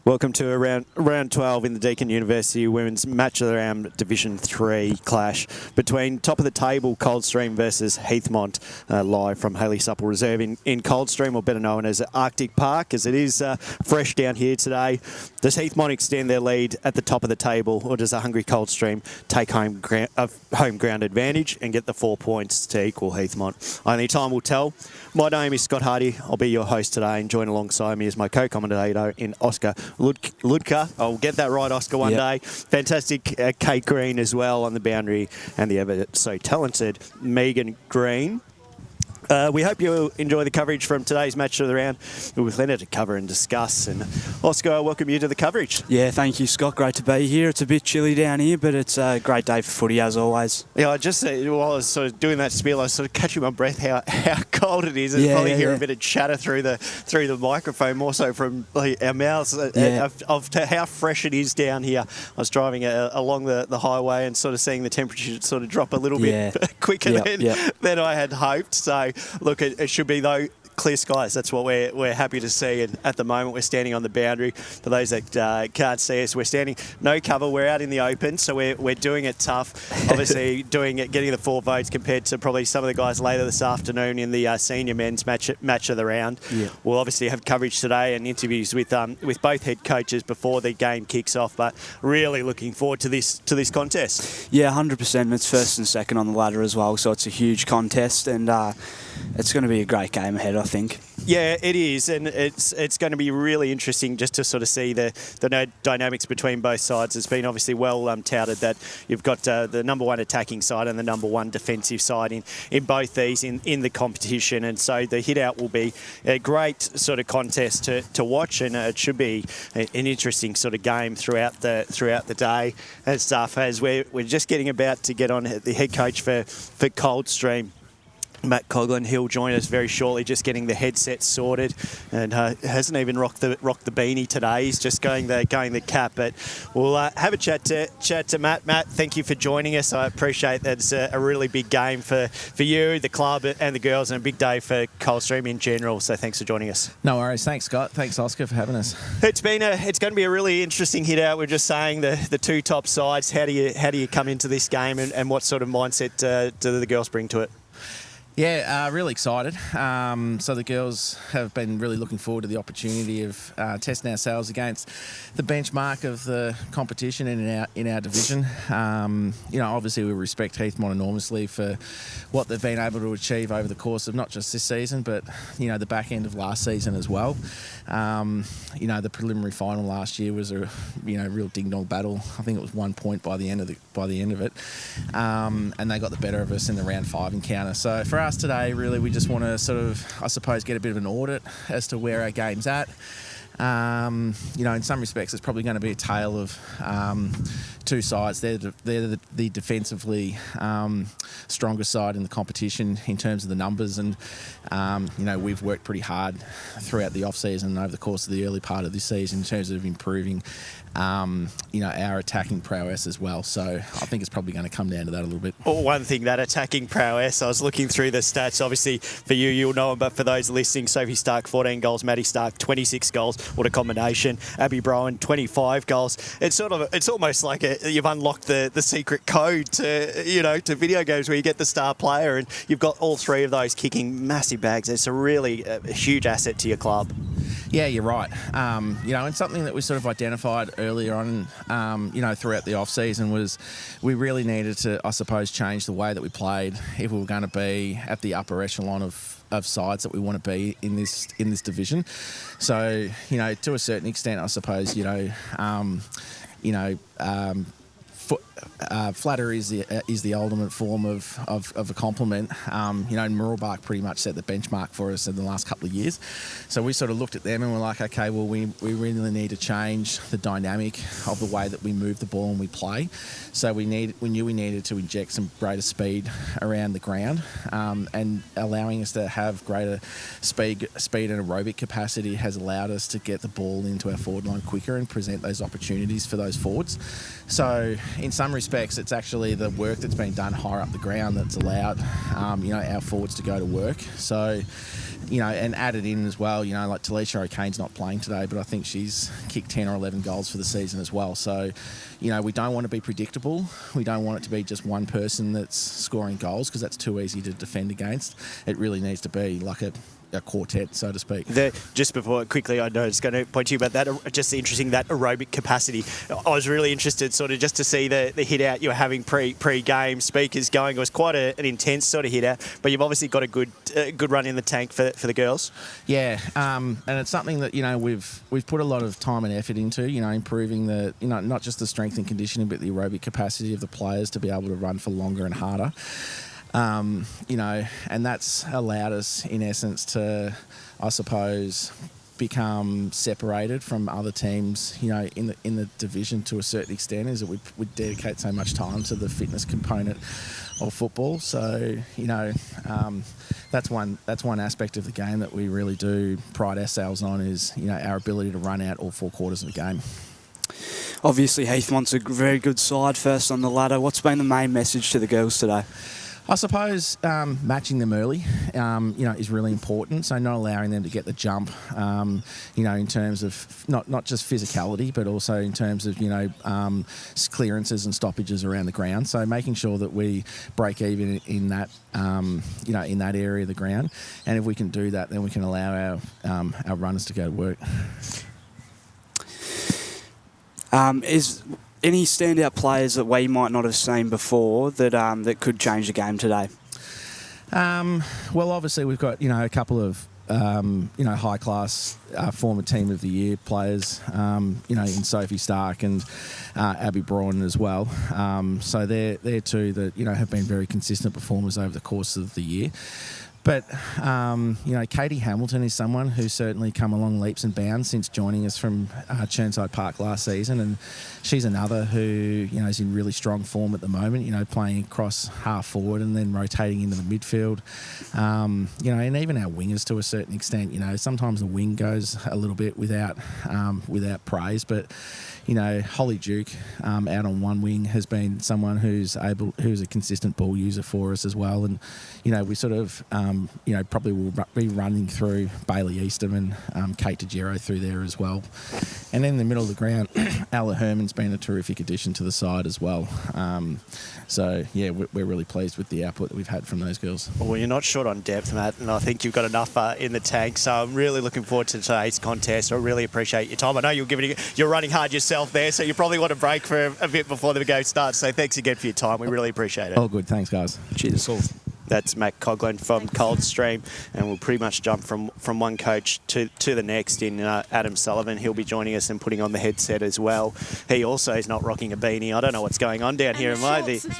Welcome to round 12 in the Deakin University Women's Match of the Round Division 3 clash between top of the table Coldstream versus Heathmont, live from Coldstream Reserve in Coldstream, or better known as Arctic Park, as it is fresh down here today. Does Heathmont extend their lead at the top of the table, or does a hungry Coldstream take home ground advantage and get the 4 points to equal Heathmont? Only time will tell. My name is Scott Hardy. I'll be your host today, and join alongside me is my co-commentator in Oscar Ludka. I'll get that right, Oscar, one day. Fantastic Kate Green as well on the boundary, and the ever so talented Megan Green. We hope you enjoy the coverage from today's match of the round. We've plenty to cover and discuss. And Oscar, I welcome you to the coverage. Yeah, thank you, Scott. Great to be here. It's a bit chilly down here, but it's a great day for footy as always. Yeah, I just while I was sort of doing that spiel, I was sort of catching my breath how cold it is. And probably hear a bit of chatter through the microphone, more so from our mouths of how fresh it is down here. I was driving along the highway and sort of seeing the temperature sort of drop a little bit quicker than I had hoped. So look, it should be, though, clear skies. That's what we're happy to see. And at the moment, we're standing on the boundary. For those that can't see us, we're standing no cover. We're out in the open, so we're doing it tough. Obviously, getting the 4 votes compared to probably some of the guys later this afternoon in the senior men's match of the round. Yeah. We'll obviously have coverage today and interviews with both head coaches before the game kicks off. But really looking forward to this contest. Yeah, 100%. It's first and second on the ladder as well, so it's a huge contest, and it's going to be a great game ahead, I think. Yeah, it is, and it's going to be really interesting just to sort of see the dynamics between both sides. It's been obviously well touted that you've got the number one attacking side and the number one defensive side in both these in the competition, and so the hit out will be a great sort of contest to watch, and it should be an interesting sort of game throughout the day and stuff. As we're just getting about to get on the head coach for Coldstream, Matt Coughlin. He'll join us very shortly, just getting the headset sorted, and hasn't even rocked the beanie today. He's just going the cap. But we'll have a chat to Matt. Matt, thank you for joining us. I appreciate that. It's a really big game for you, the club, and the girls, and a big day for Coldstream in general. So thanks for joining us. No worries. Thanks, Scott. Thanks, Oscar, for having us. It's going to be a really interesting hit out. We're just saying the two top sides. How do you come into this game, and what sort of mindset do the girls bring to it? Yeah, really excited. So the girls have been really looking forward to the opportunity of testing ourselves against the benchmark of the competition in our division. Obviously we respect Heathmont enormously for what they've been able to achieve over the course of not just this season, but the back end of last season as well. The preliminary final last year was a real ding-dong battle. I think it was 1 point by the end of it, and they got the better of us in the round 5 encounter. So for us today, really, we just want to sort of, I suppose, get a bit of an audit as to where our game's at. In some respects, it's probably going to be a tale of two sides. They're the defensively stronger side in the competition in terms of the numbers, and we've worked pretty hard throughout the off-season and over the course of the early part of this season in terms of improving our attacking prowess as well. So I think it's probably going to come down to that a little bit. Well, one thing, that attacking prowess, I was looking through the stats. Obviously, for you'll know them, but for those listening, Sophie Stark, 14 goals, Maddie Stark, 26 goals. What a combination. Abby Browen, 25 goals. It's almost like you've unlocked the secret code to video games where you get the star player, and you've got all three of those kicking massive bags. It's a huge asset to your club. Yeah, you're right. And something that we sort of identified earlier on, throughout the off-season was we really needed to, I suppose, change the way that we played if we were going to be at the upper echelon of sides that we want to be in this division. So, to a certain extent, I suppose, flattery is the ultimate form of a compliment. Murrelbach pretty much set the benchmark for us in the last couple of years. So we sort of looked at them and we're like, okay, well, we really need to change the dynamic of the way that we move the ball and we play. So we knew we needed to inject some greater speed around the ground, and allowing us to have greater speed and aerobic capacity has allowed us to get the ball into our forward line quicker and present those opportunities for those forwards. So in some some respects, it's actually the work that's been done higher up the ground that's allowed, our forwards to go to work. So, and added in as well, like Talisha O'Kane's not playing today, but I think she's kicked 10 or 11 goals for the season as well. So, we don't want to be predictable. We don't want it to be just one person that's scoring goals because that's too easy to defend against. It really needs to be like a quartet, so to speak. Just before, quickly, I know it's going to point to you about that, just interesting, that aerobic capacity. I was really interested sort of just to see the hit out you were having pre-game, speakers going. It was quite an intense sort of hit out, but you've obviously got a good run in the tank for the girls. Yeah, and it's something that, we've put a lot of time and effort into, improving the, not just the strength and conditioning, but the aerobic capacity of the players to be able to run for longer and harder. And that's allowed us, in essence, to, I suppose, become separated from other teams, in the division to a certain extent, is that we dedicate so much time to the fitness component of football. So, that's one aspect of the game that we really do pride ourselves on is, our ability to run out all 4 quarters of the game. Obviously, Heathmont's a very good side, first on the ladder. What's been the main message to the girls today? I suppose matching them early, is really important. So not allowing them to get the jump, in terms of not just physicality, but also in terms of, clearances and stoppages around the ground. So making sure that we break even in that, in that area of the ground. And if we can do that, then we can allow our runners to go to work. Is any standout players that we might not have seen before that could change the game today? Well, obviously we've got a couple of high class former team of the year players, in Sophie Stark and Abby Braun as well. So they're two that have been very consistent performers over the course of the year. But, Katie Hamilton is someone who's certainly come along leaps and bounds since joining us from Chirnside Park last season. And she's another who, is in really strong form at the moment, playing across half forward and then rotating into the midfield. And even our wingers to a certain extent, sometimes the wing goes a little bit without praise. But, Holly Duke out on one wing has been someone who's a consistent ball user for us as well. And, we sort of, probably will be running through Bailey Eastham and Kate DeGiro through there as well. And then in the middle of the ground, Ella Herman's been a terrific addition to the side as well. We're really pleased with the output that we've had from those girls. Well, you're not short on depth, Matt, and I think you've got enough in the tank. So I'm really looking forward to today's contest. I really appreciate your time. I know you're running hard yourself there, so you probably want to break for a bit before the game starts. So thanks again for your time. We really appreciate it. All good. Thanks, guys. Cheers. All. That's Matt Coughlin from Coldstream, and we'll pretty much jump from one coach to the next in Adam Sullivan. He'll be joining us and putting on the headset as well. He also is not rocking a beanie. I don't know what's going on down here in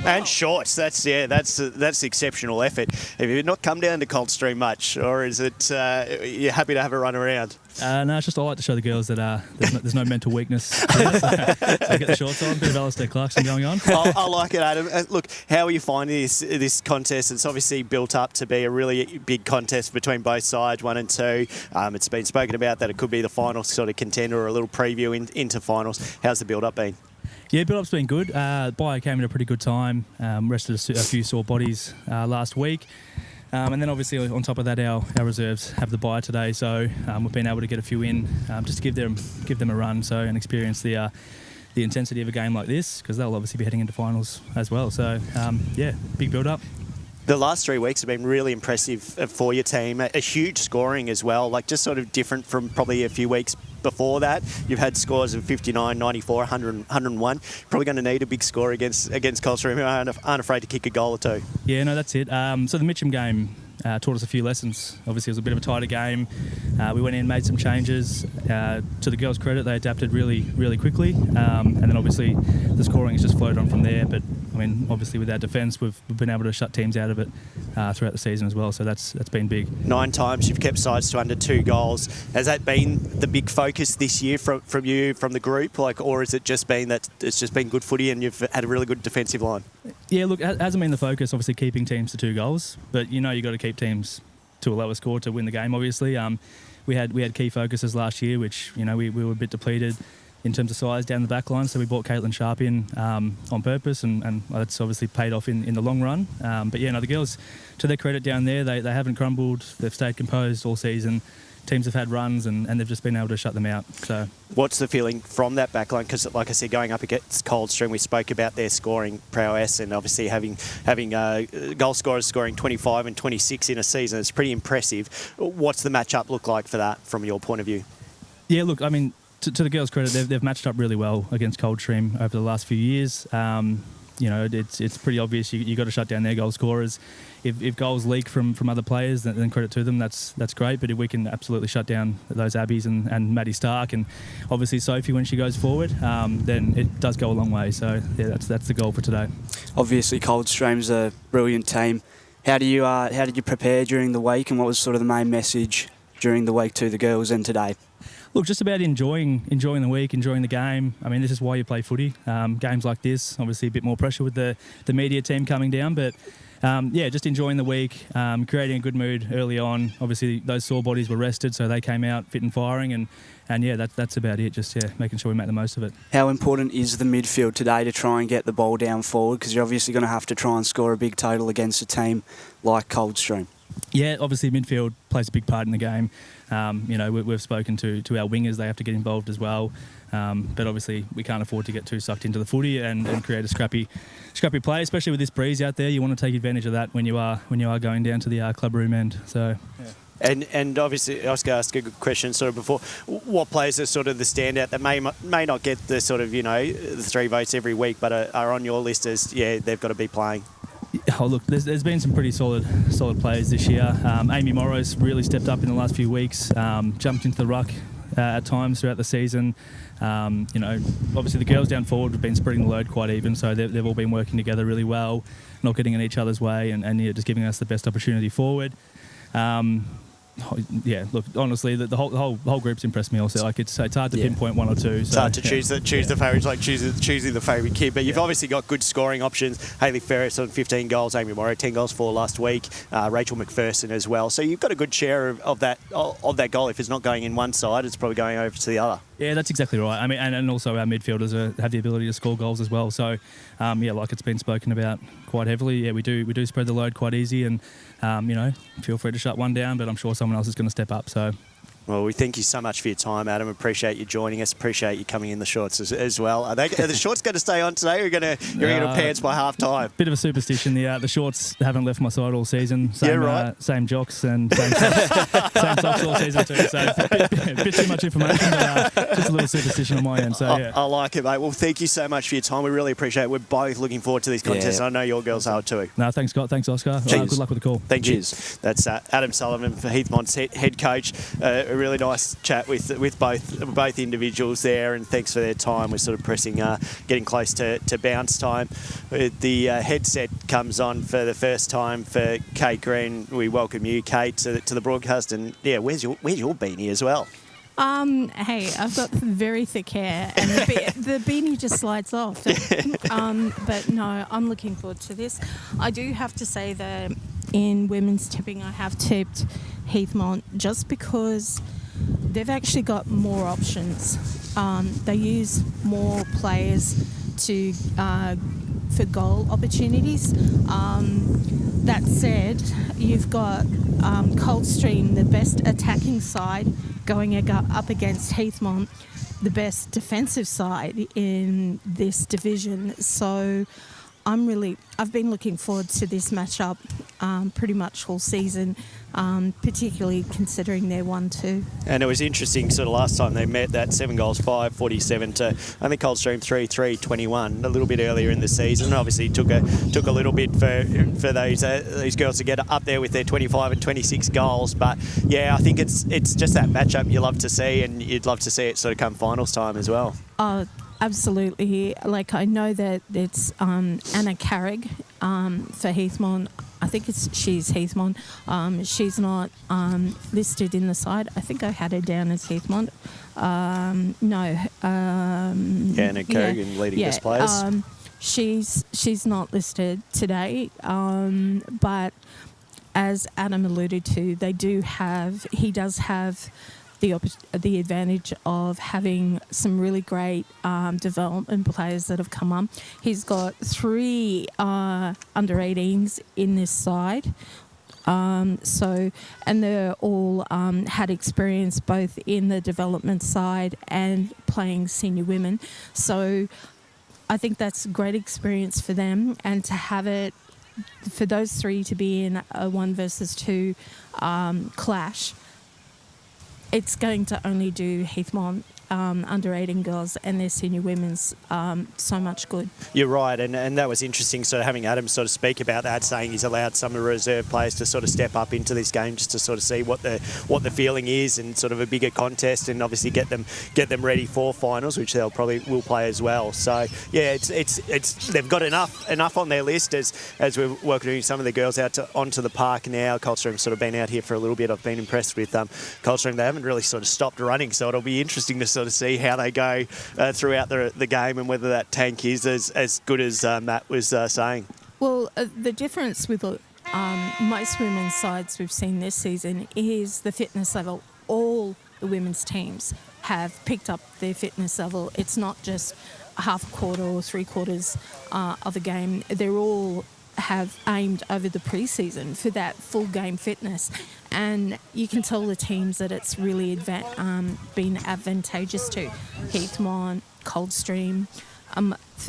and shorts. That's exceptional effort. Have you not come down to Coldstream much, or is it you're happy to have a run around? No, it's just I like to show the girls that there's no mental weakness here, so get the shorts on, a bit of Alistair Clarkson going on. I like it, Adam. Look, how are you finding this contest? It's obviously built up to be a really big contest between both sides, 1 and 2. It's been spoken about that it could be the final sort of contender or a little preview into finals. How's the build-up been? Yeah, build-up's been good. Bio came at a pretty good time, rested a few sore bodies last week. And then obviously on top of that, our reserves have the bye today, so we've been able to get a few in just to give them a run, and experience the intensity of a game like this, because they'll obviously be heading into finals as well. So big build up. The last 3 weeks have been really impressive for your team. A huge scoring as well, like just sort of different from probably a few weeks before that. You've had scores of 59, 94, 100, 101. Probably going to need a big score against Coldstream, who aren't afraid to kick a goal or two. Yeah, no, that's it. So the Mitcham game taught us a few lessons. Obviously, it was a bit of a tighter game. We went in, made some changes. To the girls' credit, they adapted really, really quickly. And then obviously the scoring has just flowed on from there. But I mean, obviously with our defence, we've been able to shut teams out of it throughout the season as well. So that's been big. 9 times you've kept sides to under 2 goals. Has that been the big focus this year from you, from the group, or has it just been that it's just been good footy and you've had a really good defensive line? Yeah, look, it hasn't been the focus. Obviously, keeping teams to 2 goals, but you've got to keep teams to a lower score to win the game. Obviously, we had key focuses last year, which we were a bit depleted. in terms of size down the back line. So we brought Caitlin Sharp in on purpose, and that's obviously paid off in the long run. But yeah, no, the girls, to their credit down there, they haven't crumbled. They've stayed composed all season. Teams have had runs and they've just been able to shut them out. So, what's the feeling from that backline? Because, like I said, going up against Coldstream, we spoke about their scoring prowess, and obviously having goal scorers scoring 25 and 26 in a season. It's pretty impressive. What's the matchup look like for that from your point of view? Yeah, look, I mean, to the girls' credit, they've matched up really well against Coldstream over the last few years. You know, it's pretty obvious you got to shut down their goal scorers. If goals leak from other players, then credit to them. That's great. But if we can absolutely shut down those Abbies and Maddie Stark, and obviously Sophie when she goes forward, then it does go a long way. So yeah, that's the goal for today. Obviously, Coldstream's a brilliant team. How did you prepare during the week, and what was sort of the main message during the week to the girls and today? Look, just about enjoying the week, enjoying the game. I mean, this is why you play footy. Games like this, obviously a bit more pressure with the media team coming down, but yeah, just enjoying the week, creating a good mood early on. Obviously, those sore bodies were rested, so they came out fit and firing, and yeah, that's about it. Just making sure we make the most of it. How important is the midfield today to try and get the ball down forward? Because you're obviously going to have to try and score a big total against a team like Coldstream. Yeah, obviously midfield plays a big part in the game. You know, we've spoken to our wingers; they have to get involved as well. But obviously, we can't afford to get too sucked into the footy and create a scrappy play, especially with this breeze out there. You want to take advantage of that when you are going down to the club room end. So. Yeah. And obviously, Oscar asked a good question sort of before. What players are sort of the standout that may not get the sort of, you know, the 3 votes every week, but are on your list as, yeah, they've got to be playing? Oh, look, there's been some pretty solid players this year. Amy Morrow's really stepped up in the last few weeks, jumped into the ruck at times throughout the season. You know, obviously the girls down forward have been spreading the load quite even, so they've all been working together really well, not getting in each other's way, and yeah, just giving us the best opportunity forward. Yeah, look, honestly, the whole group's impressed me also. Like it's hard to pinpoint one or two. So, it's hard to choose the favourites, like choosing the favourite kid. But you've obviously got good scoring options. Hayley Ferris on 15 goals, Amy Morrow 10 goals for last week, Rachel McPherson as well. So you've got a good share of that goal. If it's not going in one side, it's probably going over to the other. Yeah, that's exactly right. I mean, and also our midfielders have the ability to score goals as well. So, yeah, like it's been spoken about quite heavily. Yeah, we do spread the load quite easy, and you know, feel free to shut one down, but I'm sure someone else is going to step up. So. Well, we thank you so much for your time, Adam. Appreciate you joining us. Appreciate you coming in the shorts as well. Are the shorts going to stay on today, or are you going to pants by half time? Bit of a superstition. The shorts haven't left my side all season. Same, yeah, right. Same jocks and same socks all season too. So a bit too much information, but just a little superstition on my end. So yeah, I like it, mate. Well, thank you so much for your time. We really appreciate it. We're both looking forward to these contests. Yeah. I know your girls are too. No, thanks, Scott. Thanks, Oscar. Good luck with the call. Thank you. That's Adam Sullivan for Heathmont's head coach. A really nice chat with both individuals there, and thanks for their time. We're sort of pressing, getting close to bounce time. The headset comes on for the first time for Kate Green. We welcome you, Kate, to the broadcast. And yeah, where's your beanie as well? Hey, I've got very thick hair, and the beanie just slides off. But no, I'm looking forward to this. I do have to say that in women's tipping, I have tipped Heathmont just because they've actually got more options. They use more players for goal opportunities. That said, you've got Coldstream, the best attacking side, going up against Heathmont, the best defensive side in this division. So I've been looking forward to this matchup pretty much all season, particularly considering they're 1-2. And it was interesting, sort of last time they met, that 7 goals, 5-47 to, I think, Coldstream 3-21, a little bit earlier in the season. Obviously took a little bit for these girls to get up there with their 25 and 26 goals. But yeah, I think it's just that matchup you love to see, and you'd love to see it sort of come finals time as well. Absolutely. Like, I know that it's Anna Carrig for Heathmont. I think she's Heathmont. She's not listed in the side. I think I had her down as Heathmont. No. Anna Carrig, leading best players. She's not listed today. But as Adam alluded to, he does have the advantage of having some really great development players that have come on. He's got 3 under-18s in this side. And they're all had experience both in the development side and playing senior women. So I think that's a great experience for them, and to have it for those 3 to be in a 1 versus 2 clash, it's going to only do Heathmont under-18 girls and their senior women's so much good. You're right, and that was interesting, sort of having Adam sort of speak about that, saying he's allowed some of the reserve players to sort of step up into this game just to sort of see what the feeling is, and sort of a bigger contest, and obviously get them ready for finals, which they'll probably will play as well. So yeah, it's they've got enough on their list as we're welcoming some of the girls out onto the park now. Coldstream's sort of been out here for a little bit. I've been impressed with Coldstream. They haven't really sort of stopped running, so it'll be interesting to sort of see how they go throughout the game, and whether that tank is as good as Matt was saying. Well, the difference with most women's sides we've seen this season is the fitness level. All the women's teams have picked up their fitness level. It's not just a half a quarter or 3/4 of a game. They're all have aimed over the pre-season for that full game fitness, and you can tell the teams that it's really been advantageous to Heathmont, Coldstream.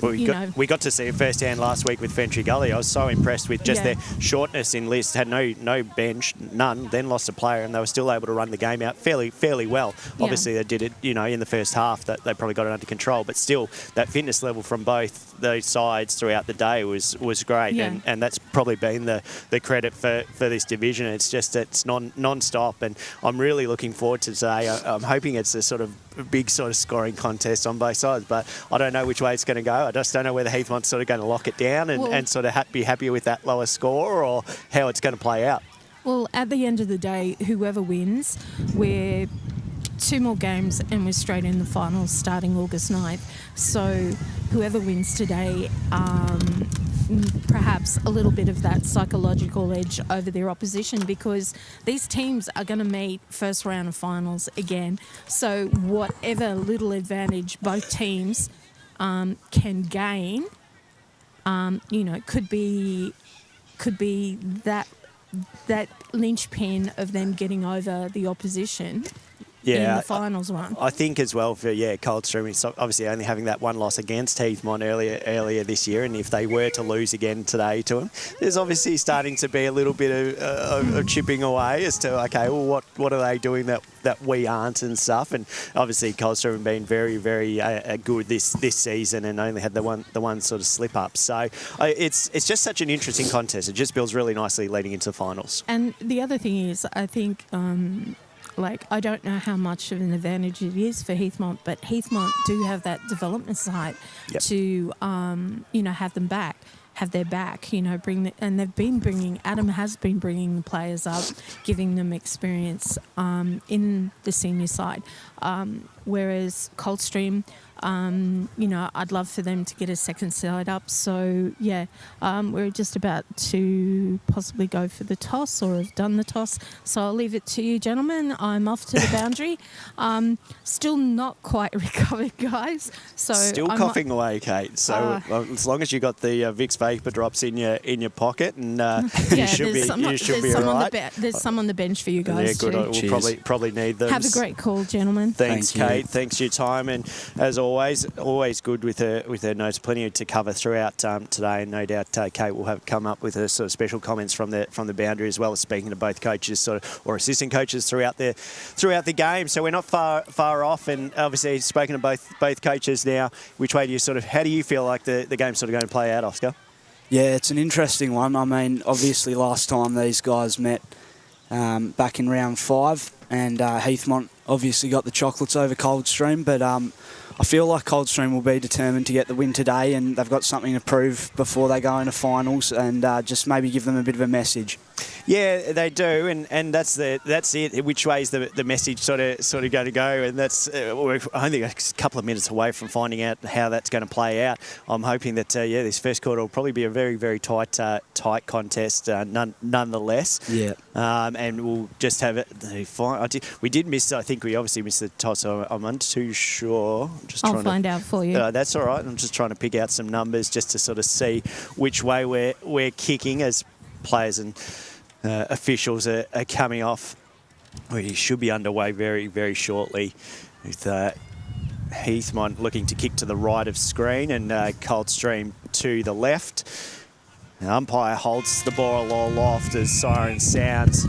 Well, we got to see it firsthand last week with Fentry Gully. I was so impressed with just their shortness in list. Had no bench, none. Then lost a player, and they were still able to run the game out fairly well. Obviously, they did it, in the first half. That they probably got it under control. But still, that fitness level from both those sides throughout the day was great, and that's probably been the credit for this division. It's just it's non-stop, and I'm really looking forward to today. I'm hoping it's a sort of big sort of scoring contest on both sides, but I don't know which way it's going to go. I just don't know whether Heathmont's sort of going to lock it down and sort of be happy with that lower score, or how it's going to play out. Well, at the end of the day, whoever wins, we're 2 more games and we're straight in the finals starting August 9th. So whoever wins today, perhaps a little bit of that psychological edge over their opposition, because these teams are going to meet first round of finals again. So whatever little advantage both teams can gain, could be that linchpin of them getting over the opposition. In the finals one. I think as well for Coldstream, it's obviously only having that 1 loss against Heathmont earlier this year, and if they were to lose again today to them, there's obviously starting to be a little bit of chipping away as to what are they doing that we aren't and stuff. And obviously Coldstream have been very very good this season, and only had the one sort of slip up. So it's just such an interesting contest. It just builds really nicely leading into the finals. And the other thing is, I think. I don't know how much of an advantage it is for Heathmont, but Heathmont do have that development side to, have their back, and Adam has been bringing the players up, giving them experience in the senior side. Whereas Coldstream, I'd love for them to get a second side up. So, we're just about to possibly go for the toss, or have done the toss. So I'll leave it to you, gentlemen. I'm off to the boundary. Still not quite recovered, guys. So still coughing away, Kate. So as long as you got the Vicks vapor drops in your pocket, and you should be all right. There's some on the bench for you guys. Yeah, good. Too. We'll probably need them. Have a great call, gentlemen. Thanks, Kate. Thanks for your time, and as always good with her notes. Plenty to cover throughout today, and no doubt Kate will have come up with her sort of special comments from the boundary, as well as speaking to both coaches or assistant coaches throughout the game. So we're not far off, and obviously spoken to both coaches now. How do you feel like the game's sort of going to play out, Oscar? Yeah, it's an interesting one. I mean, obviously last time these guys met back in round 5, and Heathmont obviously got the chocolates over Coldstream, but I feel like Coldstream will be determined to get the win today, and they've got something to prove before they go into finals, and just maybe give them a bit of a message. Yeah, they do, and that's it. Which way is the message sort of going to go? And that's we're only a couple of minutes away from finding out how that's going to play out. I'm hoping that this first quarter will probably be a very, very tight contest, nonetheless. Yeah. And we'll just have it. We did miss. I think we obviously missed the toss. So I'm not too sure. I'll find out for you. That's all right. I'm just trying to pick out some numbers just to sort of see which way we're kicking as players and officials are coming off. We should be underway very, very shortly with Heathmont looking to kick to the right of screen and Coldstream to the left. The umpire holds the ball aloft as siren sounds.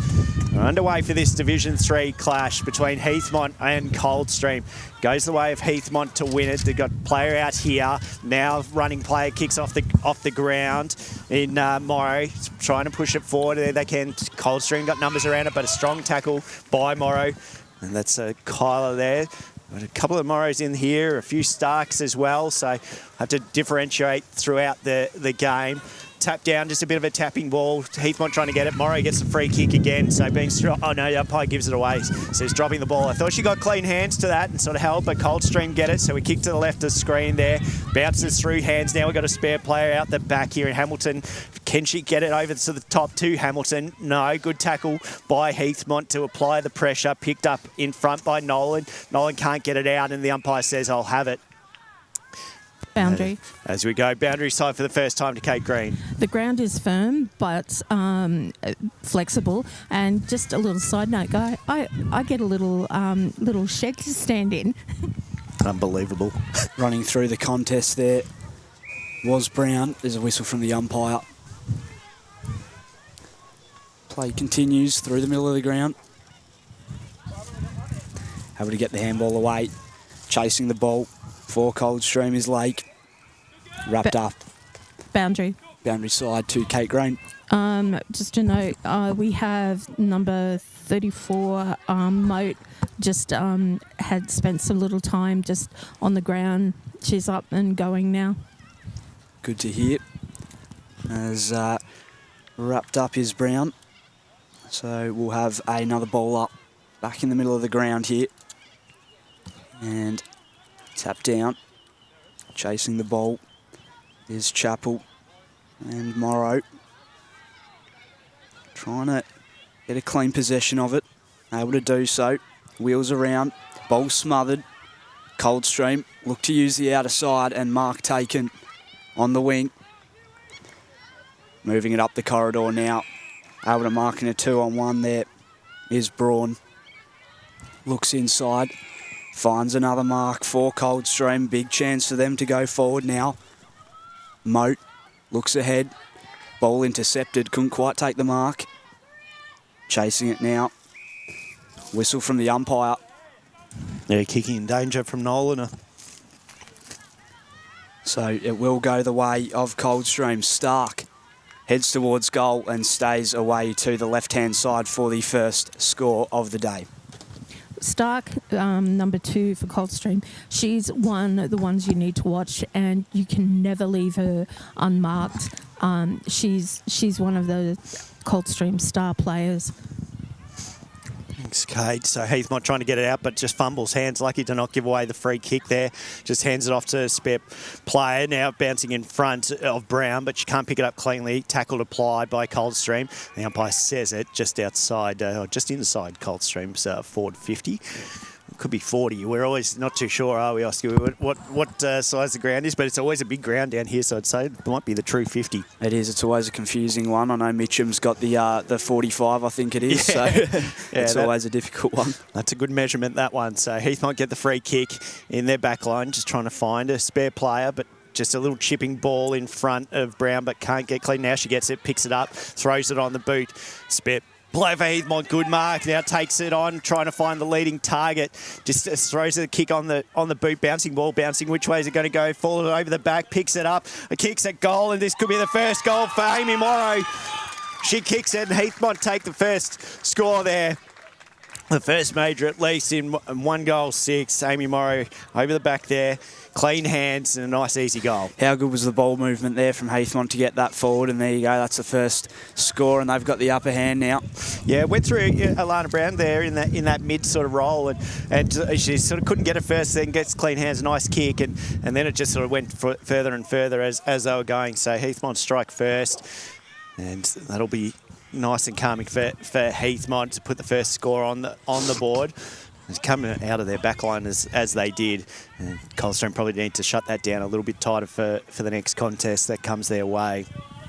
We're underway for this Division 3 clash between Heathmont and Coldstream. Goes the way of Heathmont to win it. They've got player out here. Now running player kicks off the ground in Morrow. Trying to push it forward. They can. Coldstream got numbers around it, but a strong tackle by Morrow. And that's Kyler there. Got a couple of Morrows in here, a few Starks as well. So have to differentiate throughout the game. Tap down, just a bit of a tapping ball. Heathmont trying to get it. Morrow gets the free kick again. So being strong. Oh no, the umpire gives it away. So he's dropping the ball. I thought she got clean hands to that and sort of held, but Coldstream get it. So we kick to the left of the screen there. Bounces through hands. Now we've got a spare player out the back here in Hamilton. Can she get it over to the top to Hamilton? No. Good tackle by Heathmont to apply the pressure. Picked up in front by Nolan. Nolan can't get it out and the umpire says, I'll have it. Boundary. As we go, boundary side for the first time to Kate Green. The ground is firm but flexible. And just a little side note, guy, I get a little shed to stand in. Unbelievable. Running through the contest there was Brown. There's a whistle from the umpire. Play continues through the middle of the ground. Able to get the handball away. Chasing the ball for Coldstream is Lake. Wrapped up. Boundary. Boundary side to Kate Green. Just to note, we have number 34, Moat, just had spent some little time just on the ground. She's up and going now. Good to hear. As wrapped up is Brown. So we'll have another ball up back in the middle of the ground here. And tap down. Chasing the ball is Chappell and Morrow. Trying to get a clean possession of it. Able to do so. Wheels around. Ball smothered. Coldstream look to use the outer side and mark taken on the wing. Moving it up the corridor now. Able to mark in a 2-on-1 there is Braun. Looks inside. Finds another mark for Coldstream. Big chance for them to go forward now. Moat looks ahead. Ball intercepted. Couldn't quite take the mark. Chasing it now. Whistle from the umpire. Yeah, kicking in danger from Nolan. So it will go the way of Coldstream. Stark heads towards goal and stays away to the left-hand side for the first score of the day. Stark, number 2 for Coldstream. She's one of the ones you need to watch, and you can never leave her unmarked. She's one of the Coldstream star players. Thanks, Kate. So Heathmont trying to get it out, but just fumbles hands. Lucky to not give away the free kick there. Just hands it off to a spare player. Now bouncing in front of Brown, but she can't pick it up cleanly. Tackled applied by Coldstream. The umpire says it just outside, or just inside Coldstream's forward 50. It could be 40. We're always not too sure, are we, Oscar? What size the ground is, but it's always a big ground down here, so I'd say it might be the true 50. It is. It's always a confusing one. I know Mitchum's got the 45, I think it is, yeah. so it's always a difficult one. That's a good measurement, that one. So Heathmont get the free kick in their back line, just trying to find a spare player, but just a little chipping ball in front of Brown, but can't get clean. Now she gets it, picks it up, throws it on the boot. Spare play for Heathmont, good mark. Now takes it on, trying to find the leading target. Just throws a kick on the boot, bouncing ball, bouncing. Which way is it going to go? Falls over the back, picks it up, kicks at goal, and this could be the first goal for Amy Morrow. She kicks it, and Heathmont take the first score there. the first major at least in 1 goal 6. Amy Morrow over the back there. Clean hands and a nice easy goal. How good was the ball movement there from Heathmont to get that forward? And there you go, that's the first score, and they've got the upper hand now. Yeah, went through Alana Brown there in that mid sort of role, and she sort of couldn't get it first, then gets clean hands, nice kick, and then it just sort of went further and further as they were going. So Heathmont strike first, and that'll be nice and calming for Heathmont to put the first score on the board. It's coming out of their back line as they did. And Coldstream probably need to shut that down a little bit tighter for the next contest that comes their way.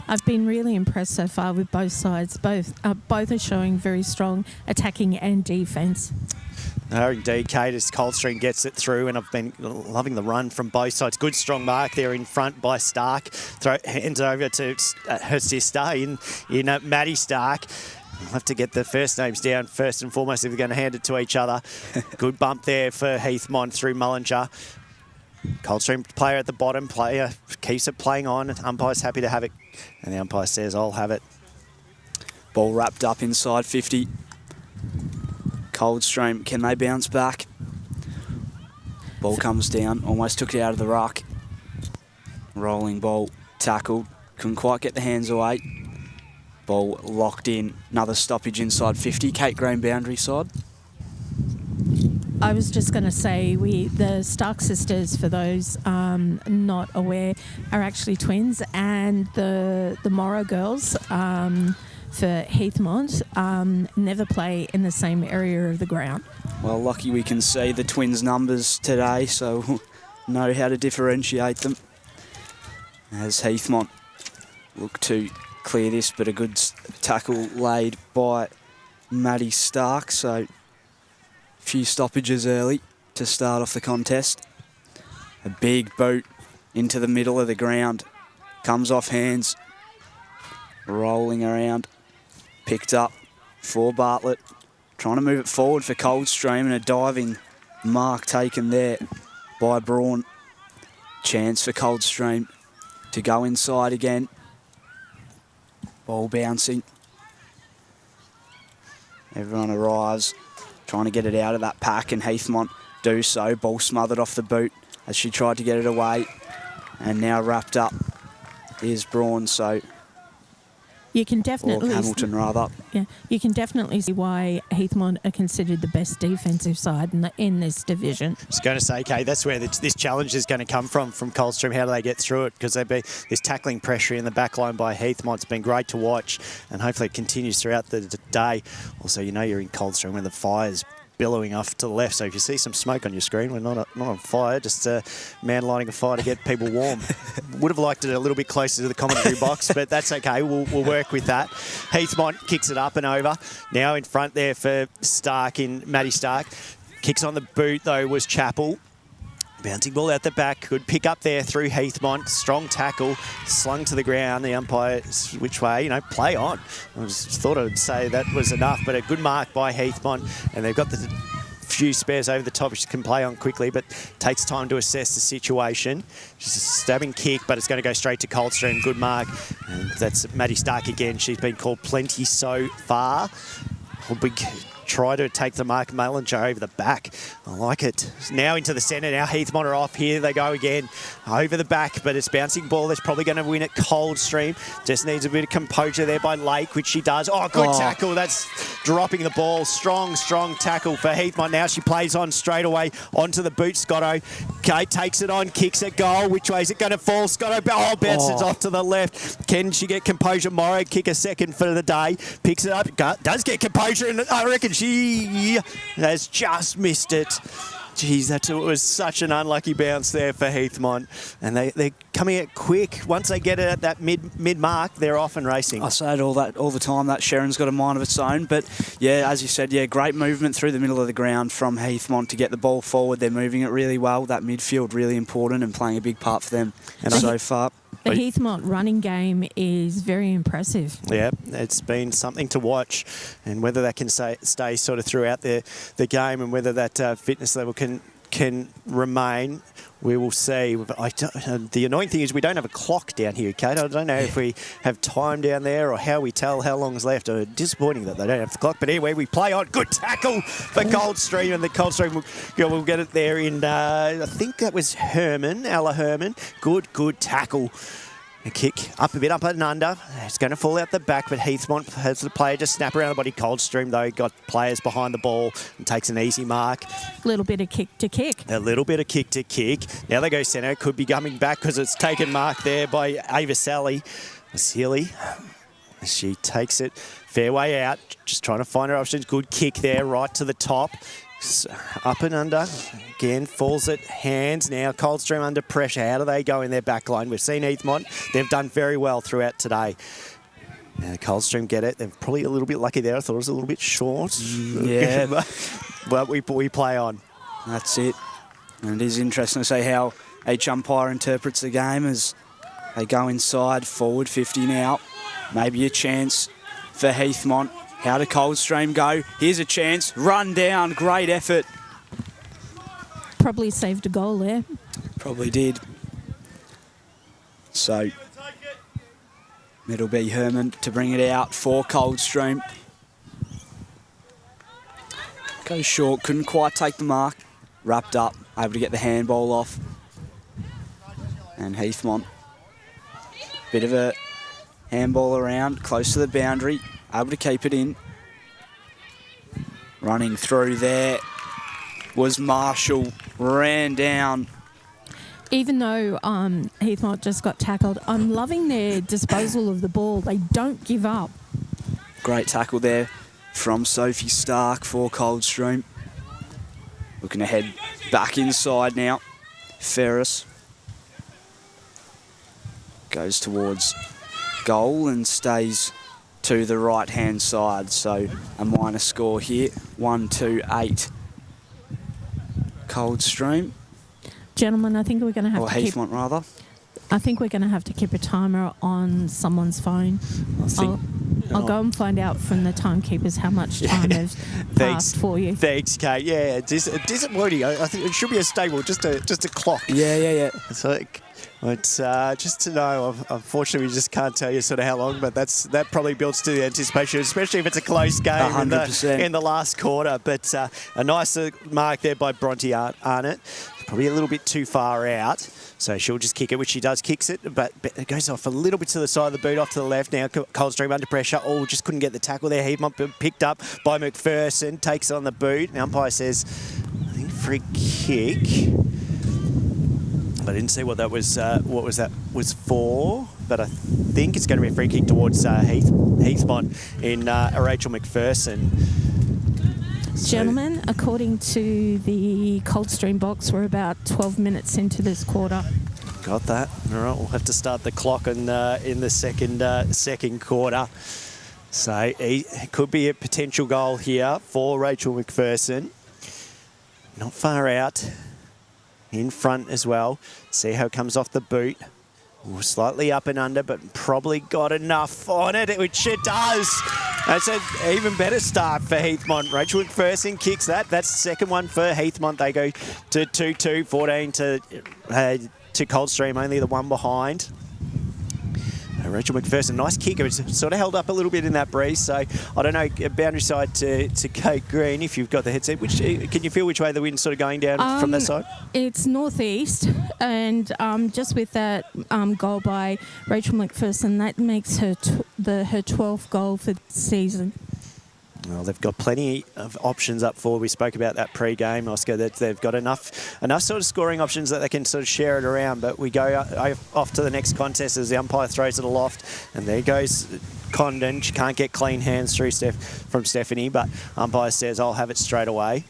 I've been really impressed so far with both sides. Both are showing very strong attacking and defence. No, indeed, Kate, as Coldstream gets it through, and I've been loving the run from both sides. Good strong mark there in front by Stark. Hands over to her sister in Maddie Stark. We'll have to get the first names down first and foremost if we're going to hand it to each other. Good bump there for Heathmont through Mullinger. Coldstream player at the bottom, player keeps it playing on. Umpire's happy to have it, and the umpire says, I'll have it. Ball wrapped up inside 50. Coldstream, can they bounce back? Ball comes down, almost took it out of the ruck. Rolling ball, tackled, couldn't quite get the hands away. Ball locked in, another stoppage inside 50. Kate Green boundary side. I was just going to say the Stark sisters, for those not aware, are actually twins, and the Morrow girls for Heathmont never play in the same area of the ground. Well, lucky we can see the twins' numbers today, so we'll know how to differentiate them. As Heathmont look to clear this, but a good tackle laid by Maddie Stark, so a few stoppages early to start off the contest. A big boot into the middle of the ground, comes off hands, rolling around, picked up for Bartlett, trying to move it forward for Coldstream, and a diving mark taken there by Braun. Chance for Coldstream to go inside again. Ball bouncing. Everyone arrives, trying to get it out of that pack, and Heathmont do so. Ball smothered off the boot as she tried to get it away. And now wrapped up is Braun, so... You can definitely... Or Hamilton, rather. Yeah, you can definitely see why Heathmont are considered the best defensive side in this division. I was going to say, Kate, that's where this challenge is going to come from Coldstream. How do they get through it? Because this tackling pressure in the back line by Heathmont's been great to watch, and hopefully it continues throughout the day. Also, you know you're in Coldstream when the fire's billowing off to the left, so if you see some smoke on your screen, we're not on fire, just a man lighting a fire to get people warm. Would have liked it a little bit closer to the commentary box, but that's okay, we'll work with that. Heathmont kicks it up and over. Now in front there for Stark, in Maddie Stark. Kicks on the boot though was Chappell. Bouncing ball out the back, good pick up there through Heathmont. Strong tackle, slung to the ground. The umpire, which way, play on. I thought I would say that was enough, but a good mark by Heathmont. And they've got the few spares over the top which can play on quickly, but takes time to assess the situation. Just a stabbing kick, but it's going to go straight to Coldstream. Good mark. And that's Maddie Stark again. She's been called plenty so far. Big try to take the mark. Mullinger over the back. I like it. Now into the centre. Now Heathmont are off. Here they go again. Over the back, but it's bouncing ball. That's probably going to win at Coldstream. Just needs a bit of composure there by Lake, which she does. Oh, good tackle. That's dropping the ball. Strong tackle for Heathmont. Now she plays on straight away onto the boot. Scotto. Kate takes it on, kicks it goal. Which way is it going to fall? Scotto bounces off to the left. Can she get composure? Morrow kick a second for the day. Picks it up. Does get composure, and I reckon she has just missed it. Jeez, it was such an unlucky bounce there for Heathmont. And they're coming it quick. Once they get it at that mid mark, they're off and racing. I say it all the time, that Sharon's got a mind of its own. But, yeah, as you said, great movement through the middle of the ground from Heathmont to get the ball forward. They're moving it really well. That midfield really important and playing a big part for them so far. The Heathmont running game is very impressive. Yeah, it's been something to watch, and whether that can stay sort of throughout the game, and whether that fitness level can can remain. We will see. The annoying thing is we don't have a clock down here, Kate. I don't know if we have time down there or how we tell how long's left. Disappointing that they don't have the clock. But anyway, we play on. Good tackle for Coldstream, and the Coldstream will get it there in, I think that was Ella Herman. Good tackle. A kick up a bit, up and under. It's going to fall out the back, but Heathmont has the player just snap around the body. Coldstream, though, got players behind the ball and takes an easy mark. A little bit of kick to kick. A little bit of kick to kick. Now they go centre. Could be coming back because it's taken mark there by Ava Sally. Vasili. She takes it fair way out. Just trying to find her options. Good kick there, right to the top. Up and under. Again, falls at hands now. Coldstream under pressure. How do they go in their back line? We've seen Heathmont. They've done very well throughout today. Now Coldstream get it. They're probably a little bit lucky there. I thought it was a little bit short. Yeah. But we play on. That's it. And it is interesting to see how each umpire interprets the game as they go inside, forward 50 now. Maybe a chance for Heathmont. How did Coldstream go? Here's a chance. Run down. Great effort. Probably saved a goal there. Probably did. So it'll be Herman to bring it out for Coldstream. Goes short. Couldn't quite take the mark. Wrapped up. Able to get the handball off. And Heathmont. Bit of a handball around. Close to the boundary. Able to keep it in. Running through there was Marshall. Ran down. Even though Heathmont just got tackled, I'm loving their disposal of the ball. They don't give up. Great tackle there from Sophie Stark for Coldstream. Looking to head back inside now. Ferris goes towards goal and stays to the right-hand side. So a minor score here, 1-2-8. Coldstream. Gentlemen, I think we're going to have or to Heathmont, rather. I think we're going to have to keep a timer on someone's phone. I'll go and find out from the timekeepers how much time has passed for you. Thanks, Kate. Yeah, disappointing. I think it should be a stable, just a clock. Yeah. So it's just to know. Unfortunately, we just can't tell you sort of how long, but that probably builds to the anticipation, especially if it's a close game 100%. in the last quarter. But a nice mark there by Bronte Arnott. Probably a little bit too far out. So she'll just kick it, which she does, kicks it, but it goes off a little bit to the side of the boot, off to the left. Now Coldstream under pressure. Oh, just couldn't get the tackle there. Heathmont picked up by McPherson, takes it on the boot. The umpire says, I think free kick. I didn't see what that was. What was for? But I think it's going to be a free kick towards Heathmont in Rachel McPherson. Gentlemen, according to the Coldstream box, we're about 12 minutes into this quarter. Got that. All right, we'll have to start the clock in the second quarter. So it could be a potential goal here for Rachel McPherson. Not far out. In front as well. See how it comes off the boot. Ooh, slightly up and under, but probably got enough on it, which it does. That's an even better start for Heathmont. Rachel McPherson kicks that. That's the second one for Heathmont. They go to 2-2, 14 to Coldstream, only the one behind. Rachel McPherson, nice kick. It was sort of held up a little bit in that breeze. So I don't know, boundary side to Kate Green, if you've got the headset. Can you feel which way the wind's sort of going down from that side? It's northeast, and just with that goal by Rachel McPherson, that makes her her 12th goal for the season. Well, they've got plenty of options up forward. We spoke about that pre-game, Oscar, that they've got enough sort of scoring options that they can sort of share it around. But we go off to the next contest as the umpire throws it aloft, and there goes Condon. She can't get clean hands through from Stephanie, but umpire says, I'll have it straight away.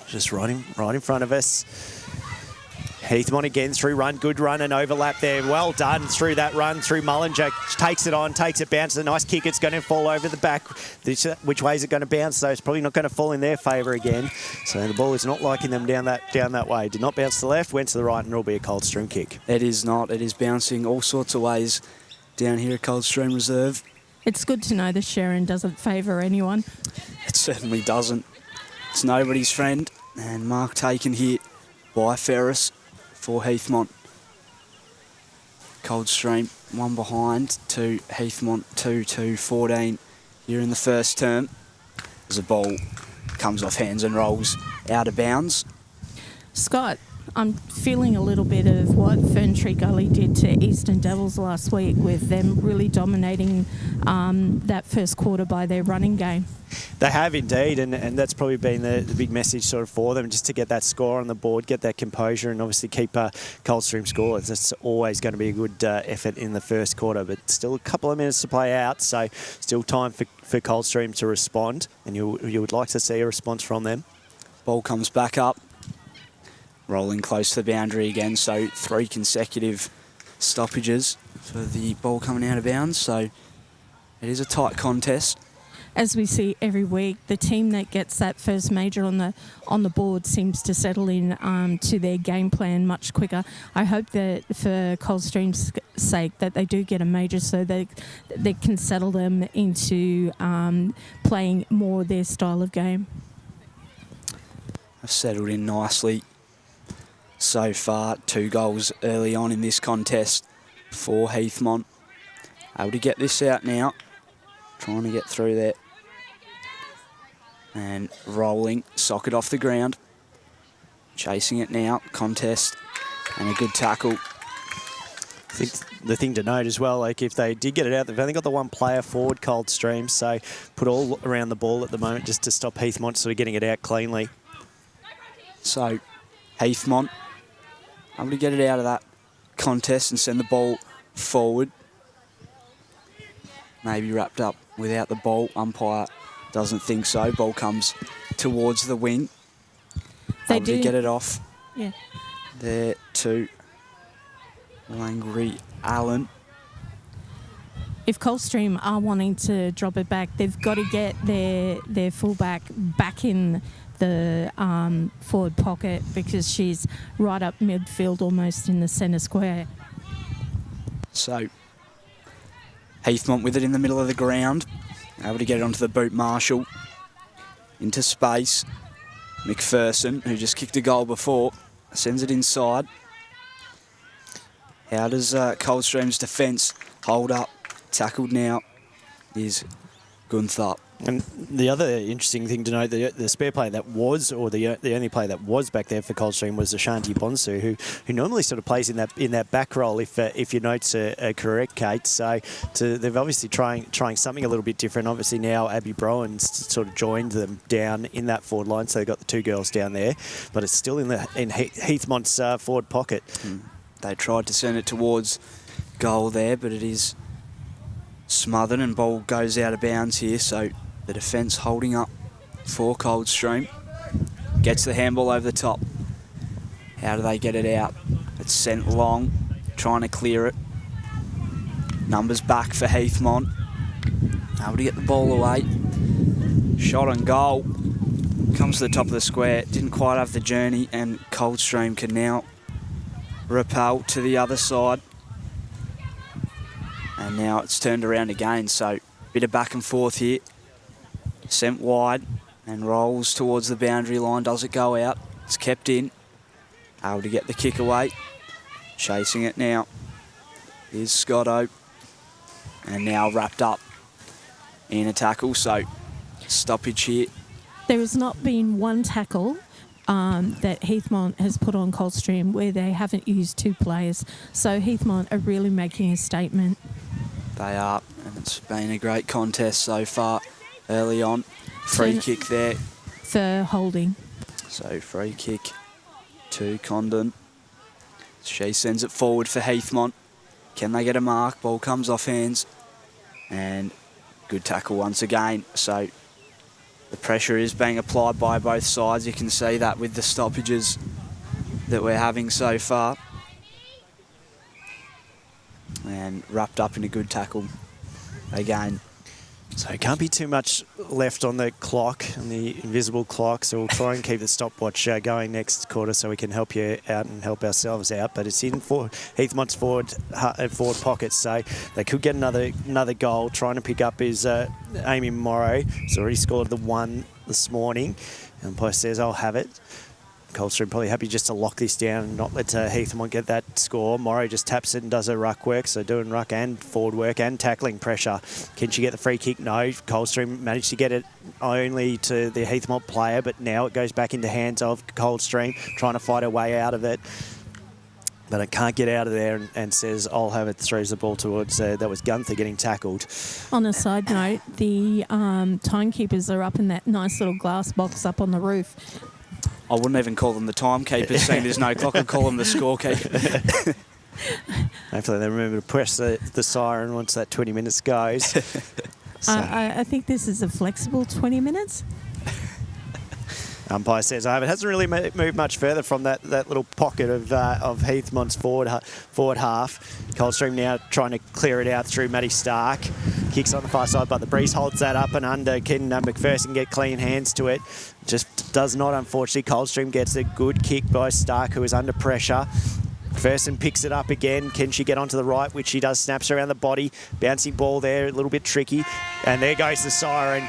Just right in front of us. Heathmont again through run, good run and overlap there. Well done through that run, through Mullinger. Takes it on, takes it, bounces. A nice kick. It's going to fall over the back. Which way is it going to bounce? Though it's probably not going to fall in their favour again. So the ball is not liking them down that way. Did not bounce to the left, went to the right, and it'll be a Coldstream kick. It is not. It is bouncing all sorts of ways down here at Coldstream Reserve. It's good to know the Sharon doesn't favour anyone. It certainly doesn't. It's nobody's friend. And mark taken here by Ferris for Heathmont. Coldstream 1 behind to Heathmont 2-14 here in the first term. As the ball comes off hands and rolls out of bounds. Scott, I'm feeling a little bit of what Ferntree Gully did to Eastern Devils last week with them really dominating that first quarter by their running game. They have indeed, and that's probably been the big message sort of for them, just to get that score on the board, get that composure, and obviously keep Coldstream scoreless. It's always going to be a good effort in the first quarter, but still a couple of minutes to play out, so still time for Coldstream to respond, and you would like to see a response from them. Ball comes back up, rolling close to the boundary again, so 3 consecutive stoppages for the ball coming out of bounds, so it is a tight contest. As we see every week, the team that gets that first major on the board seems to settle in to their game plan much quicker. I hope that for Coldstream's sake that they do get a major so they can settle them into playing more their style of game. I've settled in nicely so far. 2 goals early on in this contest for Heathmont. Able to get this out now. Trying to get through there. And rolling, socket off the ground. Chasing it now, contest, and a good tackle. I think the thing to note as well, like if they did get it out, they've only got the 1 player forward, Coldstream, so put all around the ball at the moment just to stop Heathmont sort of getting it out cleanly. So Heathmont able to get it out of that contest and send the ball forward. Maybe wrapped up without the ball. Umpire doesn't think so. Ball comes towards the wing. Able to get it off. Yeah. There to Langry Allen. If Coldstream are wanting to drop it back, they've got to get their fullback back in the forward pocket because she's right up midfield, almost in the centre square. So Heathmont with it in the middle of the ground. Able to get it onto the boot Marshall. Into space. McPherson, who just kicked a goal before, sends it inside. How does Coldstream's defence hold up? Tackled now is Gunthar. And the other interesting thing to note, the spare player that was, or the only player that was back there for Coldstream was Ashanti Bonsu, who normally sort of plays in that back role, if your notes are correct, Kate. So they've obviously trying something a little bit different. Obviously now Abby Browen's sort of joined them down in that forward line, so they've got the 2 girls down there, but it's still in Heathmont's forward pocket. They tried to send it towards goal there, but it is smothered and ball goes out of bounds here, so the defence holding up for Coldstream. Gets the handball over the top. How do they get it out? It's sent long, trying to clear it. Numbers back for Heathmont. Able to get the ball away. Shot on goal. Comes to the top of the square. Didn't quite have the journey, and Coldstream can now repel to the other side. And now it's turned around again, so bit of back and forth here. Sent wide and rolls towards the boundary line. Does it go out? It's kept in. Able to get the kick away. Chasing it now is Scotto. And now wrapped up in a tackle, so stoppage here. There has not been one tackle that Heathmont has put on Coldstream where they haven't used 2 players. So Heathmont are really making a statement. They are, and it's been a great contest so far early on. Free kick there. For holding. So free kick to Condon. She sends it forward for Heathmont. Can they get a mark? Ball comes off hands. And good tackle once again. So the pressure is being applied by both sides. You can see that with the stoppages that we're having so far. And wrapped up in a good tackle again. So it can't be too much left on the clock, on the invisible clock, so we'll try and keep the stopwatch going next quarter so we can help you out and help ourselves out. But it's in for Heathmont's forward pocket, so they could get another goal. Trying to pick up is Amy Morrow. He's already scored the 1 this morning. And Umpire says, I'll have it. Coldstream probably happy just to lock this down and not let Heathmont get that score. Morrow just taps it and does her ruck work, so doing ruck and forward work and tackling pressure. Can she get the free kick? No. Coldstream managed to get it only to the Heathmont player, but now it goes back into hands of Coldstream, trying to fight her way out of it. But it can't get out of there and says, I'll have it, throws the ball towards, that was Gunther getting tackled. On a side note, the timekeepers are up in that nice little glass box up on the roof. I wouldn't even call them the timekeepers, seeing there's no clock. I'd call them the scorekeeper. Hopefully they remember to press the siren once that 20 minutes goes. So. I think this is a flexible 20 minutes. Umpire says, it hasn't really moved much further from that little pocket of Heathmont's forward half. Coldstream now trying to clear it out through Maddie Stark. Kicks on the far side, but the breeze holds that up and under. Can McPherson get clean hands to it? Just does not, unfortunately. Coldstream gets a good kick by Stark, who is under pressure. McPherson picks it up again. Can she get onto the right, which she does, snaps around the body. Bouncing ball there, a little bit tricky. And there goes the siren.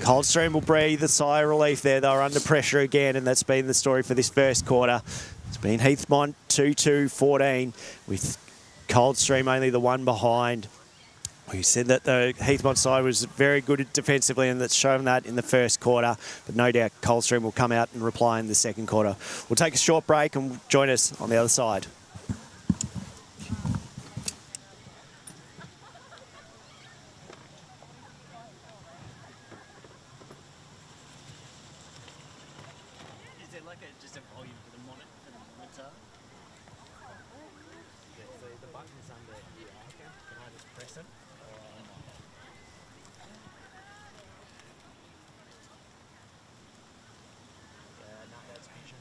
Coldstream will breathe a sigh of relief there. They were under pressure again, and that's been the story for this first quarter. It's been Heathmont 2-2-14 with Coldstream only the one behind. We said that the Heathmont side was very good defensively, and that's shown that in the first quarter. But no doubt Coldstream will come out and reply in the second quarter. We'll take a short break and join us on the other side. Just a volume for the monitor. The button is under here. Can I just press it? No, that's vision.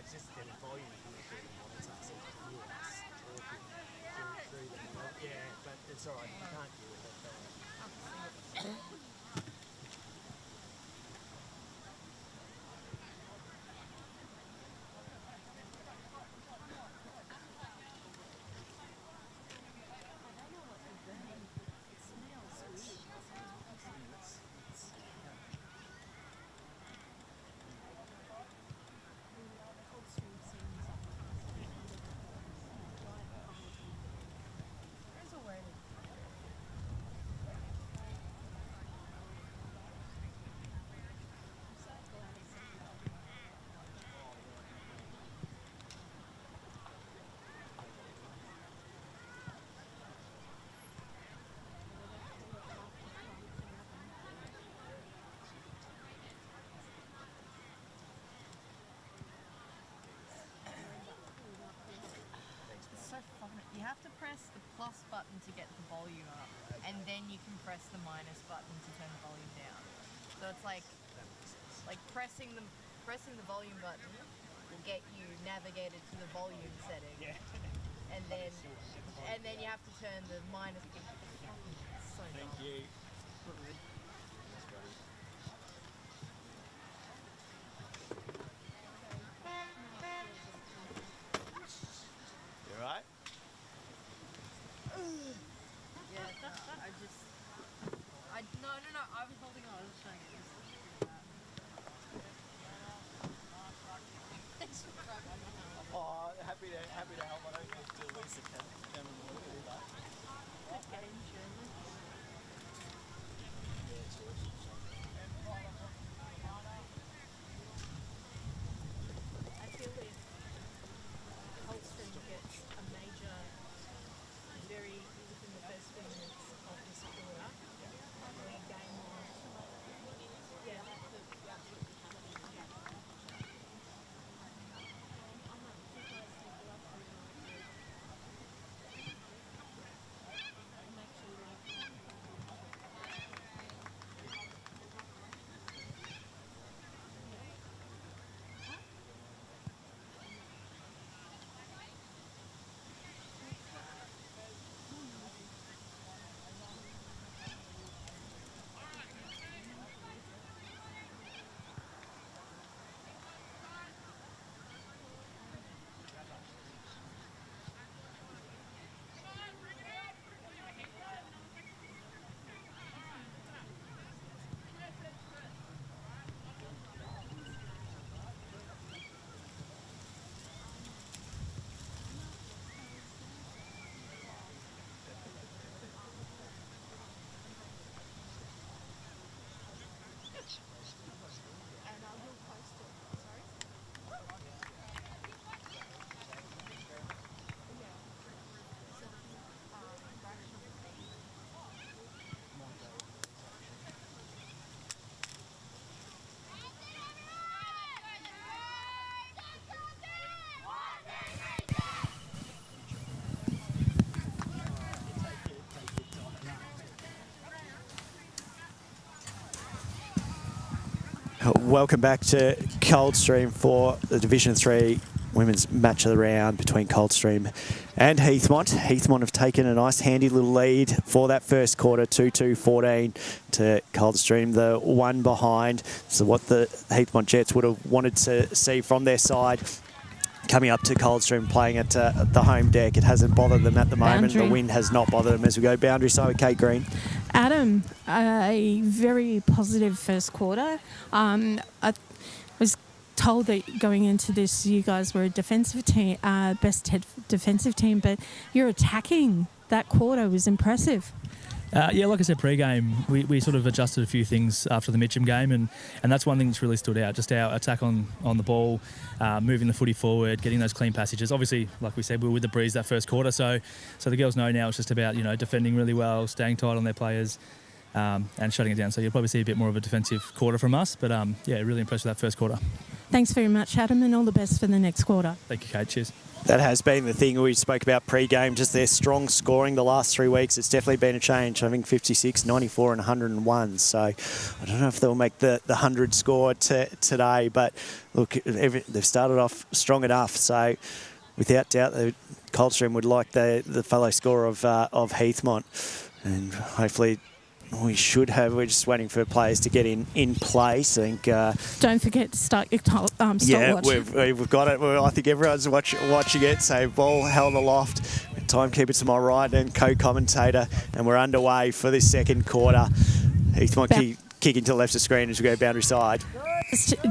It's just getting volume through the monitor, so you can hear us talking through the monitor. Yeah, but it's all right. You can't hear it. You have to press the plus button to get the volume up, and then you can press the minus button to turn the volume down. So it's like pressing the volume button will get you navigated to the volume setting, and then you have to turn the minus. So Thank you. You all right? No, I was holding on, I was showing it. Thanks for grabbing my hand. Oh, happy to help. I don't need to lose the camera either. Okay, German. I feel if Coldstream gets a major, very within the first few minutes of this quarter, we gain on. Yeah, Welcome back to Coldstream for the Division 3 women's match of the round between Coldstream and Heathmont. Heathmont have taken a nice handy little lead for that first quarter, 2-2-14 to Coldstream, the one behind. So what the Heathmont Jets would have wanted to see from their side. Coming up to Coldstream, playing at the home deck. It hasn't bothered them at the moment. Boundary. The wind has not bothered them as we go boundary side with Kate Green. Adam, a very positive first quarter. I was told that going into this, you guys were a defensive team, best defensive team, but your attacking that quarter was impressive. Yeah, like I said pre-game, we sort of adjusted a few things after the Mitcham game, and that's one thing that's really stood out, just our attack on the ball, moving the footy forward, getting those clean passages. Obviously, like we said, we were with the breeze that first quarter, so the girls know now it's just about, defending really well, staying tight on their players, and shutting it down. So you'll probably see a bit more of a defensive quarter from us, but yeah, really impressed with that first quarter. Thanks very much, Adam, and all the best for the next quarter. Thank you, Kate. Cheers. That has been the thing we spoke about pre-game, just their strong scoring the last 3 weeks. It's definitely been a change, having 56, 94 and 101. So I don't know if they'll make the 100 score today, but look, they've started off strong enough. So without doubt, Coldstream would like the fellow score of Heathmont, and hopefully we're just waiting for players to get in place. I think. Don't forget to start your stopwatch. Yeah, we've got it. I think everyone's watching it. So ball held aloft. Timekeeper to my right and co-commentator, and we're underway for this second quarter. Heathmont kicking to the left of screen as we go boundary side.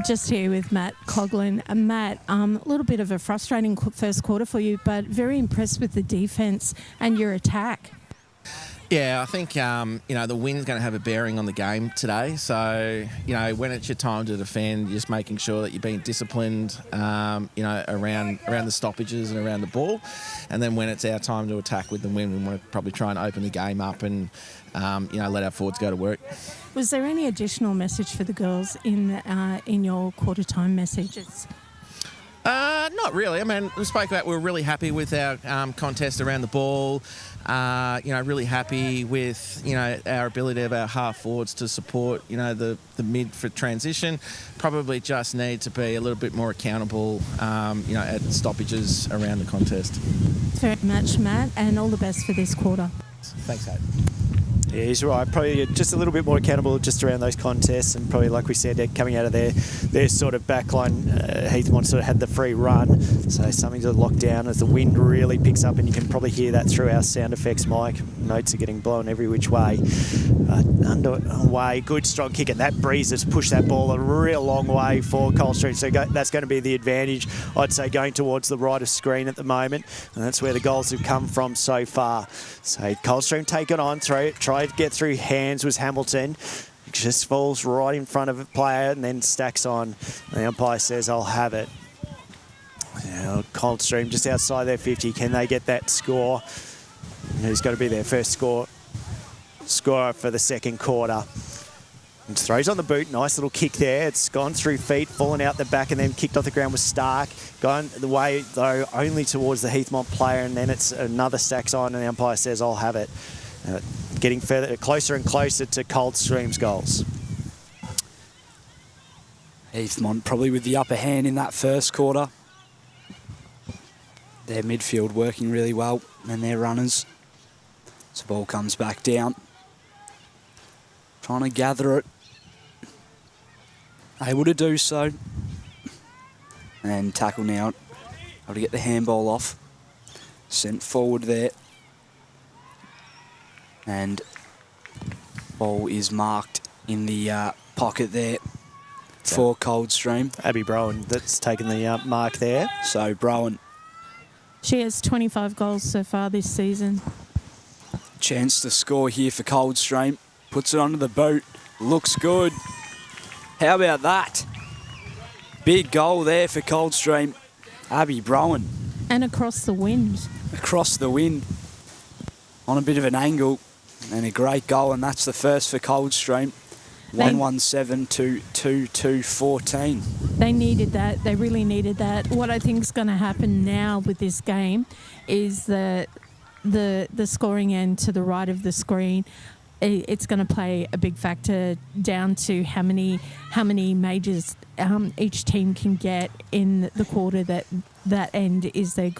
Just here with Matt Coughlin. Matt, a little bit of a frustrating first quarter for you, but very impressed with the defence and your attack. Yeah, I think, the wind's going to have a bearing on the game today. So, when it's your time to defend, you're just making sure that you're being disciplined, around the stoppages and around the ball. And then when it's our time to attack with the wind, we want to probably try and open the game up and, let our forwards go to work. Was there any additional message for the girls in your quarter time messages? Not really. I mean, we spoke about we were really happy with our contest around the ball. Really happy with, our ability of our half forwards to support, the mid for transition. Probably just need to be a little bit more accountable, at stoppages around the contest. Very much, Matt, and all the best for this quarter. Thanks, Kate. Yeah, he's right. Probably just a little bit more accountable just around those contests, and probably, like we said, they're coming out of their sort of backline. Heathmont sort of had the free run, so something to lock down as the wind really picks up, and you can probably hear that through our sound effects mic. Notes are getting blown every which way. Underway, good strong kick, and that breeze has pushed that ball a real long way for Coldstream, so that's going to be the advantage, I'd say, going towards the right of screen at the moment, and that's where the goals have come from so far. So Coldstream take it on, try to get through hands was Hamilton. Just falls right in front of a player and then stacks on. The umpire says, I'll have it. Coldstream just outside their 50. Can they get that score? And who's got to be their first scorer for the second quarter? And throws on the boot. Nice little kick there. It's gone through feet, fallen out the back, and then kicked off the ground with Stark. Gone the way, though, only towards the Heathmont player, and then it's another stacks on, and the umpire says, I'll have it. Getting closer and closer to Coldstream's goals. Heathmont probably with the upper hand in that first quarter. Their midfield working really well, and their runners. So ball comes back down. Trying to gather it. Able to do so. And tackle now. Able to get the handball off. Sent forward there. And ball is marked in the pocket there for Coldstream. Abby Browan that's taken the mark there. So Browan. She has 25 goals so far this season. Chance to score here for Coldstream. Puts it onto the boot. Looks good. How about that? Big goal there for Coldstream. Abby Browan. And across the wind. Across the wind. On a bit of an angle. And a great goal, and that's the first for Coldstream. 117 to 2-2-14. They needed that. They really needed that. What I think is going to happen now with this game is that the scoring end to the right of the screen it's going to play a big factor down to how many majors each team can get in the quarter that end is their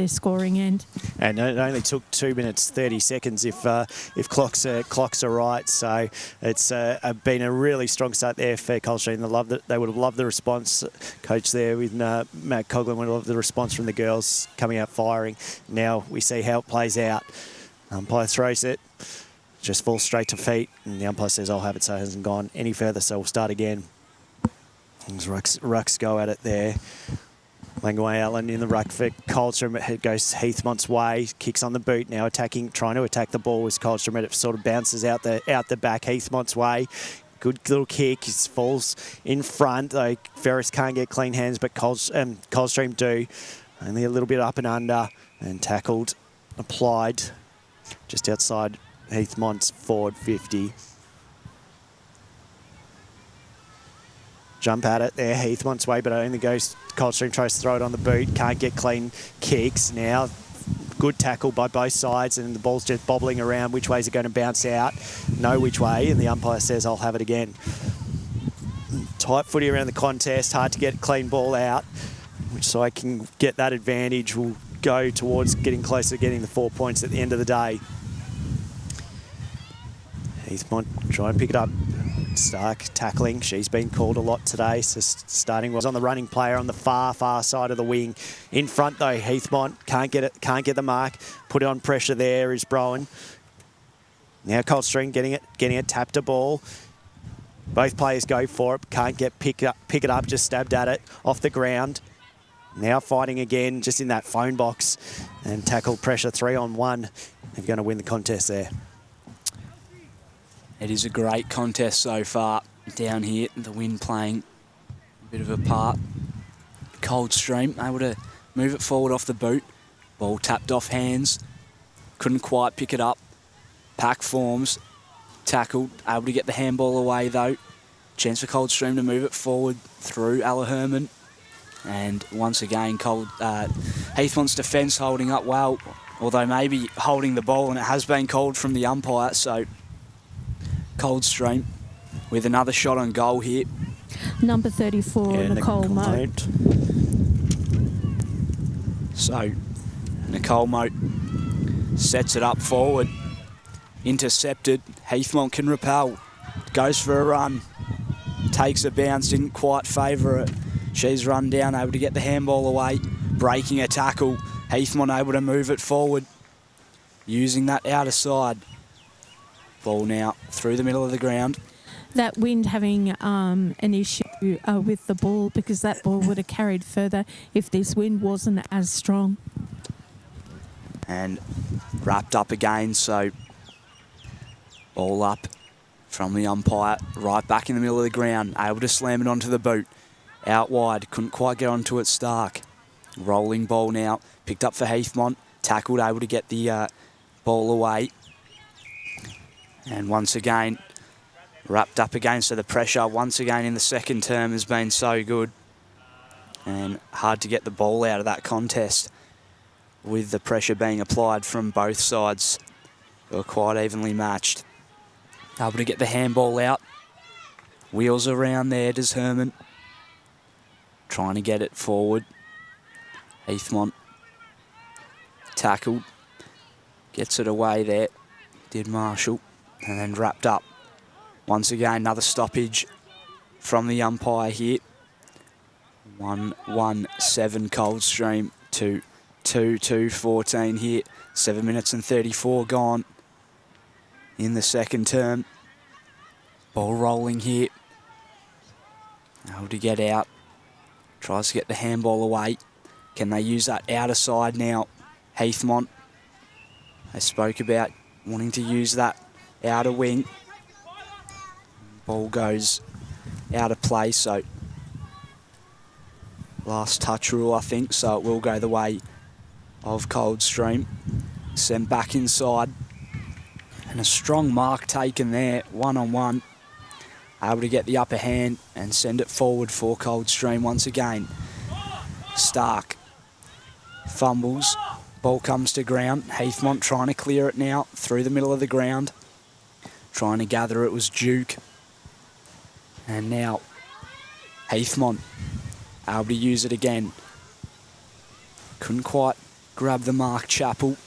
scoring end. And it only took 2 minutes 30 seconds if clocks are right. So it's been a really strong start there for Coldstream. They would have loved the response. Coach there with Matt Coughlin would have loved the response from the girls coming out firing. Now we see how it plays out. Umpire throws it. Just falls straight to feet, and the umpire says, I'll have it, so it hasn't gone any further, so we'll start again. Rucks go at it there. Langway Allen in the ruck for Coldstream. It goes Heathmont's way, kicks on the boot, now trying to attack the ball as Coldstream. It sort of bounces out the back Heathmont's way. Good little kick, he falls in front, though Ferris can't get clean hands, but Coldstream do. Only a little bit up and under, and tackled, applied, just outside Heathmont's forward 50. Jump at it there, Heathmont's way, but it only goes, Coldstream tries to throw it on the boot, can't get clean kicks. Now, good tackle by both sides, and the ball's just bobbling around. Which way is it going to bounce out? No which way, and the umpire says, I'll have it again. Tight footy around the contest, hard to get a clean ball out. Which side can get that advantage will go towards getting closer to getting the 4 points at the end of the day. Heathmont try and pick it up. Stark tackling. She's been called a lot today. So starting was on the running player on the far side of the wing. In front though, Heathmont can't get the mark. Put on pressure there is Browen. Now Coldstream getting it, tapped a ball. Both players go for it. Can't pick it up. Just stabbed at it off the ground. Now fighting again, just in that phone box, and tackle pressure 3-on-1. They're going to win the contest there. It is a great contest so far down here. The wind playing a bit of a part. Coldstream able to move it forward off the boot. Ball tapped off hands. Couldn't quite pick it up. Pack forms. Tackled. Able to get the handball away though. Chance for Coldstream to move it forward through Ella Herman. And once again, Heathmont's defence holding up well. Although maybe holding the ball, and it has been called from the umpire. So Coldstream with another shot on goal here. Number 34, Nicole Moat. So Nicole Moat sets it up forward. Intercepted. Heathmont can repel. Goes for a run. Takes a bounce. Didn't quite favour it. She's run down, able to get the handball away. Breaking a tackle. Heathmont able to move it forward. Using that outer side. Ball now through the middle of the ground. That wind having an issue with the ball, because that ball would have carried further if this wind wasn't as strong. And wrapped up again, so ball up from the umpire, right back in the middle of the ground, able to slam it onto the boot. Out wide, couldn't quite get onto it, Stark. Rolling ball now, picked up for Heathmont, tackled, able to get the ball away. And once again, wrapped up again, so the pressure once again in the second term has been so good. And hard to get the ball out of that contest with the pressure being applied from both sides. They were quite evenly matched. Able to get the handball out. Wheels around there, does Herman. Trying to get it forward. Heathmont tackled. Gets it away there. Did Marshall. And then wrapped up. Once again, another stoppage from the umpire here. 1-1-7 Coldstream to 2-2-14 here. 7 minutes and 34 gone in the second term. Ball rolling here. Able to get out. Tries to get the handball away. Can they use that outer side now? Heathmont. They spoke about wanting to use that outer wing. Ball goes out of play, so last touch rule, I think, so it will go the way of Coldstream. Sent back inside. And a strong mark taken there, 1-on-1. Able to get the upper hand and send it forward for Coldstream once again. Stark fumbles. Ball comes to ground. Heathmont trying to clear it now through the middle of the ground. Trying to gather it was Duke. And now Heathmont able to use it again. Couldn't quite grab the mark, Chappell.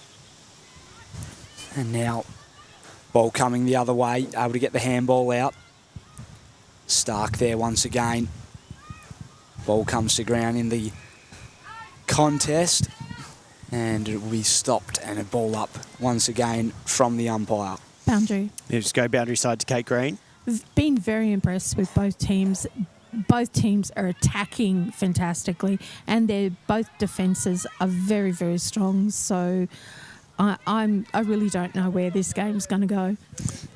And now ball coming the other way, able to get the handball out. Stark there once again. Ball comes to ground in the contest, and it will be stopped and a ball up once again from the umpire. Boundary. You just go boundary side to Kate Green. I've been very impressed with both teams. Both teams are attacking fantastically, and their both defences are very, very strong. So I really don't know where this game's going to go.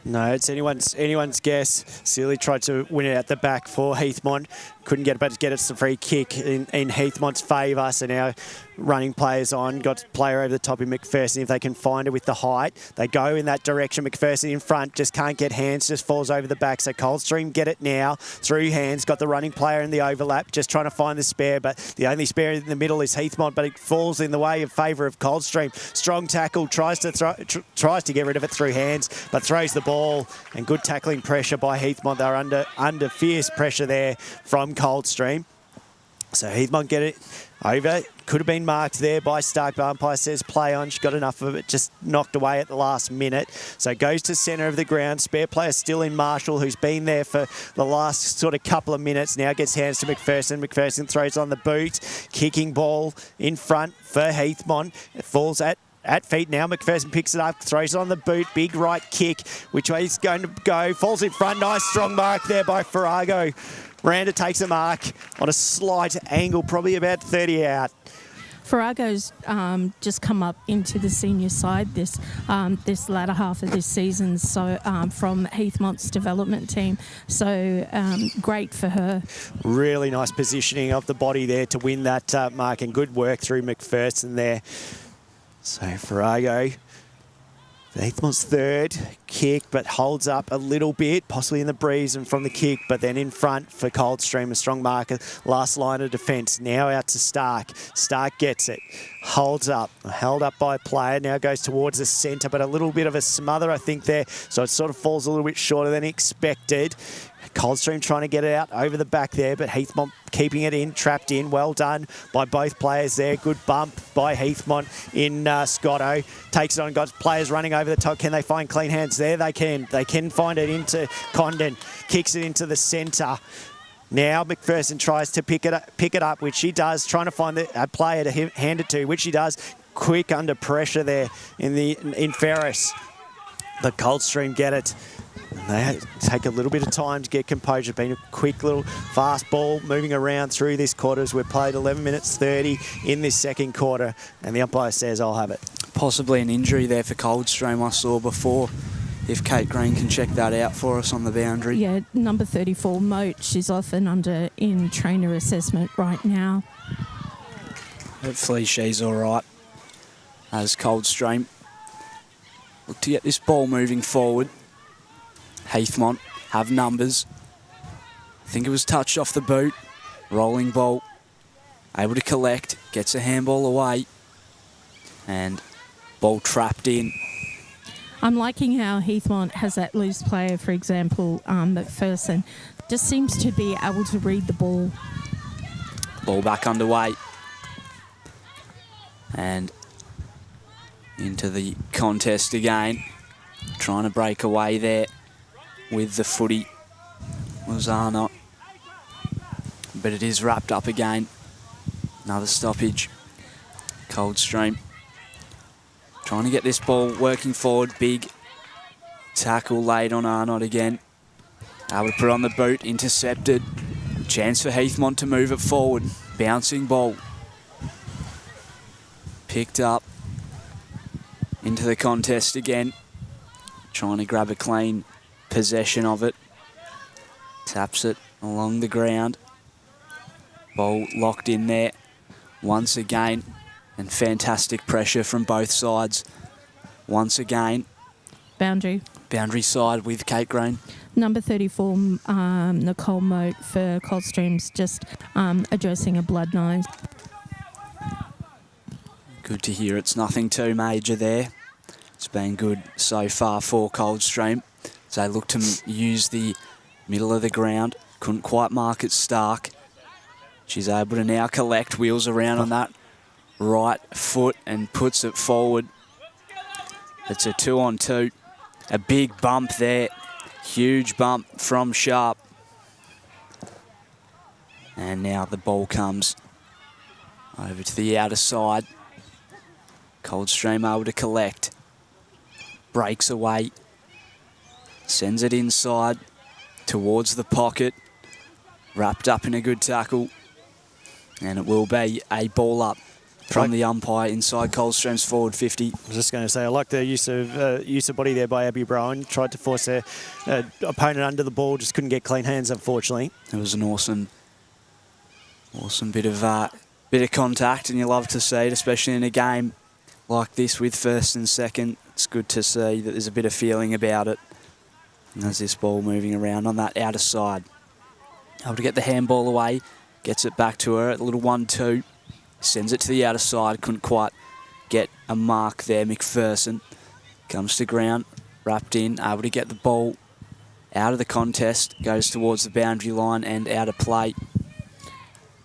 No, it's anyone's guess. Sealy tried to win it at the back for Heathmont. Couldn't get it, but get it's the free kick in Heathmont's favour. So now running players on. Got a player over the top in McPherson. If they can find it with the height, they go in that direction. McPherson in front, just can't get hands, just falls over the back. So Coldstream get it now through hands. Got the running player in the overlap, just trying to find the spare. But the only spare in the middle is Heathmont, but it falls in the way in favour of Coldstream. Strong tackle, tries to get rid of it through hands, but throws the ball. And good tackling pressure by Heathmont. They're under fierce pressure there from Coldstream. So Heathmont get it over. Could have been marked there by Stark, but umpire says play on. She got enough of it, just knocked away at the last minute. So it goes to centre of the ground. Spare player still in Marshall, who's been there for the last sort of couple of minutes. Now gets hands to McPherson. McPherson throws on the boot. Kicking ball in front for Heathmont. It falls at feet now. McPherson picks it up, throws it on the boot. Big right kick. Which way he's going to go? Falls in front. Nice strong mark there by Farrago. Miranda takes a mark on a slight angle, probably about 30 out. Farrago's just come up into the senior side this latter half of this season, so from Heathmont's development team. So great for her. Really nice positioning of the body there to win that mark, and good work through McPherson there. So Farrago, Heathmont's third kick, but holds up a little bit, possibly in the breeze and from the kick, but then in front for Coldstream, a strong marker. Last line of defence, now out to Stark. Stark gets it, holds up, held up by a player, now goes towards the centre, but a little bit of a smother, I think, there. So it sort of falls a little bit shorter than expected. Coldstream trying to get it out over the back there, but Heathmont keeping it in, trapped in. Well done by both players there. Good bump by Heathmont in Scotto. Takes it on, got players running over the top. Can they find clean hands there? They can. They can find it into Condon. Kicks it into the centre. Now McPherson tries to pick it up, which she does, trying to find a player to hand it to, which she does. Quick under pressure there in Ferris. But Coldstream get it. They take a little bit of time to get composure. Been a quick little fast ball moving around through this quarter as we've played 11 minutes 30 in this second quarter, and the umpire says I'll have it. Possibly an injury there for Coldstream I saw before. If Kate Green can check that out for us on the boundary. Yeah, number 34, Moat. She's often in trainer assessment right now. Hopefully she's all right. As Coldstream look to get this ball moving forward. Heathmont have numbers. I think it was touched off the boot. Rolling ball. Able to collect. Gets a handball away. And ball trapped in. I'm liking how Heathmont has that loose player, for example, McPherson. Just seems to be able to read the ball. Ball back underway. And into the contest again. Trying to break away there with the footy was Arnott. But it is wrapped up again. Another stoppage. Coldstream trying to get this ball working forward. Big tackle laid on Arnott again. Able to put on the boot, intercepted. Chance for Heathmont to move it forward. Bouncing ball. Picked up. Into the contest again. Trying to grab a clean possession of it. Taps it along the ground. Ball locked in there once again. And fantastic pressure from both sides. Once again. Boundary. Boundary side with Kate Green. Number 34, Nicole Moat for Coldstream's just addressing a blood nose. Good to hear it's nothing too major there. It's been good so far for Coldstream. as they look to use the middle of the ground. Couldn't quite mark it Stark. She's able to now collect, wheels around on that right foot and puts it forward. It's a 2-on-2. A big bump there. Huge bump from Sharp. And now the ball comes over to the outer side. Coldstream able to collect. Breaks away. Sends it inside towards the pocket. Wrapped up in a good tackle. And it will be a ball up from the umpire inside Coldstream's forward 50. I was just going to say, I like the use of body there by Abby Brown. Tried to force her opponent under the ball, just couldn't get clean hands, unfortunately. It was an awesome bit of contact, and you love to see it, especially in a game like this with first and second. It's good to see that there's a bit of feeling about it. And there's this ball moving around on that outer side. Able to get the handball away, gets it back to her at a little 1-2. Sends it to the outer side, couldn't quite get a mark there. McPherson comes to ground, wrapped in, able to get the ball out of the contest, goes towards the boundary line and out of play.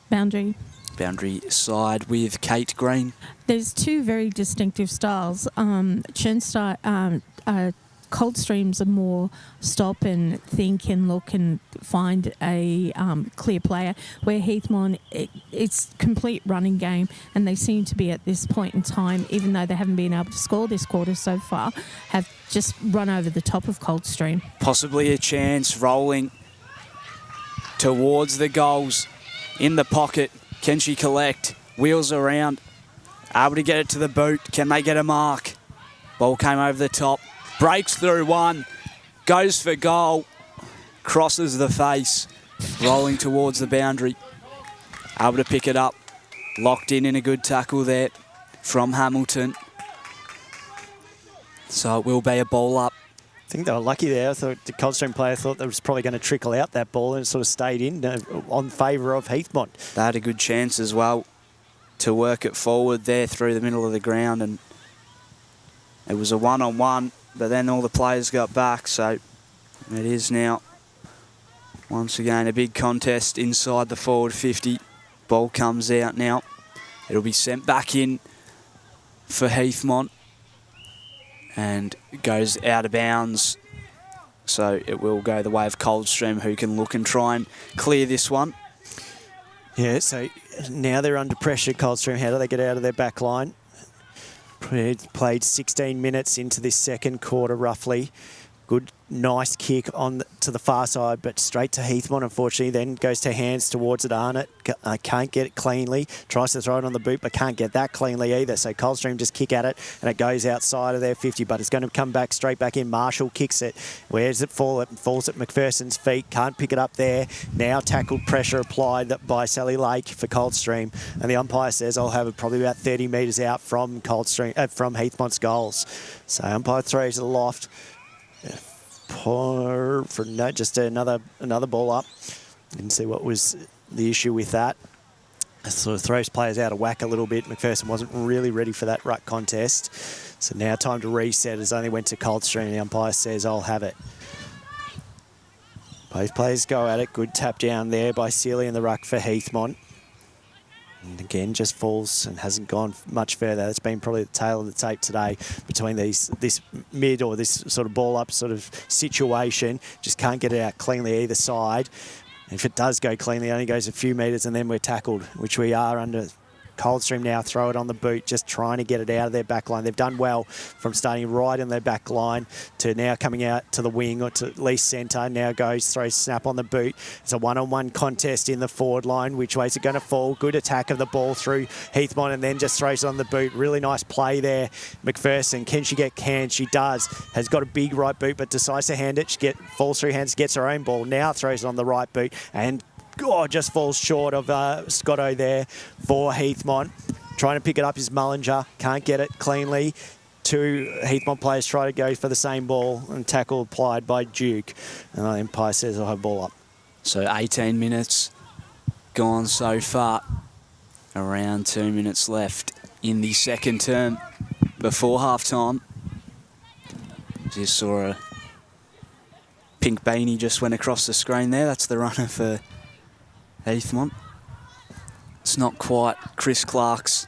Boundary. Boundary side with Kate Green. There's two very distinctive styles. Coldstream's are more stop and think and look and find a clear player, where Heathmont, it's complete running game, and they seem to be at this point in time, even though they haven't been able to score this quarter so far, have just run over the top of Coldstream. Possibly a chance, rolling towards the goals. In the pocket, can she collect? Wheels around, able to get it to the boot. Can they get a mark? Ball came over the top. Breaks through one, goes for goal, crosses the face, rolling towards the boundary. Able to pick it up, locked in a good tackle there from Hamilton. So it will be a ball up. I think they were lucky there. I thought the Coldstream player thought that was probably going to trickle out that ball, and it sort of stayed in on favour of Heathmont. They had a good chance as well to work it forward there through the middle of the ground, and it was a one-on-one. But then all the players got back, so it is now, once again, a big contest inside the forward 50. Ball comes out now. It'll be sent back in for Heathmont and goes out of bounds. So it will go the way of Coldstream, who can look and try and clear this one. Yeah, so now they're under pressure, Coldstream. How do they get out of their back line? Played 16 minutes into this second quarter, roughly. Good, nice kick on to the far side, but straight to Heathmont, unfortunately. Then goes to hands towards it, Arnott. Can't get it cleanly. Tries to throw it on the boot, but can't get that cleanly either. So Coldstream just kick at it, and it goes outside of their 50, but it's going to come back straight back in. Marshall kicks it. Where does it fall? It falls at McPherson's feet. Can't pick it up there. Now tackled, pressure applied by Sally Lake for Coldstream, and the umpire says I'll have it probably about 30 metres out from Coldstream, from Heathmont's goals. So umpire throws it aloft. Just another ball up. Didn't see what was the issue with that. It sort of throws players out of whack a little bit. McPherson wasn't really ready for that ruck contest. So now time to reset. It only went to Coldstream. The umpire says I'll have it. Both players go at it. Good tap down there by Sealy in the ruck for Heathmont. And again, just falls and hasn't gone much further. That's been probably the tail of the tape today between this mid or this sort of ball up sort of situation. Just can't get it out cleanly either side. And if it does go cleanly, it only goes a few metres and then we're tackled, which we are under. Coldstream now throw it on the boot, just trying to get it out of their back line. They've done well from starting right in their back line to now coming out to the wing or to at least centre. Now throws snap on the boot. It's a one-on-one contest in the forward line. Which way is it going to fall? Good attack of the ball through Heathmont and then just throws it on the boot. Really nice play there. McPherson, can she get hands? She does. Has got a big right boot but decides to hand it. She falls through hands, gets her own ball. Now throws it on the right boot and just falls short of Scotto there for Heathmont. Trying to pick it up is Mullinger. Can't get it cleanly. Two Heathmont players try to go for the same ball and tackle applied by Duke. And the umpire says I'll have ball up. So 18 minutes gone so far. Around 2 minutes left in the second term before half-time. Just saw pink beanie just went across the screen there. That's the runner for Heathmont. It's not quite Chris Clark's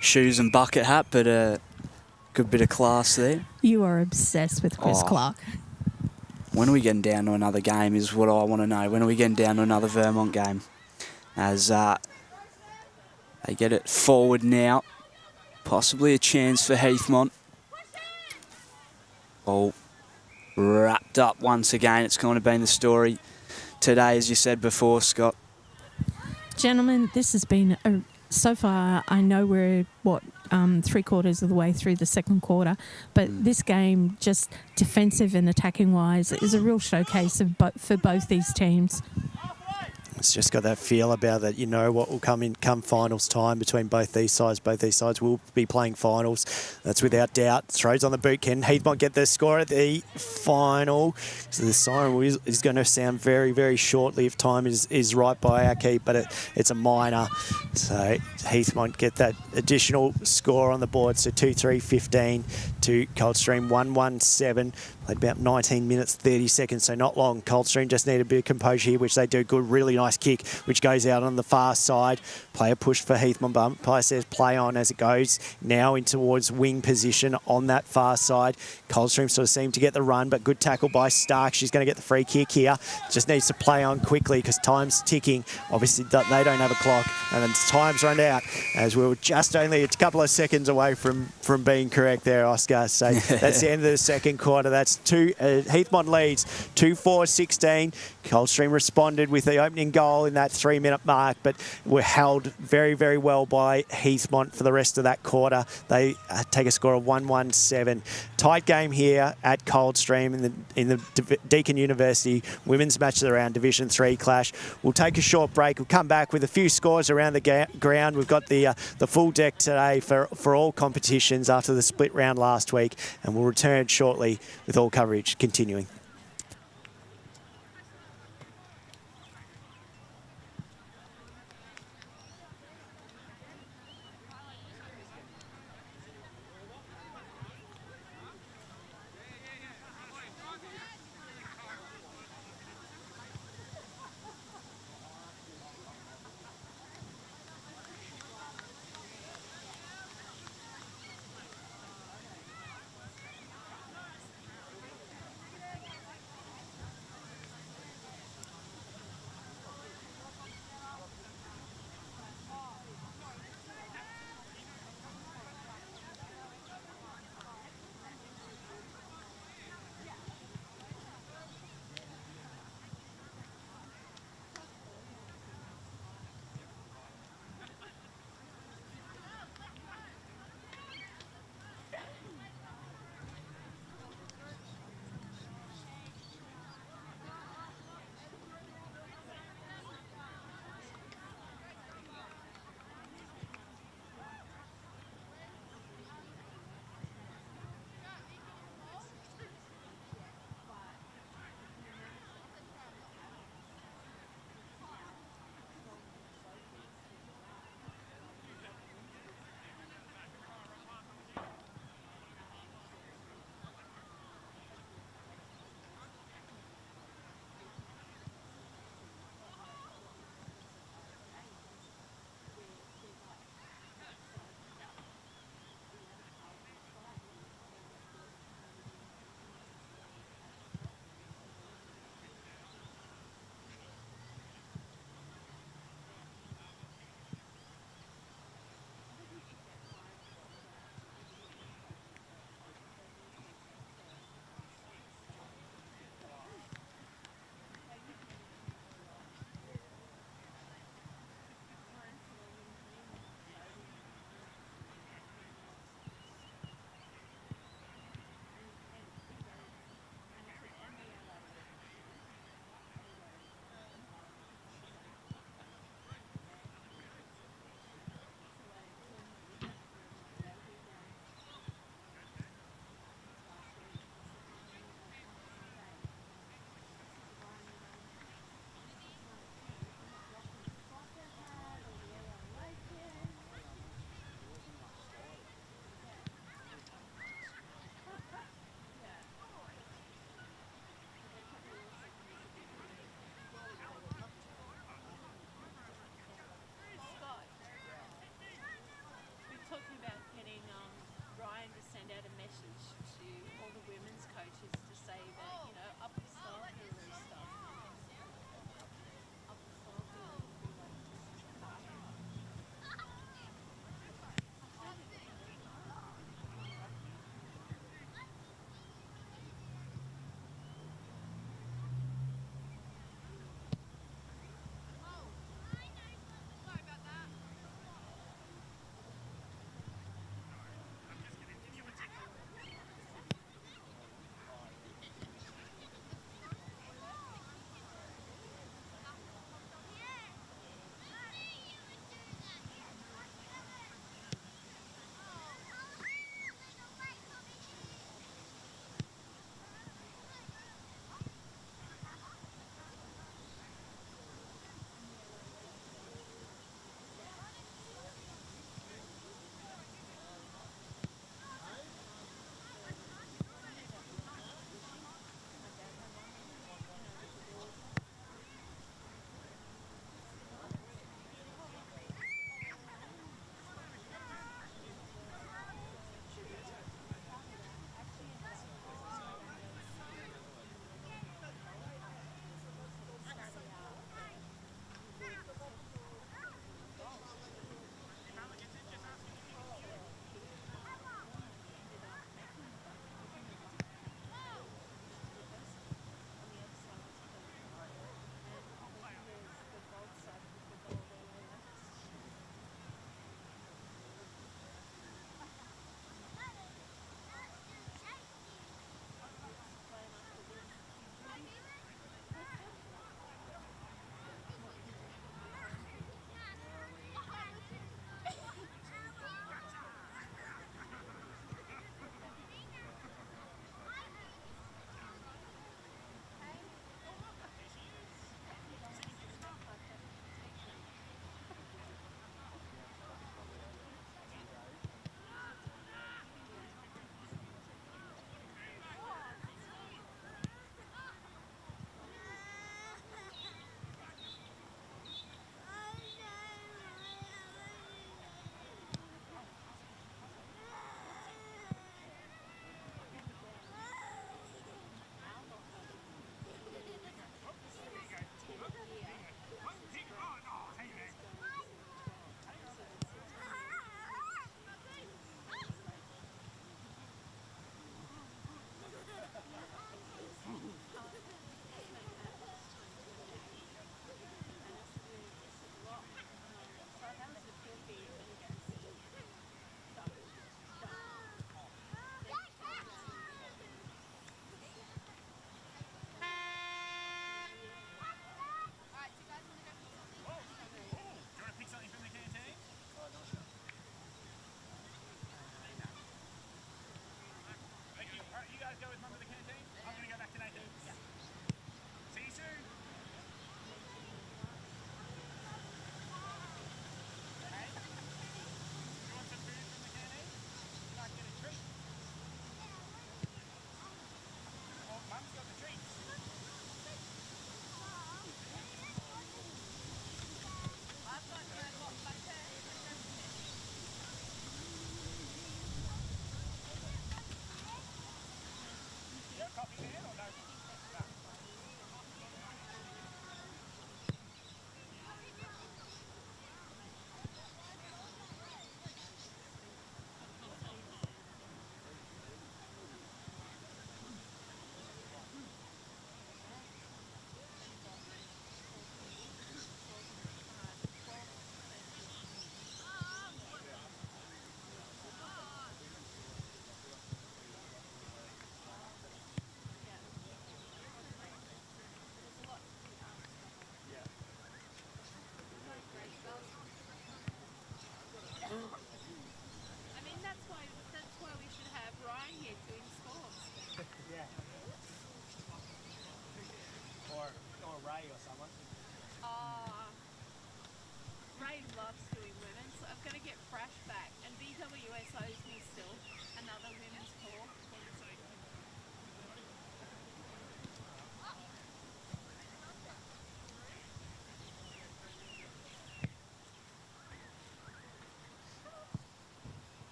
shoes and bucket hat, but a good bit of class there. You are obsessed with Chris Clark. When are we getting down to another game is what I want to know. When are we getting down to another Vermont game? As they get it forward now. Possibly a chance for Heathmont. All wrapped up once again. It's kind of been the story today, as you said before, Scott. Gentlemen, this has been, so far, I know we're, 3/4 of the way through the second quarter, but this game, just defensive and attacking-wise, is a real showcase of for both these teams. It's just got that feel about that, you know what will come finals time between both these sides. Both these sides will be playing finals. That's without doubt. Throws on the boot. Can Heathmont get the score at the final? So the siren is going to sound very, very shortly if time is right by our keep, but it's a minor. So Heathmont get that additional score on the board. So 2-3-15 to Coldstream 1-1-7. Played about 19 minutes, 30 seconds, so not long. Coldstream just need a bit of composure here, which they do good. Really nice kick, which goes out on the far side. Player push for Heathmont. Umpire says play on as it goes now in towards wing position on that far side. Coldstream sort of seem to get the run, but good tackle by Stark. She's going to get the free kick here. Just needs to play on quickly because time's ticking. Obviously, they don't have a clock, and then time's run out as we were just only a couple of seconds away from being correct there, Oscar. So that's the end of the second quarter. That's Heathmont leads 2-4-16. Coldstream responded with the opening goal in that 3-minute mark, but were held very, very well by Heathmont for the rest of that quarter. They take a score of 1-1-7. Tight game here at Coldstream in the Deakin University Women's Match of the Round Division 3 clash. We'll take a short break. We'll come back with a few scores around the ground. We've got the full deck today for all competitions after the split round last week, and we'll return shortly with all coverage continuing. or someone? Ray loves doing women's, so I've got to get Fresh back. And BWS owes me still another women's call.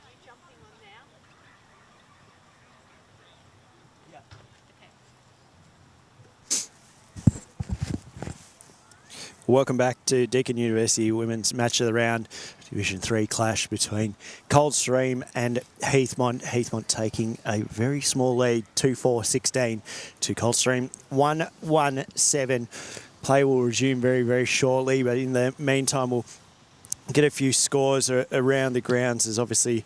Are you jumping on now? Yeah. Welcome back to Deakin University Women's Match of the Round, Division 3 clash between Coldstream and Heathmont. Heathmont taking a very small lead, 2-4-16 to Coldstream. 1-1-7. Play will resume very, very shortly, but in the meantime, we'll get a few scores around the grounds, as obviously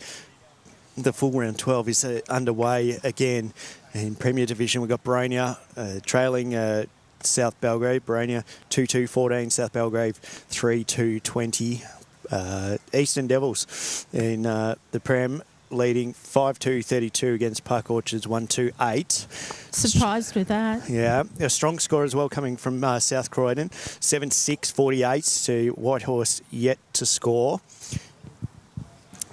the full round 12 is underway again. In Premier Division, we've got Bronia trailing South Belgrave. Bronia 2-2-14, South Belgrave 3-2-20. Eastern Devils in the Prem leading 5-2-32 against Park Orchards 1-2-8. Surprised with that. Yeah, a strong score as well coming from South Croydon, 7-6-48 to Whitehorse yet to score.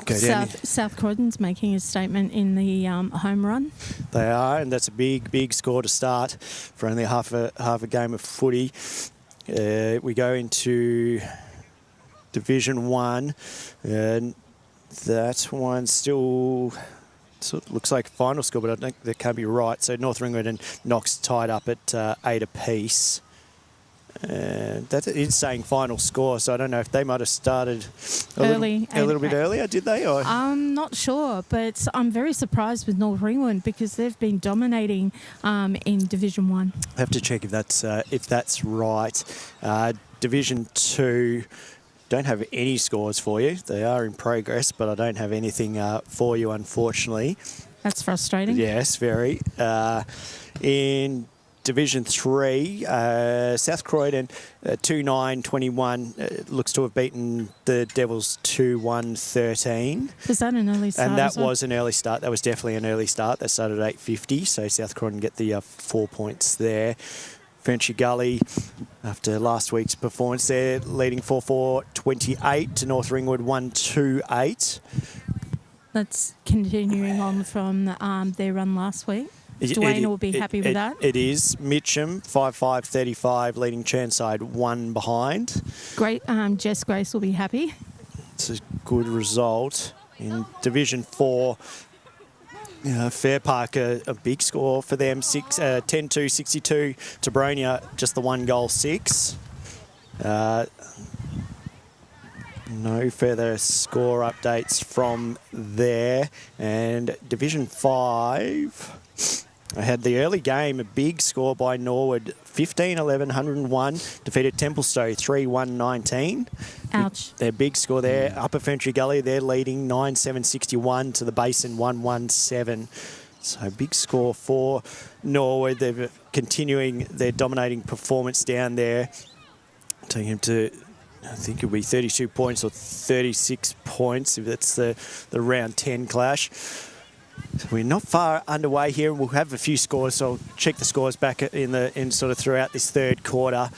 South Croydon's making a statement in the home run. They are, and that's a big, big score to start for only half a game of footy. We go into Division 1, and that one still sort of looks like a final score, but I think that can't be right. So North Ringwood and Knox tied up at 8 apiece. That is saying final score, so I don't know if they might have started a little bit earlier, did they? Or? I'm not sure, but I'm very surprised with North Ringwood because they've been dominating in Division 1. I have to check if that's right. Division 2, don't have any scores for you. They are in progress, but I don't have anything for you, unfortunately. That's frustrating. Yes, very. In Division 3, South Croydon 2-9-21 looks to have beaten the Devils 2-1-13. Was that an early start? And that was an early start. That was definitely an early start. They started at 8:50, so South Croydon get the 4 points there. Frenchy Gully, after last week's performance there, leading 4-4-28 to North Ringwood 1-2-8. That's continuing on from their run last week. Dwayne will be happy with that. It is. Mitcham 5-5-35, leading Chermside 1 behind. Great. Jess Grace will be happy. It's a good result. In Division 4, Fair Park, a big score for them, 10-2-62 to Bronia, just the 1 goal 6. No further score updates from there. And Division 5, I had the early game, a big score by Norwood, 15-11, 101, defeated Templestowe 3-1-19. Ouch. Their big score there. Upper Ferntree Gully, they're leading 9-7-61 to the Basin 1-1-7. So big score for Norwood. They're continuing their dominating performance down there, taking them to, I think it'll be 32 points or 36 points if that's the round 10 clash. We're not far underway here. We'll have a few scores, so I'll check the scores back in sort of throughout this third quarter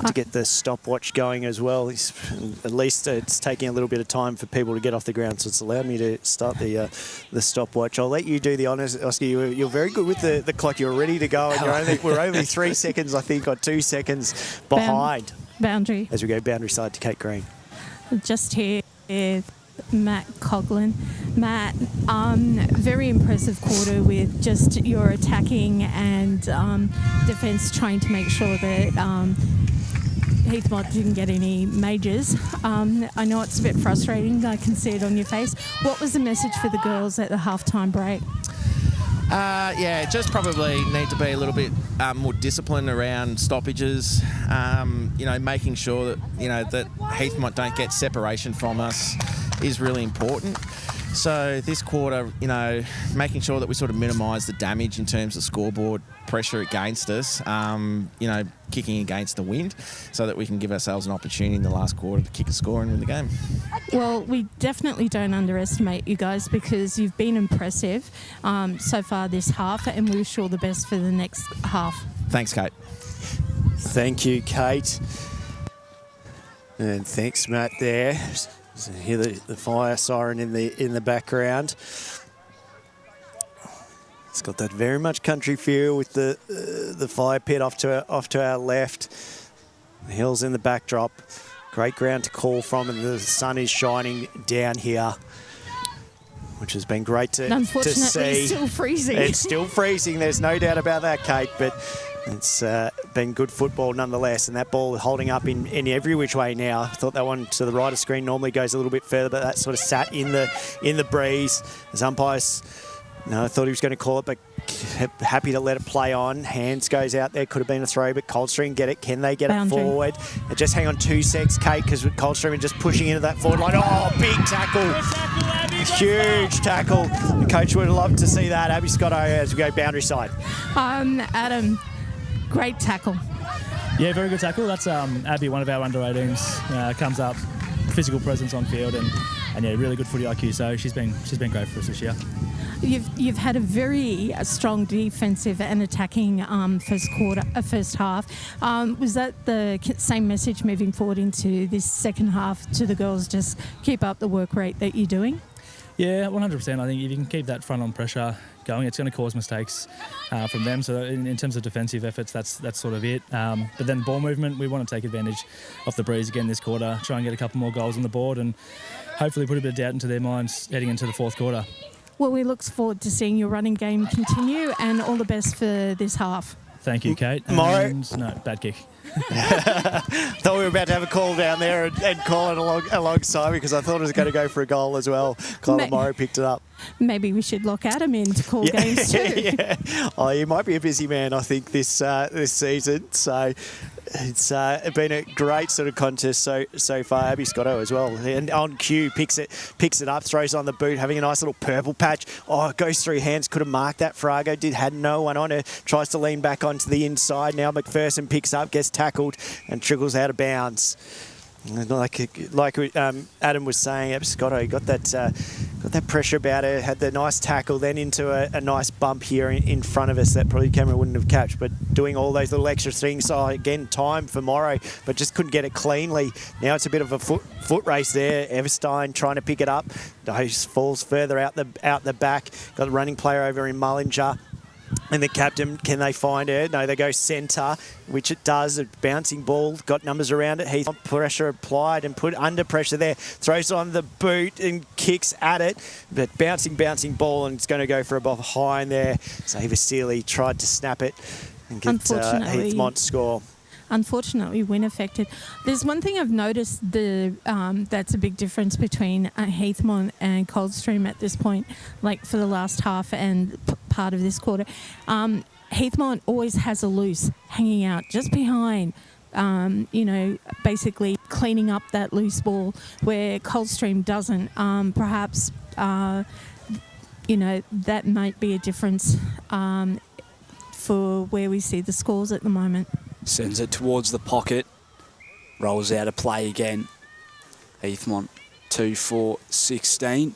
to get the stopwatch going as well. At least it's taking a little bit of time for people to get off the ground, so it's allowed me to start the stopwatch. I'll let you do the honours, Oscar. You're very good with the clock. You're ready to go, and we're only 3 seconds, I think, or 2 seconds behind. Boundary. As we go boundary side to Kate Green. Just here with Matt Coughlin. Matt, very impressive quarter with just your attacking and defence trying to make sure that Heathmont didn't get any majors. I know it's a bit frustrating. I can see it on your face. What was the message for the girls at the halftime break? Just probably need to be a little bit more disciplined around stoppages. Making sure that that Heathmont don't get separation from us is really important. So this quarter, making sure that we sort of minimise the damage in terms of scoreboard pressure against us, kicking against the wind so that we can give ourselves an opportunity in the last quarter to kick a score and win the game. Well, we definitely don't underestimate you guys because you've been impressive so far this half, and we wish you all the best for the next half. Thanks, Kate. Thank you, Kate. And thanks, Matt, there. So hear the fire siren in the background. It's got that very much country feel with the fire pit off to our left. The hills in the backdrop. Great ground to call from, and the sun is shining down here, which has been great to Unfortunately, see. it's still freezing. It's still freezing. There's no doubt about that, Kate, but it's been good football nonetheless, and that ball holding up in every which way now. I thought that one to the right of screen normally goes a little bit further, but that sort of sat in the breeze. As umpires, I thought he was going to call it, but happy to let it play on. Hands goes out there, could have been a throw, but Coldstream get it. Can they get Boundary. it forward? And just hang on 2 secs, Kate, because Coldstream are just pushing into that forward line. Oh, big tackle. Huge tackle. The coach would have loved to see that. Abby Scotto as we go boundary side. Adam, great tackle. Yeah, very good tackle. That's Abby, one of our under 18s, comes up, physical presence on field, and yeah, really good footy IQ. So she's been great for us this year. You've had a very strong defensive and attacking first half. Was that the same message moving forward into this second half to the girls? Just keep up the work rate that you're doing. Yeah, 100%. I think if you can keep that front on pressure going, it's going to cause mistakes from them. So in terms of defensive efforts, that's sort of it. But then ball movement, we want to take advantage of the breeze again this quarter, try and get a couple more goals on the board, and hopefully put a bit of doubt into their minds heading into the fourth quarter. Well, we look forward to seeing your running game continue, and all the best for this half. Thank you, Kate. Morrow. No, bad kick. Thought we were about to have a call down there and call it alongside, because I thought it was going to go for a goal as well. Kyla Morrow picked it up. Maybe we should lock Adam in to call games too. Yeah. Oh, he might be a busy man, I think, this season. So it's been a great sort of contest so far. Abby Scotto as well, and on cue picks it up, throws on the boot, having a nice little purple patch. Oh, it goes through hands. Could have marked that. Frago had no one on her. Tries to lean back onto the inside. Now McPherson picks up, gets tackled, and trickles out of bounds. Like Adam was saying, Abby Scotto got that pressure about her, had the nice tackle, then into a nice bump here in front of us that probably camera wouldn't have captured, but doing all those little extra things. So again, time for Morrow, but just couldn't get it cleanly. Now it's a bit of a foot race there. Everstein trying to pick it up. Dose falls further out the back. Got the running player over in Mullinger. And the captain, can they find her? No, they go centre, which it does. A bouncing ball, got numbers around it. Heath pressure applied and put under pressure there. Throws on the boot and kicks at it. But bouncing ball, and it's going to go for a behind there. So Vasili tried to snap it and get Heathmont score. Unfortunately, wind affected. There's one thing I've noticed that's a big difference between Heathmont and Coldstream at this point, like for the last half and part of this quarter. Heathmont always has a loose hanging out just behind, basically cleaning up that loose ball, where Coldstream doesn't. Perhaps, that might be a difference for where we see the scores at the moment. Sends it towards the pocket. Rolls out of play again. Heathmont 2-4-16.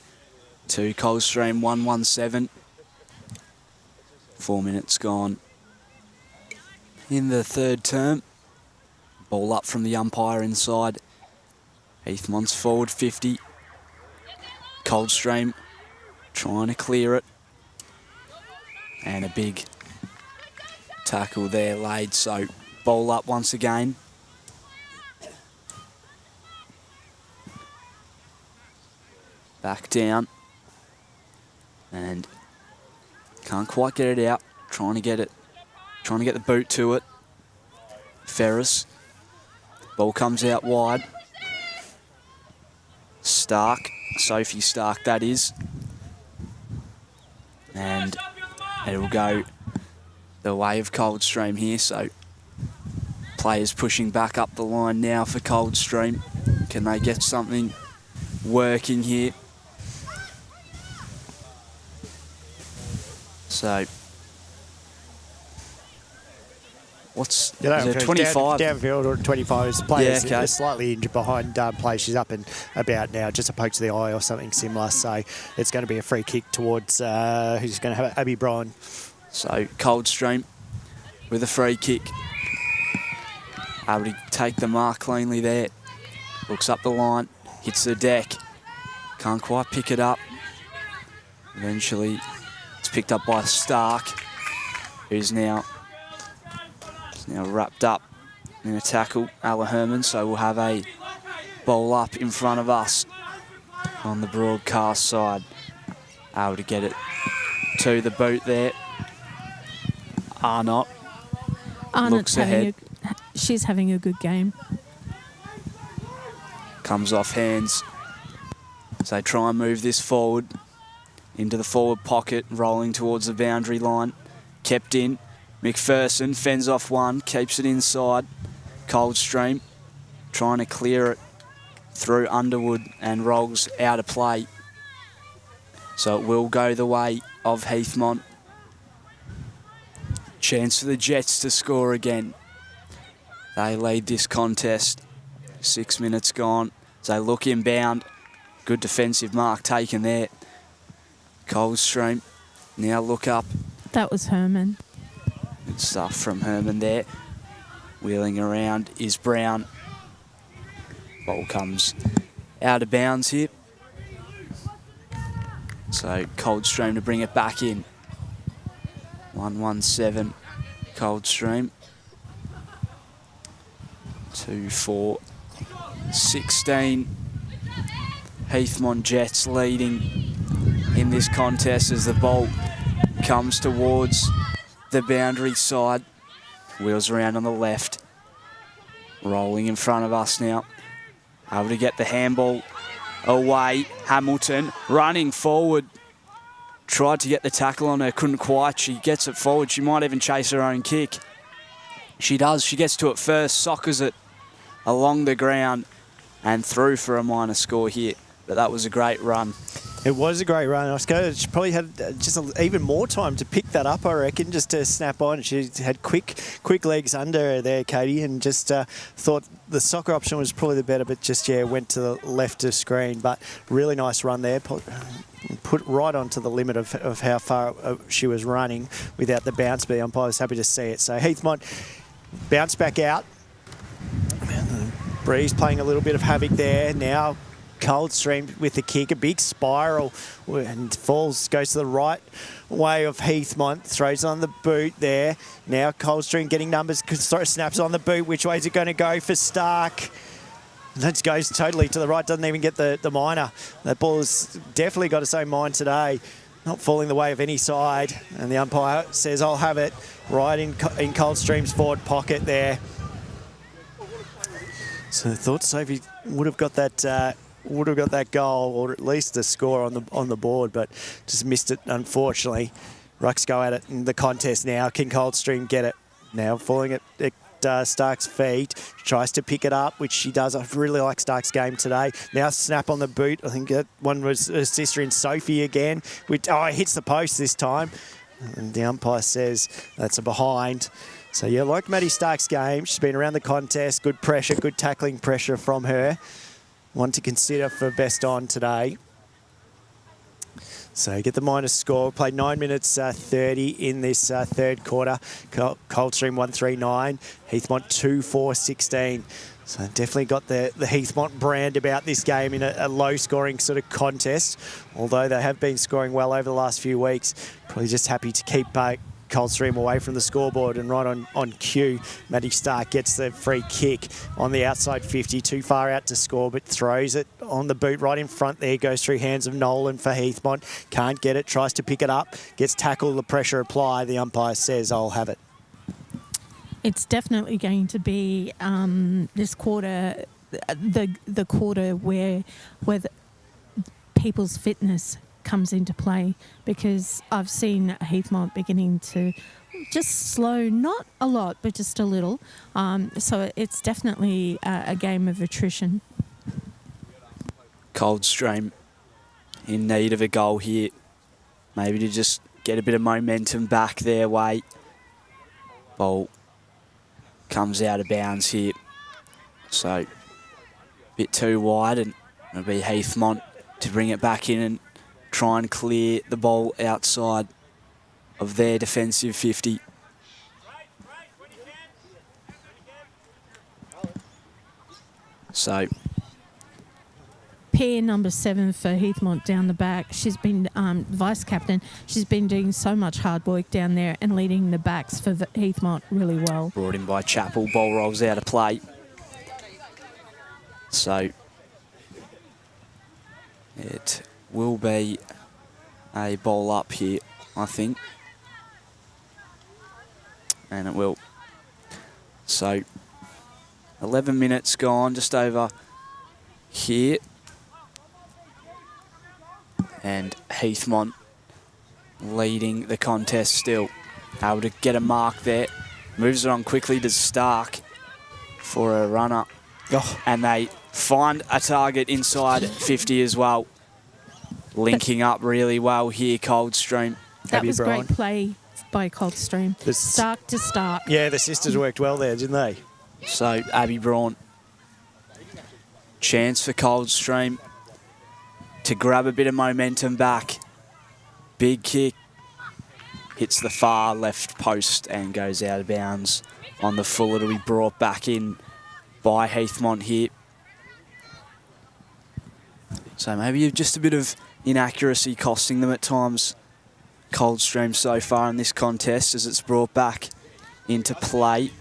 To Coldstream 1-1-7. 4 minutes gone in the third term. Ball up from the umpire inside. Heathmont's forward 50. Coldstream trying to clear it. And a big tackle there laid, so ball up once again. Back down. And can't quite get it out. Trying to get the boot to it. Ferris. Ball comes out wide. Stark. Sophie Stark, that is. And it will go the way of Coldstream here, so players pushing back up the line now for Coldstream. Can they get something working here? So, what's is it 25? Downfield or 25 is players okay. Slightly injured behind play. She's up and about now, just a poke to the eye or something similar. So it's going to be a free kick towards who's going to have it? Abby Bryan. So Coldstream with a free kick. able to take the mark cleanly there. Looks up the line, hits the deck. Can't quite pick it up. Eventually, it's picked up by Stark, who's now wrapped up in a tackle, Ella Herman. So we'll have a ball up in front of us on the broadcast side. Able to get it to the boot there. Arnott looks ahead. She's having a good game. Comes off hands. So they try and move this forward into the forward pocket, rolling towards the boundary line. Kept in. McPherson fends off one, keeps it inside. Coldstream trying to clear it through Underwood and rolls out of play. So it will go the way of Heathmont. Chance for the Jets to score again. They lead this contest. 6 minutes gone. So they look inbound. Good defensive mark taken there. Coldstream now look up. That was Herman. Good stuff from Herman there. Wheeling around is Brown. Ball comes out of bounds here. So Coldstream to bring it back in. 1-1-7 Coldstream. 2-4-16. Heathmont Jets leading in this contest as the ball comes towards the boundary side. Wheels around on the left. Rolling in front of us now. Able to get the handball away. Hamilton running forward. Tried to get the tackle on her, couldn't quite. She gets it forward. She might even chase her own kick. She does. She gets to it first, soccers it along the ground and through for a minor score here. But that was a great run. It was a great run. I suppose she probably had just even more time to pick that up, I reckon, just to snap on. She had quick legs under her there, Katie, and just thought the soccer option was probably the better, but just, went to the left of screen. But really nice run there. Put right onto the limit of how far she was running without the bounce. But the umpire was happy to see it. So Heathmont bounce back out. Breeze playing a little bit of havoc there. Now Coldstream with the kick, a big spiral and goes to the right way of Heathmont, throws on the boot there. Now Coldstream getting numbers, snaps on the boot. Which way is it going to go for Stark? That goes totally to the right, doesn't even get the minor. That ball has definitely got its own mind today. Not falling the way of any side. And the umpire says, I'll have it right in Coldstream's forward pocket there. So I thought Sophie would have got that goal, or at least a score on the board, but just missed it, unfortunately. Rucks go at it in the contest now. Can Coldstream get it? Now falling at Stark's feet. Tries to pick it up, which she does. I really like Stark's game today. Now snap on the boot. I think that one was her sister in Sophie again. It hits the post this time. And the umpire says that's a behind. So, like Maddie Stark's game, she's been around the contest. Good pressure, good tackling pressure from her. One to consider for best on today. So get the minus score. Played 9 minutes 30 in this third quarter. Coldstream 139, Heathmont 2-4-16. So definitely got the Heathmont brand about this game in a low-scoring sort of contest. Although they have been scoring well over the last few weeks. Probably just happy to keep Coldstream away from the scoreboard, and right on cue, Maddie Stark gets the free kick on the outside 50, too far out to score, but throws it on the boot right in front there, goes through hands of Nolan for Heathmont, can't get it, tries to pick it up, gets tackled, the pressure applied, the umpire says, I'll have it. It's definitely going to be this quarter, the quarter where people's fitness comes into play, because I've seen Heathmont beginning to just slow, not a lot, but just a little. So it's definitely a game of attrition. Coldstream in need of a goal here. Maybe to just get a bit of momentum back their way. Ball comes out of bounds here. So a bit too wide, and it'll be Heathmont to bring it back in and try and clear the ball outside of their defensive 50. So Pair number 7 for Heathmont down the back. She's been vice captain. She's been doing so much hard work down there and leading the backs for Heathmont really well. brought in by Chappell. Ball rolls out of play. So it will be a ball up here, I think. And it will. So 11 minutes gone, just over here. And Heathmont leading the contest still. Able to get a mark there. Moves it on quickly to Stark for a runner. Oh. And they find a target inside 50 as well. Linking up really well here, Coldstream. That Abby was Bryan. great play by Coldstream. Stark to Stark. Yeah, the sisters worked well there, didn't they? So Abby Braun. Chance for Coldstream to grab a bit of momentum back. Big kick. Hits the far left post and goes out of bounds on the full. It'll be brought back in by Heathmont here. So maybe just a bit of inaccuracy costing them at times. Coldstream so far in this contest as it's brought back into play.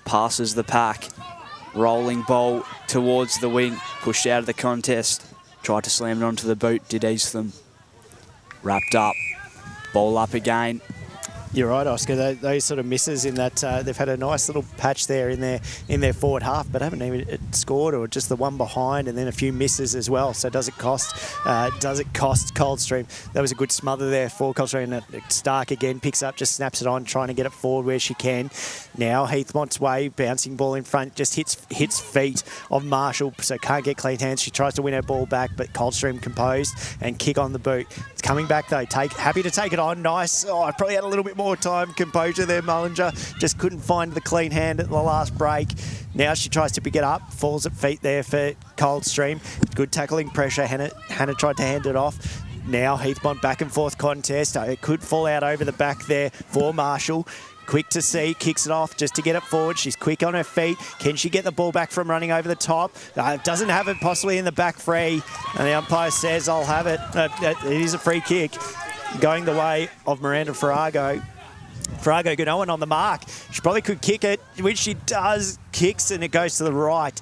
Passes the pack. Rolling ball towards the wing. Pushed out of the contest. Tried to slam it onto the boot. Did Eastham. Wrapped up. Ball up again. You're right, Oscar. Those sort of misses in that they've had a nice little patch there in their forward half, but haven't even scored, or just the one behind, and then a few misses as well. So does it cost Coldstream? That was a good smother there for Coldstream. And Stark again picks up, just snaps it on, trying to get it forward where she can. Now Heathmont's way, bouncing ball in front, just hits feet of Marshall, so can't get clean hands. She tries to win her ball back, but Coldstream composed and kick on the boot. It's coming back though. Happy to take it on. Nice. Oh, I probably had a little bit more time, composure there, Mullinger. Just couldn't find the clean hand at the last break. Now she tries to pick it up, falls at feet there for Coldstream. Good tackling pressure. Hannah tried to hand it off. Now Heathmont back and forth contest. It could fall out over the back there for Marshall. Quick to see, kicks it off just to get it forward. She's quick on her feet. Can she get the ball back from running over the top? Doesn't have it possibly in the back free. And the umpire says, I'll have it. It is a free kick going the way of Miranda Farrago. Farrago got no one on the mark. She probably could kick it, which she does. Kicks and it goes to the right.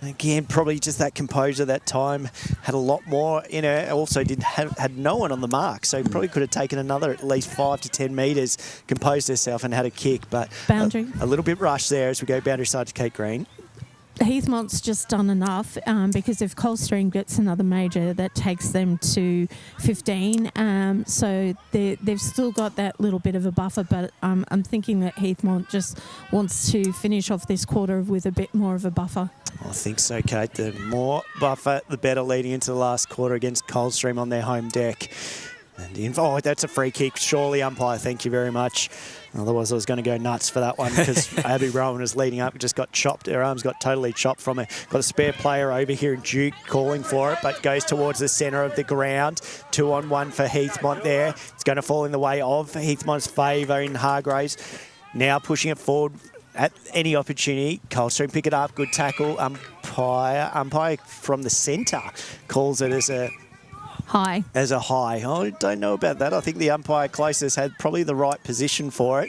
Again, probably just that composure that time. Had a lot more in her. Also had no one on the mark, so probably could have taken another at least 5 to 10 metres, composed herself and had a kick. But Boundary. A little bit rushed there as we go boundary side to Kate Green. Heathmont's just done enough because if Coldstream gets another major, that takes them to 15. So they've still got that little bit of a buffer, but I'm thinking that Heathmont just wants to finish off this quarter with a bit more of a buffer. I think so, Kate. The more buffer, the better leading into the last quarter against Coldstream on their home deck. And that's a free kick. Surely, umpire, thank you very much. Otherwise, I was going to go nuts for that one because Abby Rowan was leading up, just got chopped. Her arms got totally chopped from her. Got a spare player over here, Duke, calling for it, but goes towards the centre of the ground. 2-on-1 for Heathmont there. It's going to fall in the way of Heathmont's favour in Hargraves. Now pushing it forward at any opportunity. Coldstream pick it up. Good tackle. Umpire from the centre calls it as a high. As a high. I don't know about that. I think the umpire closest had probably the right position for it.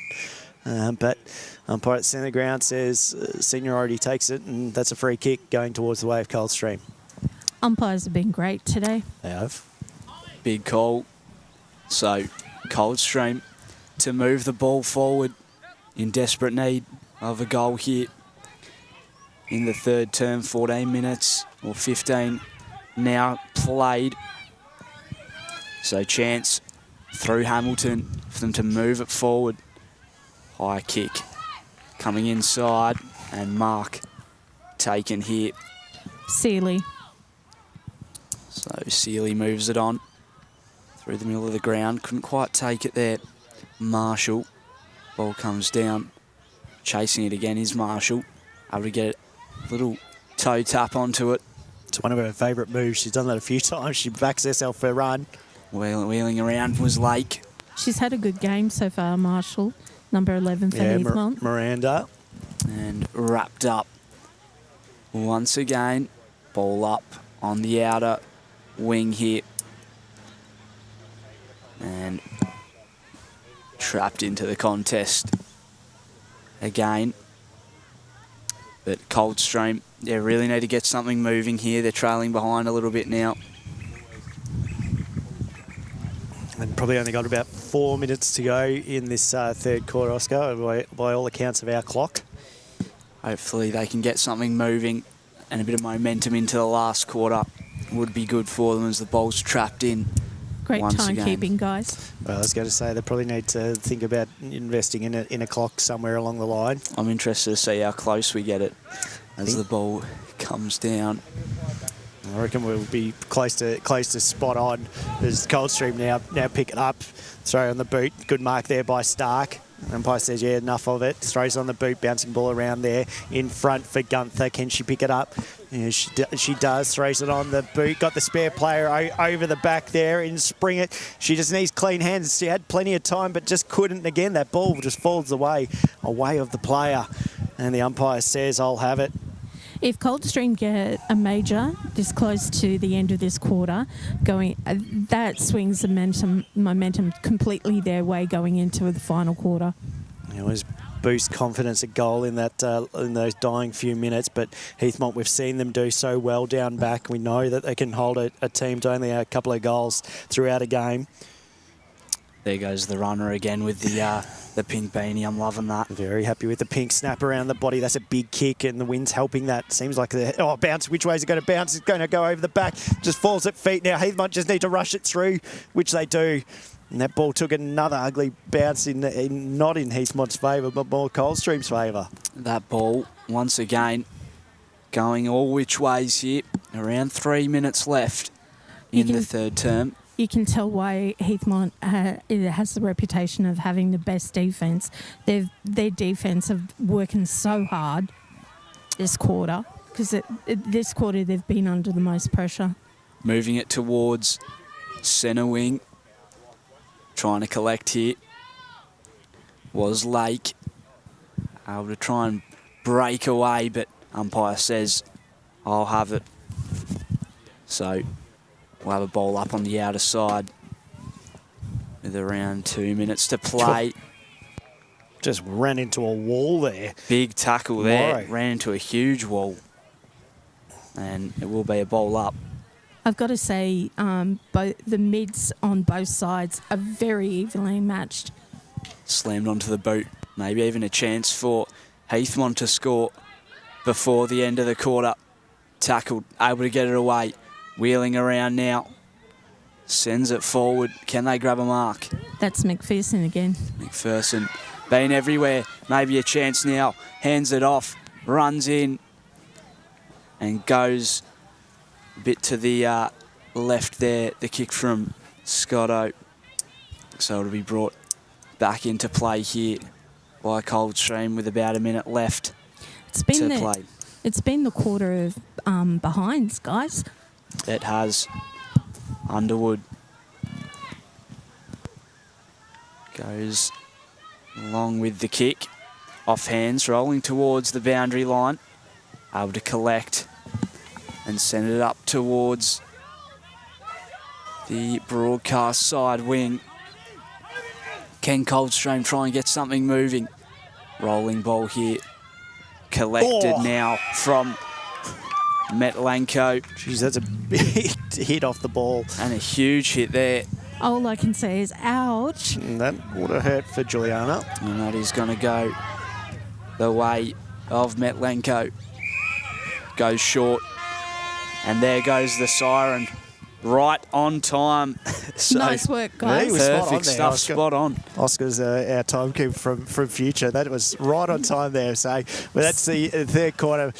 But umpire at centre ground says seniority takes it, and that's a free kick going towards the way of Coldstream. Umpires have been great today. They have. Big call. So Coldstream to move the ball forward in desperate need of a goal here in the third term. 14 minutes or 15 now played. So chance through Hamilton for them to move it forward. High kick coming inside and mark taken here. Sealy. So Sealy moves it on through the middle of the ground. Couldn't quite take it there. Marshall. Ball comes down. Chasing it again is Marshall. Able to get a little toe tap onto it. It's one of her favourite moves. She's done that a few times. She backs herself for a run. Wheeling around was Lake. She's had a good game so far, Marshall. Number 11 for Heathmont. Miranda. And wrapped up once again Ball up on the outer wing here. And trapped into the contest again. But Coldstream, they really need to get something moving here. They're trailing behind a little bit now. And probably only got about 4 minutes to go in this third quarter, Oscar, by all accounts of our clock. Hopefully they can get something moving and a bit of momentum into the last quarter. Would be good for them as the ball's trapped in. Great once timekeeping, again. guys. Well, I was going to say they probably need to think about investing in a clock somewhere along the line. I'm interested to see how close we get it as the ball comes down. I reckon we'll be close to spot on as Coldstream now pick it up, throw on the boot. Good mark there by Stark. Umpire says, yeah, enough of it. Throws on the boot, bouncing ball around there in front for Gunther. Can she pick it up? Yeah, she does. Throws it on the boot. Got the spare player over the back there in spring it. She just needs clean hands. She had plenty of time, but just couldn't. Again, that ball just falls away of the player. And the umpire says, I'll have it. If Coldstream get a major this close to the end of this quarter, that swings the momentum completely their way going into the final quarter. It always boost confidence, a goal in that in those dying few minutes. But Heathmont, we've seen them do so well down back. We know that they can hold a team to only a couple of goals throughout a game. There goes the runner again with the pink beanie. I'm loving that. Very happy with the pink snap around the body. That's a big kick, and the wind's helping that. Seems like bounce. Which way is it going to bounce? It's going to go over the back. Just falls at feet now. Heathmont just need to rush it through, which they do. And that ball took another ugly bounce not in Heathmont's favour, but more Coldstream's favour. That ball, once again, going all which ways here. Around 3 minutes left in the third term. You can tell why Heathmont has the reputation of having the best defence. Their defence of working so hard this quarter, because this quarter they've been under the most pressure. Moving it towards centre wing. Trying to collect here. Was Lake. Able to try and break away, but umpire says, I'll have it. So we'll have a ball up on the outer side with around 2 minutes to play. Just ran into a wall there. Big tackle there. Right. Ran into a huge wall. And it will be a ball up. I've got to say, both the mids on both sides are very evenly matched. Slammed onto the boot. Maybe even a chance for Heathmont to score before the end of the quarter. Tackled, able to get it away. Wheeling around now. Sends it forward. Can they grab a mark? That's McPherson again. McPherson been everywhere. Maybe a chance now. Hands it off. Runs in. And goes a bit to the left there. The kick from Scotto. So it'll be brought back into play here by Coldstream with about a minute left to play. It's been the quarter of behinds, guys. It has. Underwood goes along with the kick. Off hands, rolling towards the boundary line. Able to collect and send it up towards the broadcast side wing. Can Coldstream try and get something moving? Rolling ball here. Collected now from Metlanko. Jeez, that's a big hit off the ball. And a huge hit there. All I can say is ouch. And that would have hurt for Juliana. And that is going to go the way of Metlanko. Goes short. And there goes the siren. Right on time. So nice work, guys. he was spot on perfect there, stuff, Oscar. spot on. Oscar's our timekeeper from Future. That was right on time there. So, well, that's the third quarter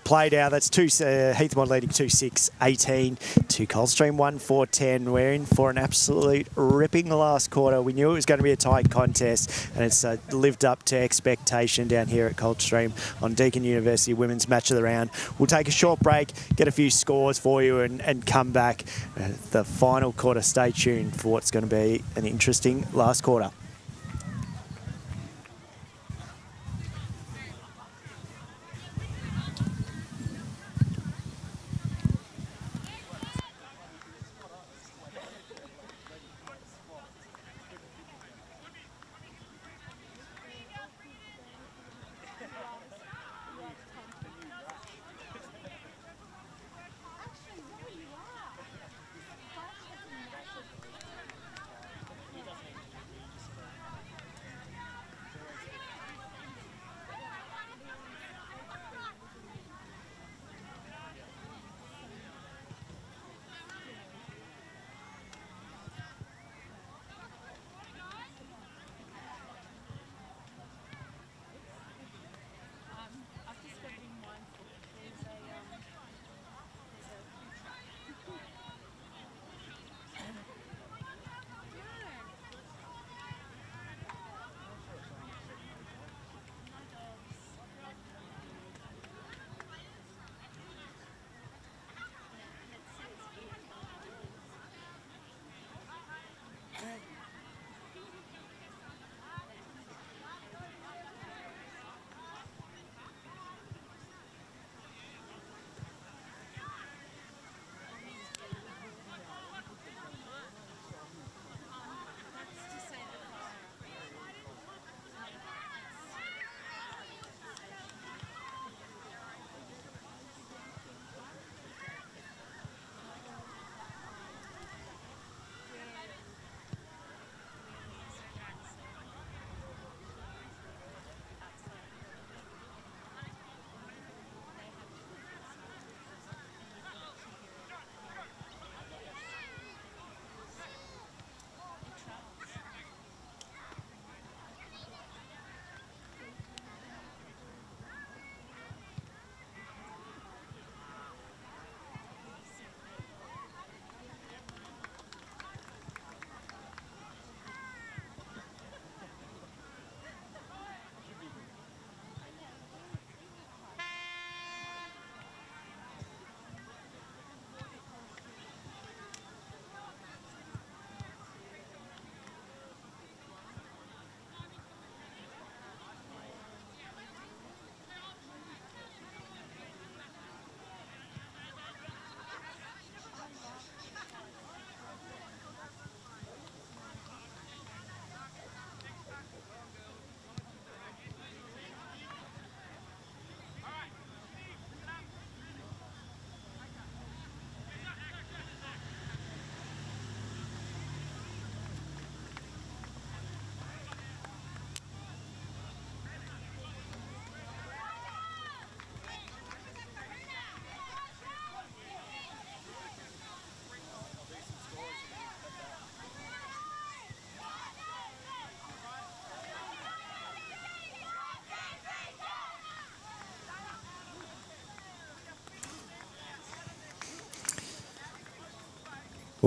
played out. That's Heathmont leading 2-6-18 to Coldstream 1-4-10. We're in for an absolute ripping last quarter. We knew it was going to be a tight contest, and it's lived up to expectation down here at Coldstream on Deakin University Women's Match of the Round. We'll take a short break, get a few scores for you, and come back. The final quarter. Stay tuned for what's going to be an interesting last quarter.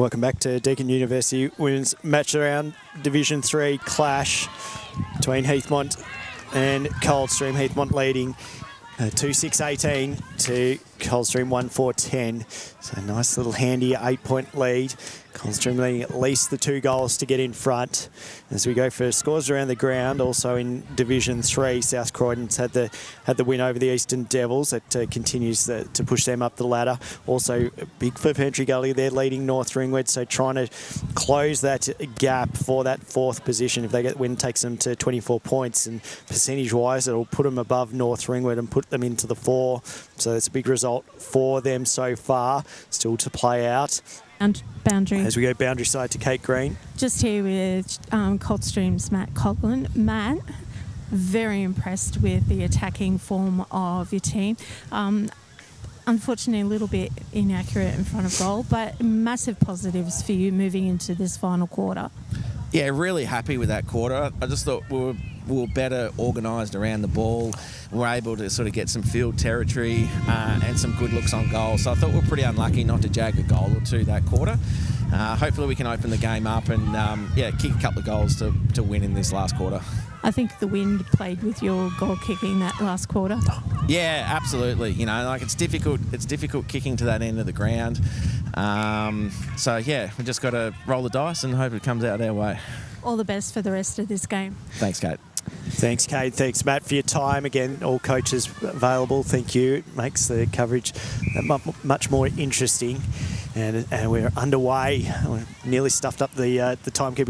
Welcome back to Deakin University Women's Match Around Division 3 clash between Heathmont and Coldstream. Heathmont leading 2-6-18 to Coldstream 1-4-10. So nice little handy 8-point lead. Coldstream leading at least the 2 goals to get in front. As we go for scores around the ground, also in Division 3, South Croydon's had the win over the Eastern Devils. That continues to push them up the ladder. Also big for Pantry Gully, they're leading North Ringwood, so trying to close that gap for that 4th position. If they get the win, takes them to 24 points, and percentage-wise, it'll put them above North Ringwood and put them into the 4. So it's a big result for them so far. Still to play out. And boundary. As we go boundary side to Kate Green. Just here with Coldstream's Matt Coughlin. Matt, very impressed with the attacking form of your team. Unfortunately, a little bit inaccurate in front of goal, but massive positives for you moving into this final quarter. Yeah, really happy with that quarter. I just thought we were better organised around the ball. We were able to sort of get some field territory and some good looks on goal. So I thought we were pretty unlucky not to jag a goal or two that quarter. Hopefully we can open the game up and, kick a couple of goals to win in this last quarter. I think the wind played with your goal kicking that last quarter. Yeah, absolutely. You know, like it's difficult kicking to that end of the ground. We just got to roll the dice and hope it comes out their way. All the best for the rest of this game. Thanks, Kate. Thanks, Kate. Thanks, Matt, for your time. Again, all coaches available. Thank you. It makes the coverage much more interesting. And we're underway. We're nearly stuffed up the timekeeping.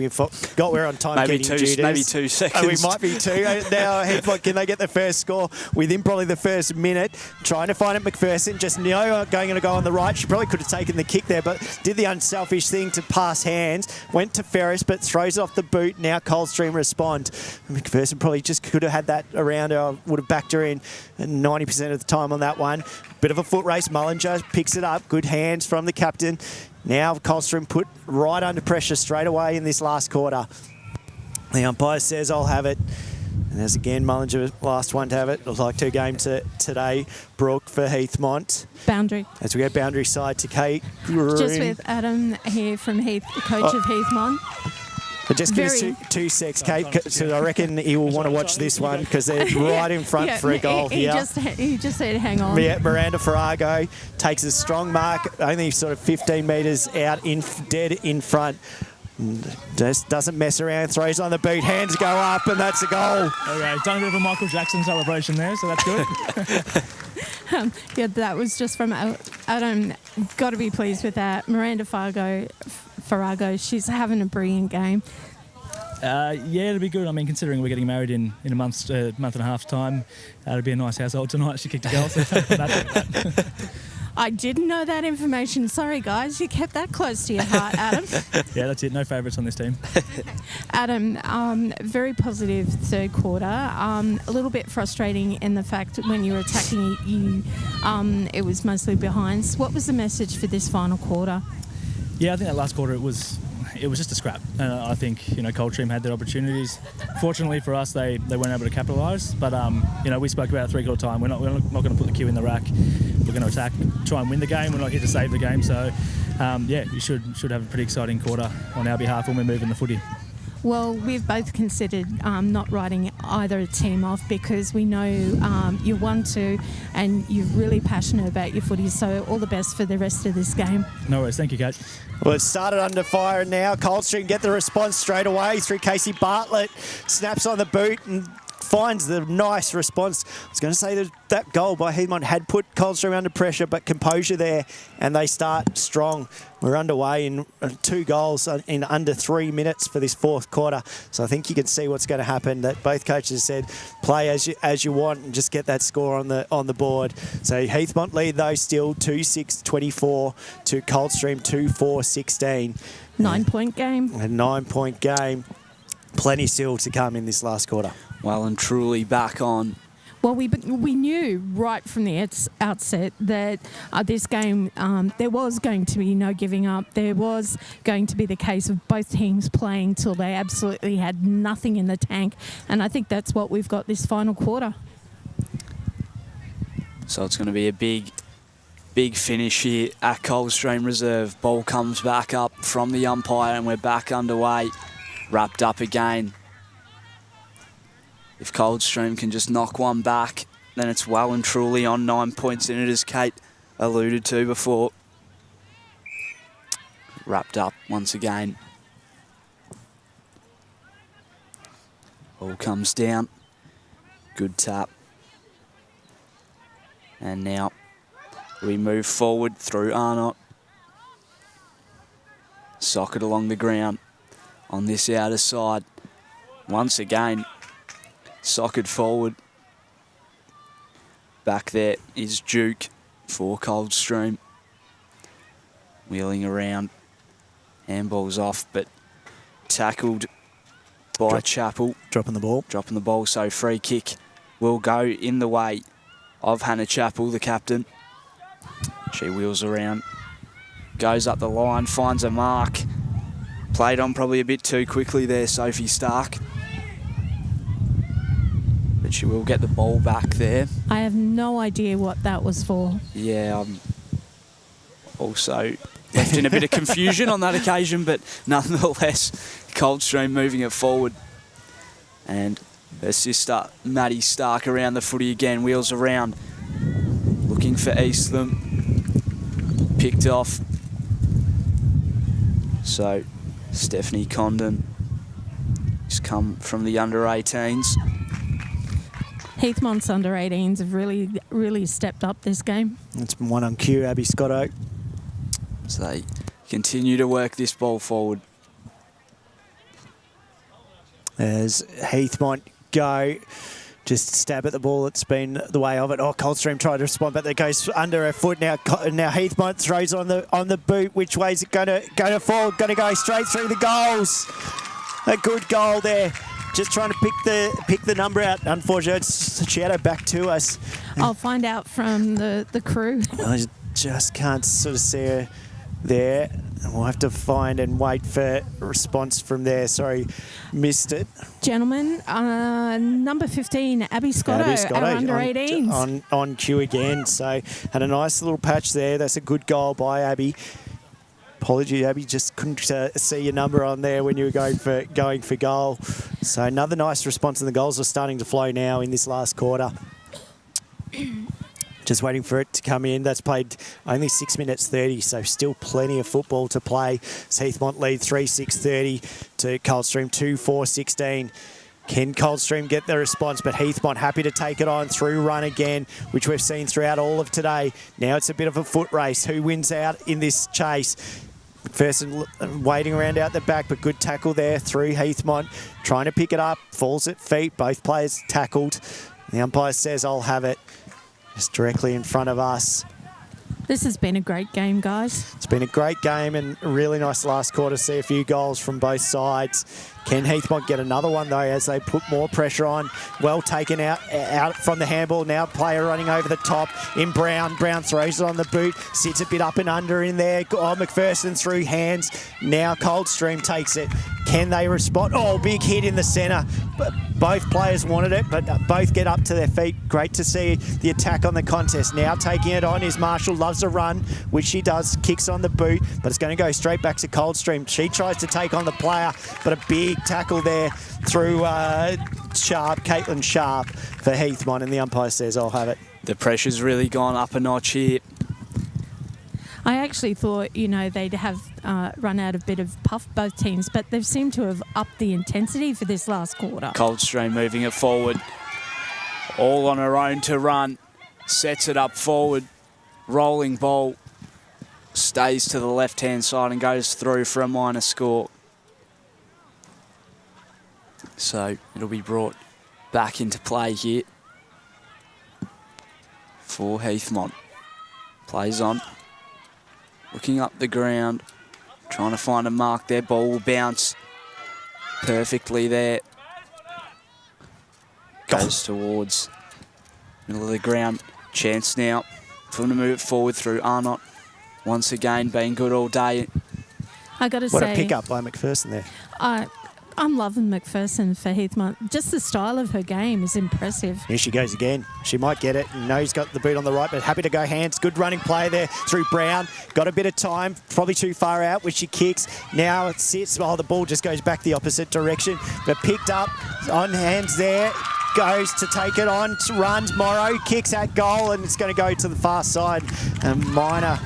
We're on timekeeping duties. Maybe 2 seconds. We might be 2 now. Heathmont, can they get the first score within probably the first minute? Trying to find it, McPherson. Just going to go on the right. She probably could have taken the kick there, but did the unselfish thing to pass hands. Went to Ferris, but throws it off the boot. Now Coldstream respond. McPherson probably just could have had that around her. Would have backed her in 90% of the time on that one. Bit of a foot race. Mullinger picks it up. Good hands from the captain. Now Coldstream put right under pressure straight away in this last quarter. The umpire says, I'll have it. And there's again Mullinger, last one to have it. It was like 2 games today. Brooke for Heathmont. Boundary. As we go boundary side to Kate Green. Just with Adam here from coach of Heathmont. But just give us 2 secs, Kate. So I reckon he will want to watch this one because they're right in front for a goal here. He just said, hang on. Yeah, Miranda Farrago takes a strong mark, only sort of 15 metres out, dead in front. Just doesn't mess around, throws on the boot, hands go up, and that's a goal. Okay, done a bit of a Michael Jackson celebration there, so that's good. That was just from Adam. Got to be pleased with that. Miranda Farrago, she's having a brilliant game. It'll be good. I mean, considering we're getting married in a month and a half time, it'll be a nice household tonight. She kicked a goal. So I didn't know that information. Sorry, guys. You kept that close to your heart, Adam. Yeah, that's it. No favourites on this team. Adam, very positive third quarter. A little bit frustrating in the fact when you were attacking, it was mostly behinds. What was the message for this final quarter? Yeah, I think that last quarter it was just a scrap. I think Coldstream had their opportunities. Fortunately for us, they weren't able to capitalise. But we spoke about it 3/4 time. We're not going to put the cue in the rack. We're going to attack, try and win the game. We're not here to save the game. So you should have a pretty exciting quarter on our behalf when we're moving the footy. Well, we've both considered not writing either team off because we know you want to and you're really passionate about your footy. So all the best for the rest of this game. No worries. Thank you, Kate. Well, it started under fire now. Coldstream get the response straight away through Casey Bartlett. Snaps on the boot and finds the nice response. I was going to say that goal by Heathmont had put Coldstream under pressure, but composure there, and they start strong. We're underway in 2 goals in under 3 minutes for this 4th quarter. So I think you can see what's going to happen. That both coaches said, play as you want and just get that score on the board. So Heathmont lead though still 2-6-24 to Coldstream 2-4-16. 9-point game. A 9-point game. Plenty still to come in this last quarter. Well and truly back on. Well, we knew right from the outset that this game, there was going to be no giving up. There was going to be the case of both teams playing till they absolutely had nothing in the tank. And I think that's what we've got this final quarter. So it's going to be a big Big finish here at Coldstream Reserve. Ball comes back up from the umpire and we're back underway. Wrapped up again. If Coldstream can just knock one back, then it's well and truly on 9 points in it, as Kate alluded to before. Wrapped up once again. Ball comes down. Good tap. And now we move forward through Arnott. Socket along the ground on this outer side. Once again, socket forward. Back there is Duke for Coldstream. Wheeling around. Handball's off, but tackled by Chappell. Dropping the ball. Dropping the ball, so free kick will go in the way of Hannah Chappell, the captain. She wheels around, goes up the line, finds a mark. Played on probably a bit too quickly there, Sophie Stark. But she will get the ball back there. I have no idea what that was for. Yeah, also left in a bit of confusion on that occasion, but nonetheless, Coldstream moving it forward. And her sister, Maddie Stark, around the footy again, wheels around, looking for Eastham. Picked off. So, Stephanie Condon has come from the under-18s. Heathmont's under-18s have really stepped up this game. It's been one on cue, Abby Scotto. So they continue to work this ball forward. As Heathmont go, just stab at the ball. It's been the way of it. Oh, Coldstream tried to respond, but it goes under her foot now. Now Heathmont throws on the boot. Which way is it going to fall? Going to go straight through the goals. A good goal there. Just trying to pick the number out. Unfortunately, it's shadow back to us. I'll find out from the crew. I just can't sort of see her there. We'll have to find and wait for a response from there. Sorry, missed it. Gentlemen, number 15, Abby Scotto, our under-18s. On cue again. So had a nice little patch there. That's a good goal by Abby. Apology, Abby, just couldn't see your number on there when you were going for goal. So another nice response, and the goals are starting to flow now in this last quarter. Just waiting for it to come in. That's played only 6 minutes 30, so still plenty of football to play. Heathmont lead 3-6-30 to Coldstream 2-4-16. Can Coldstream get the response? But Heathmont happy to take it on through run again, which we've seen throughout all of today. Now it's a bit of a foot race. Who wins out in this chase? McPherson waiting around out the back, but good tackle there through Heathmont. Trying to pick it up, falls at feet. Both players tackled. The umpire says, I'll have it. Just directly in front of us. This has been a great game, guys. It's been a great game and a really nice last quarter. See a few goals from both sides. Can Heathmont get another one, though, as they put more pressure on? Well taken out from the handball. Now player running over the top in Brown. Brown throws it on the boot. Sits a bit up and under in there. Oh, McPherson through hands. Now Coldstream takes it. Can they respond? Oh, big hit in the centre. Both players wanted it, but both get up to their feet. Great to see the attack on the contest. Now taking it on is Marshall. Loves a run, which she does. Kicks on the boot, but it's going to go straight back to Coldstream. She tries to take on the player, but a big tackle there through Caitlin Sharp for Heathmont, and the umpire says, I'll have it. The pressure's really gone up a notch here. I actually thought, they'd have run out a bit of puff, both teams, but they've seemed to have upped the intensity for this last quarter. Coldstream moving it forward. All on her own to run. Sets it up forward. Rolling ball. Stays to the left-hand side and goes through for a minor score. So it'll be brought back into play here for Heathmont. Plays on. Looking up the ground. Trying to find a mark there. Ball will bounce perfectly there. Goes towards middle of the ground. Chance now for them to move it forward through Arnott. Once again, being good all day. I got to say, what a pick up by McPherson there. I'm loving McPherson for Heathmont. Just the style of her game is impressive. Here she goes again. She might get it. No's got the boot on the right, but happy to go hands. Good running play there through Brown. Got a bit of time, probably too far out, which she kicks. Now it sits. Oh, the ball just goes back the opposite direction, but picked up on hands there. Goes to take it on, runs. Morrow kicks at goal, and it's going to go to the far side. A minor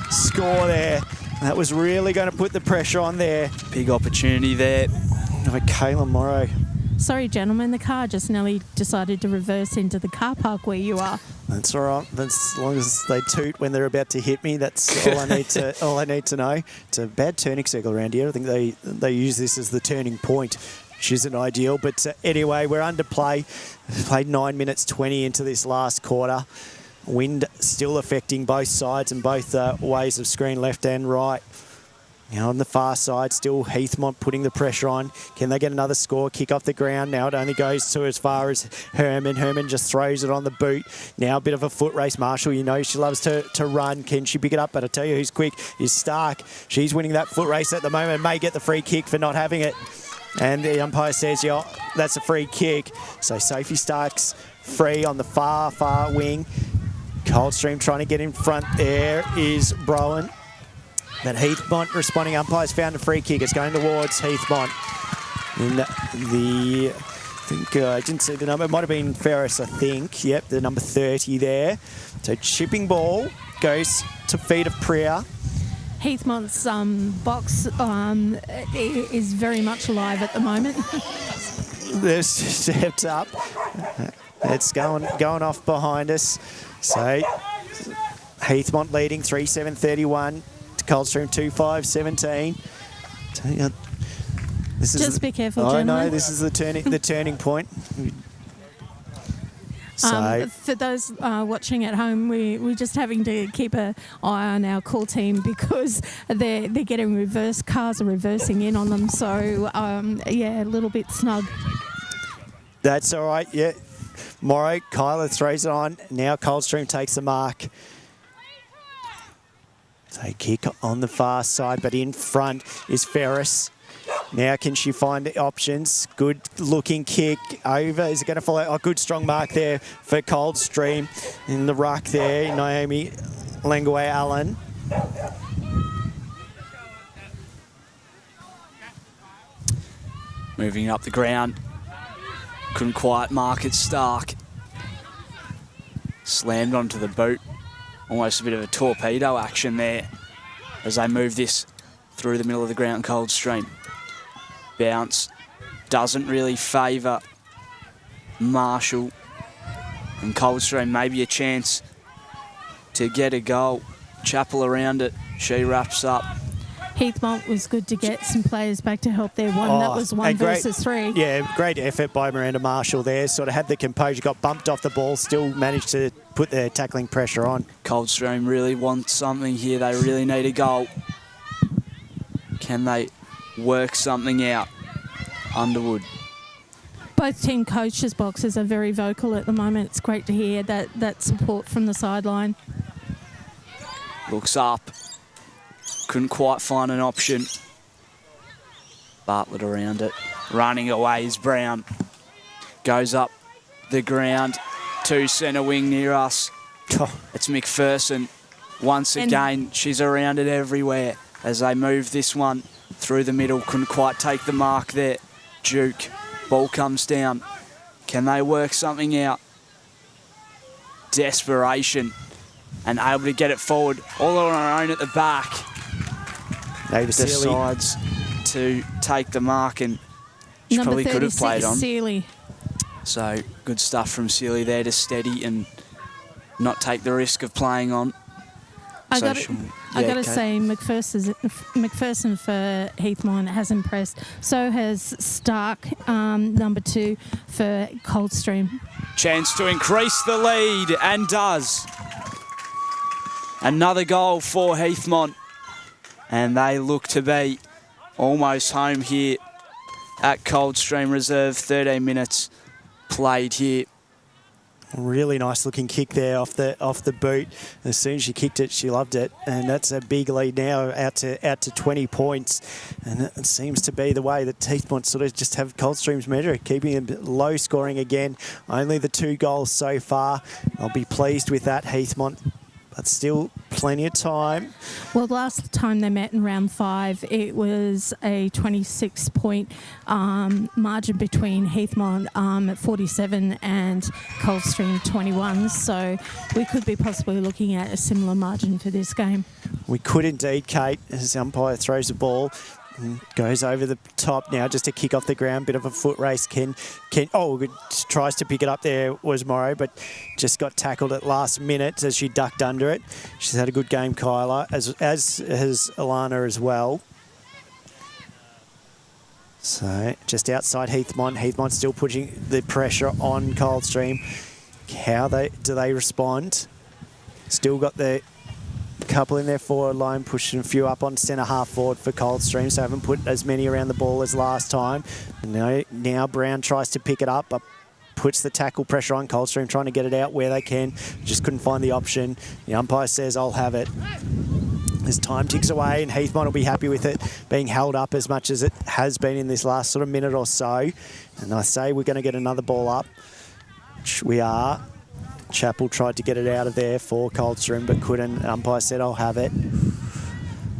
score there. That was really going to put the pressure on there. Big opportunity there. Oh, Kayla Morrow. Sorry, gentlemen, the car just nearly decided to reverse into the car park where you are. That's all right. That's, as long as they toot when they're about to hit me, that's all I need to all I need to know. It's a bad turning circle around here. I think they use this as the turning point, which isn't ideal. But anyway, we're under play. Played 9 minutes 20 into this last quarter. Wind still affecting both sides and both ways of screen, left and right. Now on the far side, still Heathmont putting the pressure on. Can they get another score? Kick off the ground. Now it only goes to as far as Herman. Herman just throws it on the boot. Now a bit of a foot race. Marshall, you know she loves to run. Can she pick it up? But I tell you who's quick is Stark. She's winning that foot race at the moment. May get the free kick for not having it. And the umpire says, yeah, that's a free kick. So Sophie Stark's free on the far, far wing. Coldstream trying to get in front. There is Browen. But Heathmont responding. Umpires found a free kick. It's going towards Heathmont. And I think I didn't see the number. It might have been Ferris, I think. Yep, the number 30 there. So chipping ball goes to feet of Priya. Heathmont's box is very much alive at the moment. They've stepped up. It's going off behind us. So Heathmont leading 3-7-31 to Coldstream 2-5-17. This is Just be careful, I gentlemen. know, this is the turning point. So for those watching at home, we're just having to keep an eye on our call team because they're getting reversed. Cars are reversing in on them. So, yeah, a little bit snug. That's all right, yeah. Morrow, Kyla throws it on. Now Coldstream takes the mark. So kick on the far side, but in front is Ferris. Now can she find the options? Good looking kick over. Is it going to follow? Oh, good strong mark there for Coldstream. In the ruck there, Naomi Langway-Allen. Moving up the ground. Couldn't quite mark it. Stark. Slammed onto the boot. Almost a bit of a torpedo action there as they move this through the middle of the ground. Coldstream. Bounce doesn't really favour Marshall, and Coldstream maybe a chance to get a goal. Chappell around it, she wraps up. Heathmont was good to get some players back to help their one. That was 1 versus 3. Yeah, great effort by Miranda Marshall there. Sort of had the composure, got bumped off the ball, still managed to put their tackling pressure on. Coldstream really want something here. They really need a goal. Can they work something out? Underwood. Both team coaches' boxes are very vocal at the moment. It's great to hear that support from the sideline. Looks up. Couldn't quite find an option. Bartlett around it. Running away is Brown. Goes up the ground to centre wing near us. It's McPherson. Once again, she's around it everywhere as they move this one through the middle. Couldn't quite take the mark there. Duke. Ball comes down. Can they work something out? Desperation. And able to get it forward. All on her own at the back. Decides to take the mark, and she Number probably could have played on. Sealy. So good stuff from Sealy there to steady and not take the risk of playing on. I got to say, McPherson for Heathmont has impressed. So has Stark, number 2 for Coldstream. Chance to increase the lead, and does. Another goal for Heathmont, and they look to be almost home here at Coldstream Reserve. 13 minutes played here. Really nice looking kick there off the boot. As soon as she kicked it, she loved it, and that's a big lead now, out to 20 points. And it seems to be the way that Heathmont sort of just have Coldstream's measure, keeping them low scoring again. Only the 2 goals so far. I'll be pleased with that, Heathmont. But still plenty of time. Well, last time they met in round 5, it was a 26-point margin between Heathmont at 47 and Coldstream 21. So we could be possibly looking at a similar margin for this game. We could indeed, Kate, as the umpire throws the ball. Goes over the top now just to kick off the ground. Bit of a foot race. Tries to pick it up there was Morrow, but just got tackled at last minute as she ducked under it. She's had a good game, Kyla, as has Alana as well. So just outside Heathmont. Heathmont still putting the pressure on Coldstream. How do they respond? Still got the couple in their forward line, pushing a few up on centre half forward for Coldstream, so haven't put as many around the ball as last time. Now Brown tries to pick it up, but puts the tackle pressure on Coldstream, trying to get it out where they can. Just couldn't find the option. The umpire says, I'll have it. As time ticks away, and Heathmont will be happy with it being held up as much as it has been in this last sort of minute or so. And I say we're going to get another ball up, which we are. Chappell tried to get it out of there for Coldstream, but couldn't. Umpire said, I'll have it.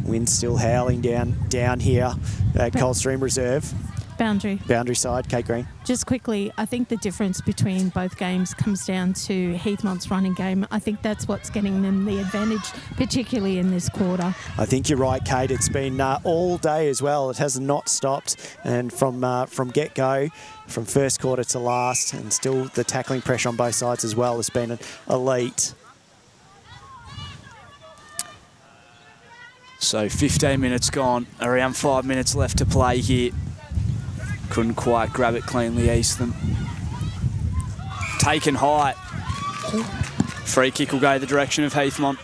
Wind still howling down here at Coldstream Reserve. Boundary side, Kate Green. Just quickly, I think the difference between both games comes down to Heathmont's running game. I think that's what's getting them the advantage, particularly in this quarter. I think you're right, Kate. It's been all day as well. It has not stopped, and from get-go, from first quarter to last, and still the tackling pressure on both sides as well has been elite. So 15 minutes gone, around 5 minutes left to play here. Couldn't quite grab it cleanly, Eastham. Taken high. Free kick will go the direction of Heathmont.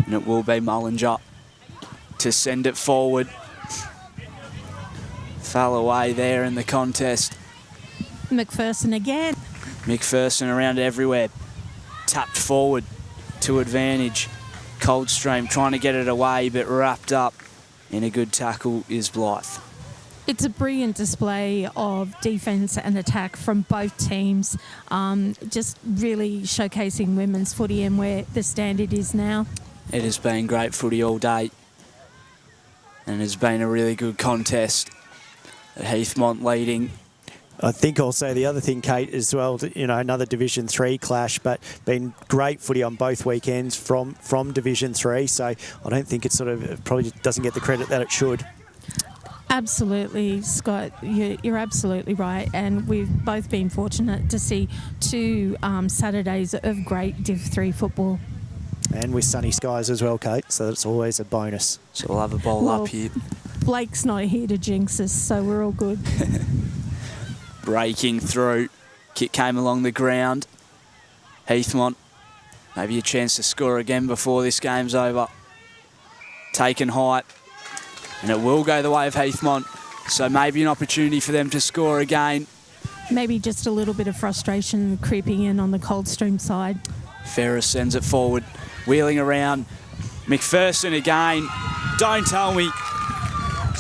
And it will be Mullinger to send it forward. Fell away there in the contest. McPherson again. McPherson around everywhere. Tapped forward to advantage. Coldstream trying to get it away, but wrapped up in a good tackle is Blythe. It's a brilliant display of defence and attack from both teams, just really showcasing women's footy and where the standard is now. It has been great footy all day, and it's been a really good contest. Heathmont leading. I think also the other thing, Kate, as well, another Division 3 clash, but been great footy on both weekends from Division 3, so I don't think it probably doesn't get the credit that it should. Absolutely, Scott. You're absolutely right. And we've both been fortunate to see 2 Saturdays of great Div 3 football. And with sunny skies as well, Kate, so that's always a bonus. So we'll have a ball up here. Blake's not here to jinx us, so we're all good. Breaking through. Kick came along the ground. Heathmont, maybe a chance to score again before this game's over. Taken high. And it will go the way of Heathmont, so maybe an opportunity for them to score again. Maybe just a little bit of frustration creeping in on the Coldstream side. Ferris sends it forward, wheeling around. McPherson again. Don't tell me.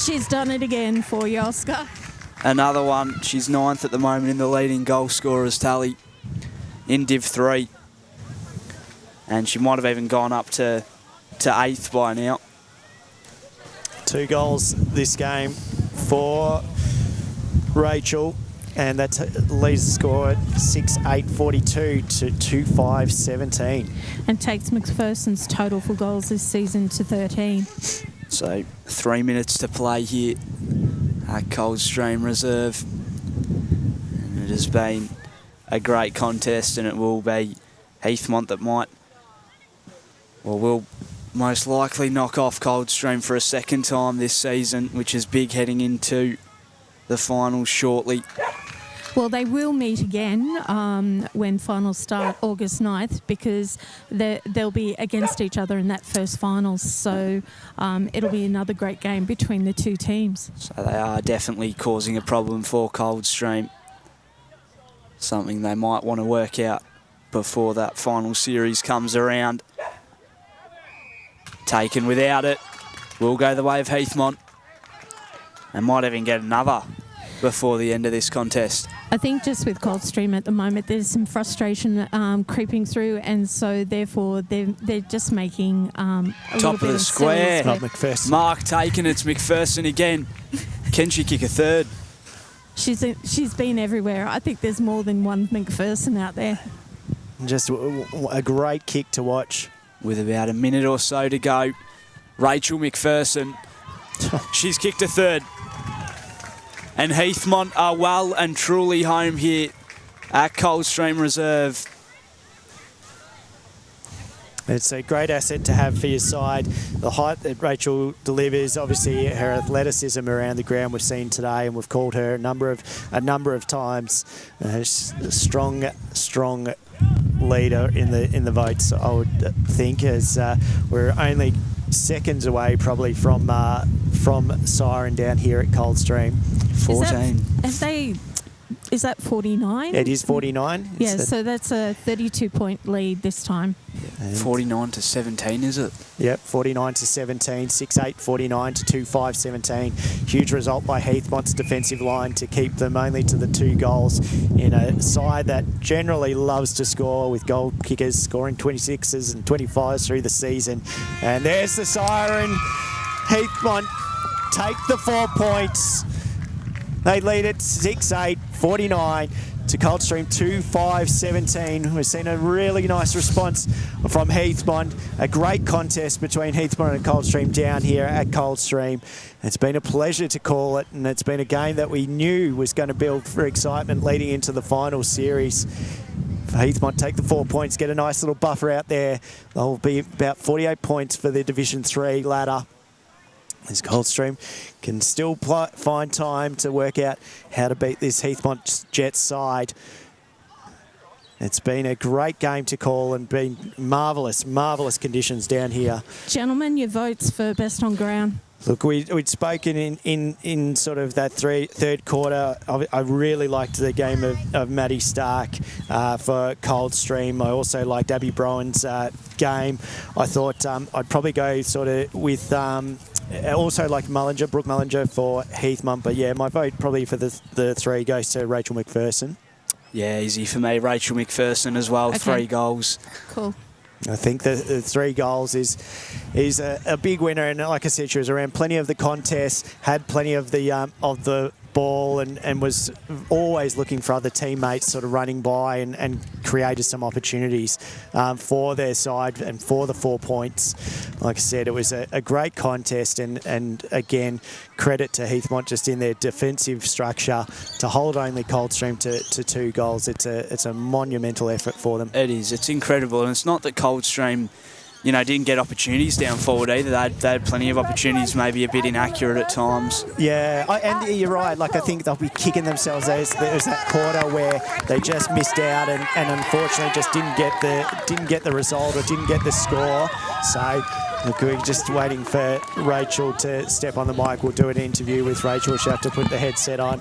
She's done it again for you, Oscar. Another one. She's 9th at the moment in the leading goal scorers tally in Div 3. And she might have even gone up to 8th by now. 2 goals this game for Rachel, and that leads the score at 6-8-42 to 2-5-17. And takes McPherson's total for goals this season to 13. So 3 minutes to play here at Coldstream Reserve. And it has been a great contest, and it will be Heathmont that will most likely knock off Coldstream for a second time this season, which is big heading into the finals shortly. Well, they will meet again when finals start August 9th, because they'll be against each other in that first finals. So it'll be another great game between the 2 teams. So they are definitely causing a problem for Coldstream. something they might want to work out before that final series comes around. Taken without it. Will go the way of Heathmont. And might even get another before the end of this contest. I think just with Coldstream at the moment, there's some frustration creeping through, and so therefore they're just making a little Top bit of the square. Not McPherson. Mark taken. It's McPherson again. Can she kick a third? She's been everywhere. I think there's more than one McPherson out there. Just a great kick to watch. With about a minute or so to go, Rachel McPherson. She's kicked a third. And Heathmont are well and truly home here at Coldstream Reserve. It's a great asset to have for your side. The height that Rachel delivers, obviously her athleticism around the ground we've seen today, and we've called her a number of times. Strong leader in the votes, I would think, as we're only seconds away probably from Siren down here at Coldstream. 14. Is that 49? It is 49. Yeah, so that's a 32-point lead this time. 49 to 17, is it? Yep, 49 to 17, 6-8, 49 to 2-5, 17. Huge result by Heathmont's defensive line to keep them only to the 2 goals in a side that generally loves to score, with goal kickers scoring 26s and 25s through the season. And there's the siren. Heathmont take the 4 points. They lead it 6-8, 49 to Coldstream 2-5, 17. We've seen a really nice response from Heathmont. A great contest between Heathmont and Coldstream down here at Coldstream. It's been a pleasure to call it, and it's been a game that we knew was going to build for excitement leading into the final series. Heathmont take the 4 points, get a nice little buffer out there. They'll be about 48 points for the Division 3 ladder, as Coldstream can still find time to work out how to beat this Heathmont Jets side. It's been a great game to call and been marvellous conditions down here. Gentlemen, your votes for best on ground. Look, we'd spoken in sort of that third quarter. I really liked the game of Maddie Stark for Coldstream. I also liked Abby Browan's game. I thought I'd probably go sort of with... also like Brooke Mullinger for Heathmont, but yeah, my vote probably for the 3 goes to Rachel McPherson. Yeah, easy for me. Rachel McPherson as well, okay. 3 goals. Cool. I think the 3 goals is a big winner, and like I said, she was around plenty of the contest, had plenty of the ball, and was always looking for other teammates sort of running by and created some opportunities for their side and for the 4 points. Like I said, it was a great contest, and again, credit to Heathmont just in their defensive structure to hold only Coldstream to 2 goals. It's a monumental effort for them. It is. It's incredible, and it's not that Coldstream, didn't get opportunities down forward either. They had plenty of opportunities, maybe a bit inaccurate at times. Yeah, and you're right. Like, I think they'll be kicking themselves. There was that quarter where they just missed out and unfortunately just didn't get the result or didn't get the score. So, look, we're just waiting for Rachel to step on the mic. We'll do an interview with Rachel. She'll have to put the headset on.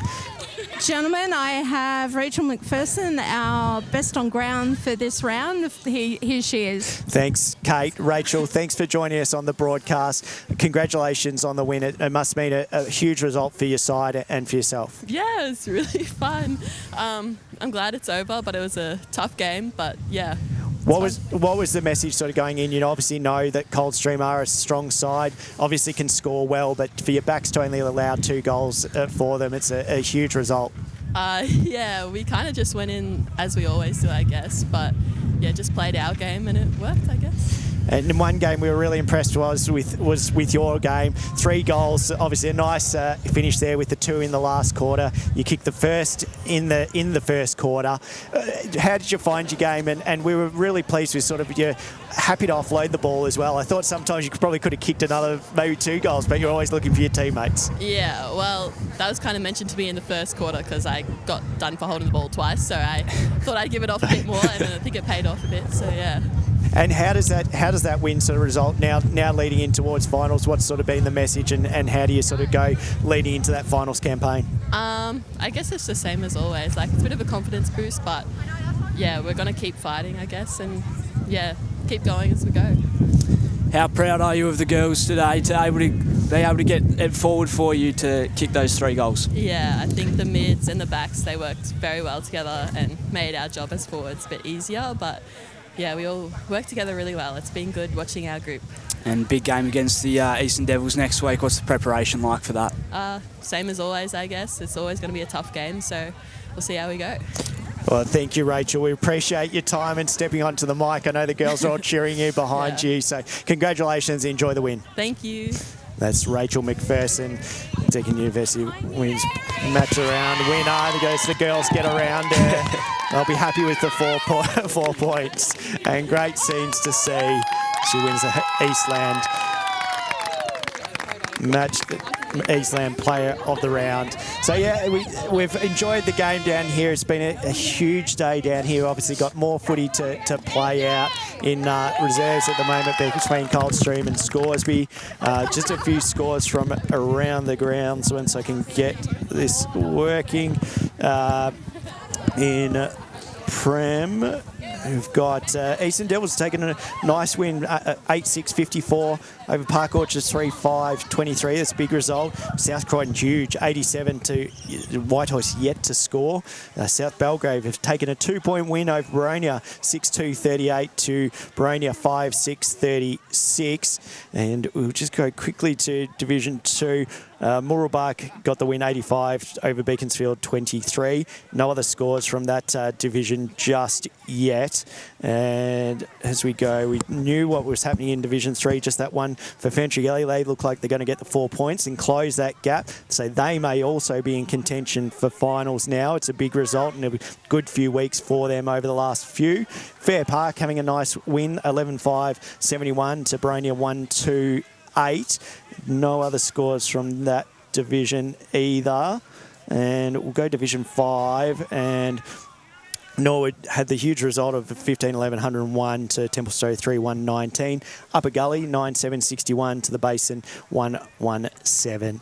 Gentlemen, I have Rachel McPherson, our best on ground for this round. Here she is. Thanks, Kate. Rachel, thanks for joining us on the broadcast. Congratulations on the win. It must mean a huge result for your side and for yourself. Yeah, it's really fun. I'm glad it's over, but it was a tough game. But yeah. What was the message sort of going in? You obviously know that Coldstream are a strong side, obviously can score well, but for your backs to only allow 2 goals for them, it's a huge result. Yeah, we kind of just went in as we always do, I guess. But yeah, just played our game and it worked, I guess. And in one game we were really impressed was with your game. 3 goals, obviously a nice finish there with the 2 in the last quarter. You kicked the first in the first quarter. How did you find your game? And we were really pleased with sort of you're happy to offload the ball as well. I thought sometimes you probably could have kicked another maybe 2 goals, but you're always looking for your teammates. Yeah, well, that was kind of mentioned to me in the first quarter because I got done for holding the ball twice, so I thought I'd give it off a bit more, and I think it paid off a bit. So yeah. And how does that win sort of result now leading in towards finals? What's sort of been the message, and how do you sort of go leading into that finals campaign? I guess it's the same as always. Like, it's a bit of a confidence boost, but yeah, we're going to keep fighting, I guess, and yeah, keep going as we go. How proud are you of the girls today to be able to get it forward for you to kick those 3 goals? Yeah, I think the mids and the backs, they worked very well together and made our job as forwards a bit easier, but yeah, we all work together really well. It's been good watching our group. And big game against the Eastern Devils next week. What's the preparation like for that? Same as always, I guess. It's always going to be a tough game, so we'll see how we go. Well, thank you, Rachel. We appreciate your time and stepping onto the mic. I know the girls are all cheering you behind you, so congratulations. Enjoy the win. Thank you. That's Rachel McPherson. Deakin University wins match around winner. The girls get around there. They'll be happy with the 4 points. And great scenes to see. She wins the Eastland match, Eastland Player of the Round. So yeah, we've enjoyed the game down here. It's been a huge day down here. Obviously got more footy to play out in reserves at the moment between Coldstream and Scoresby. Just a few scores from around the grounds once I can get this working. In Prem, we've got Eastern Devils taking a nice win, 8-6-54 over Park Orchards 3-5-23. That's a big result. South Croydon huge, 87 to Whitehorse yet to score. South Belgrave have taken a 2-point win over Boronia, 6-2-38 to Boronia 5-6-36. And we'll just go quickly to Division 2. Murrelbach got the win 85 over Beaconsfield 23. No other scores from that division just yet. And as we go, we knew what was happening in Division 3, just that one for Fentrighelli. They look like they're going to get the 4 points and close that gap. So they may also be in contention for finals now. It's a big result and a good few weeks for them over the last few. Fair Park having a nice win, 11-5-71 to Boronia 1-2-8. No other scores from that division either. And we'll go Division 5, and Norwood had the huge result of 15-11-101 to Templestowe 3-1-19. Upper Gully 9-7-61 to the Basin 1-1-7.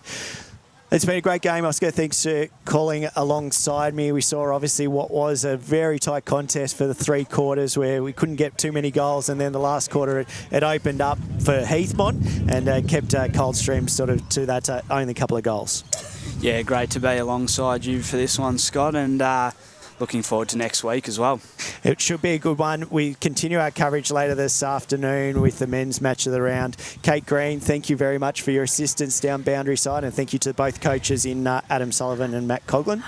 It's been a great game, Oscar. Thanks for calling alongside me. We saw obviously what was a very tight contest for the 3 quarters where we couldn't get too many goals, and then the last quarter it opened up for Heathmont and kept Coldstream sort of to that only couple of goals. Yeah, great to be alongside you for this one, Scott, and looking forward to next week as well. It should be a good one. We continue our coverage later this afternoon with the men's match of the round. Kate Green, thank you very much for your assistance down boundary side, and thank you to both coaches in Adam Sullivan and Matt Coughlin.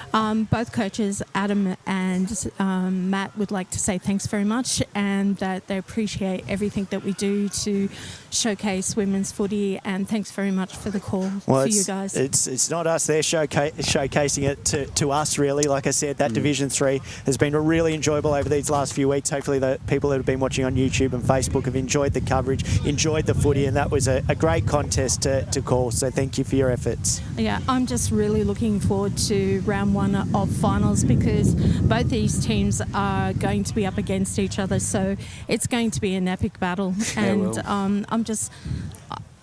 Both coaches, Adam and Matt, would like to say thanks very much, and that they appreciate everything that we do to showcase women's footy, and thanks very much for the call for you guys. It's not us, they're showcasing it to us really. Like I said, that Division 3 has been really enjoyable over these last few weeks. Hopefully the people that have been watching on YouTube and Facebook have enjoyed the coverage, enjoyed the footy, and that was a great contest to call. So thank you for your efforts. Yeah, I'm just really looking forward to round 1 of finals, because both these teams are going to be up against each other. So it's going to be an epic battle. And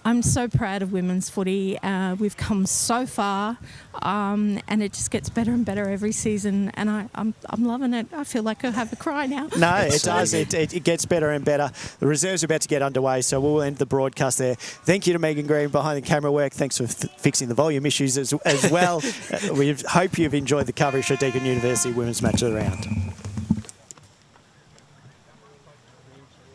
I'm so proud of women's footy. We've come so far, and it just gets better and better every season. And I'm loving it. I feel like I'll have a cry now. No, it does. It gets better and better. The reserves are about to get underway, so we'll end the broadcast there. Thank you to Megan Green behind the camera work. Thanks for fixing the volume issues as well. We hope you've enjoyed the coverage for Deakin University Women's Match of the Round.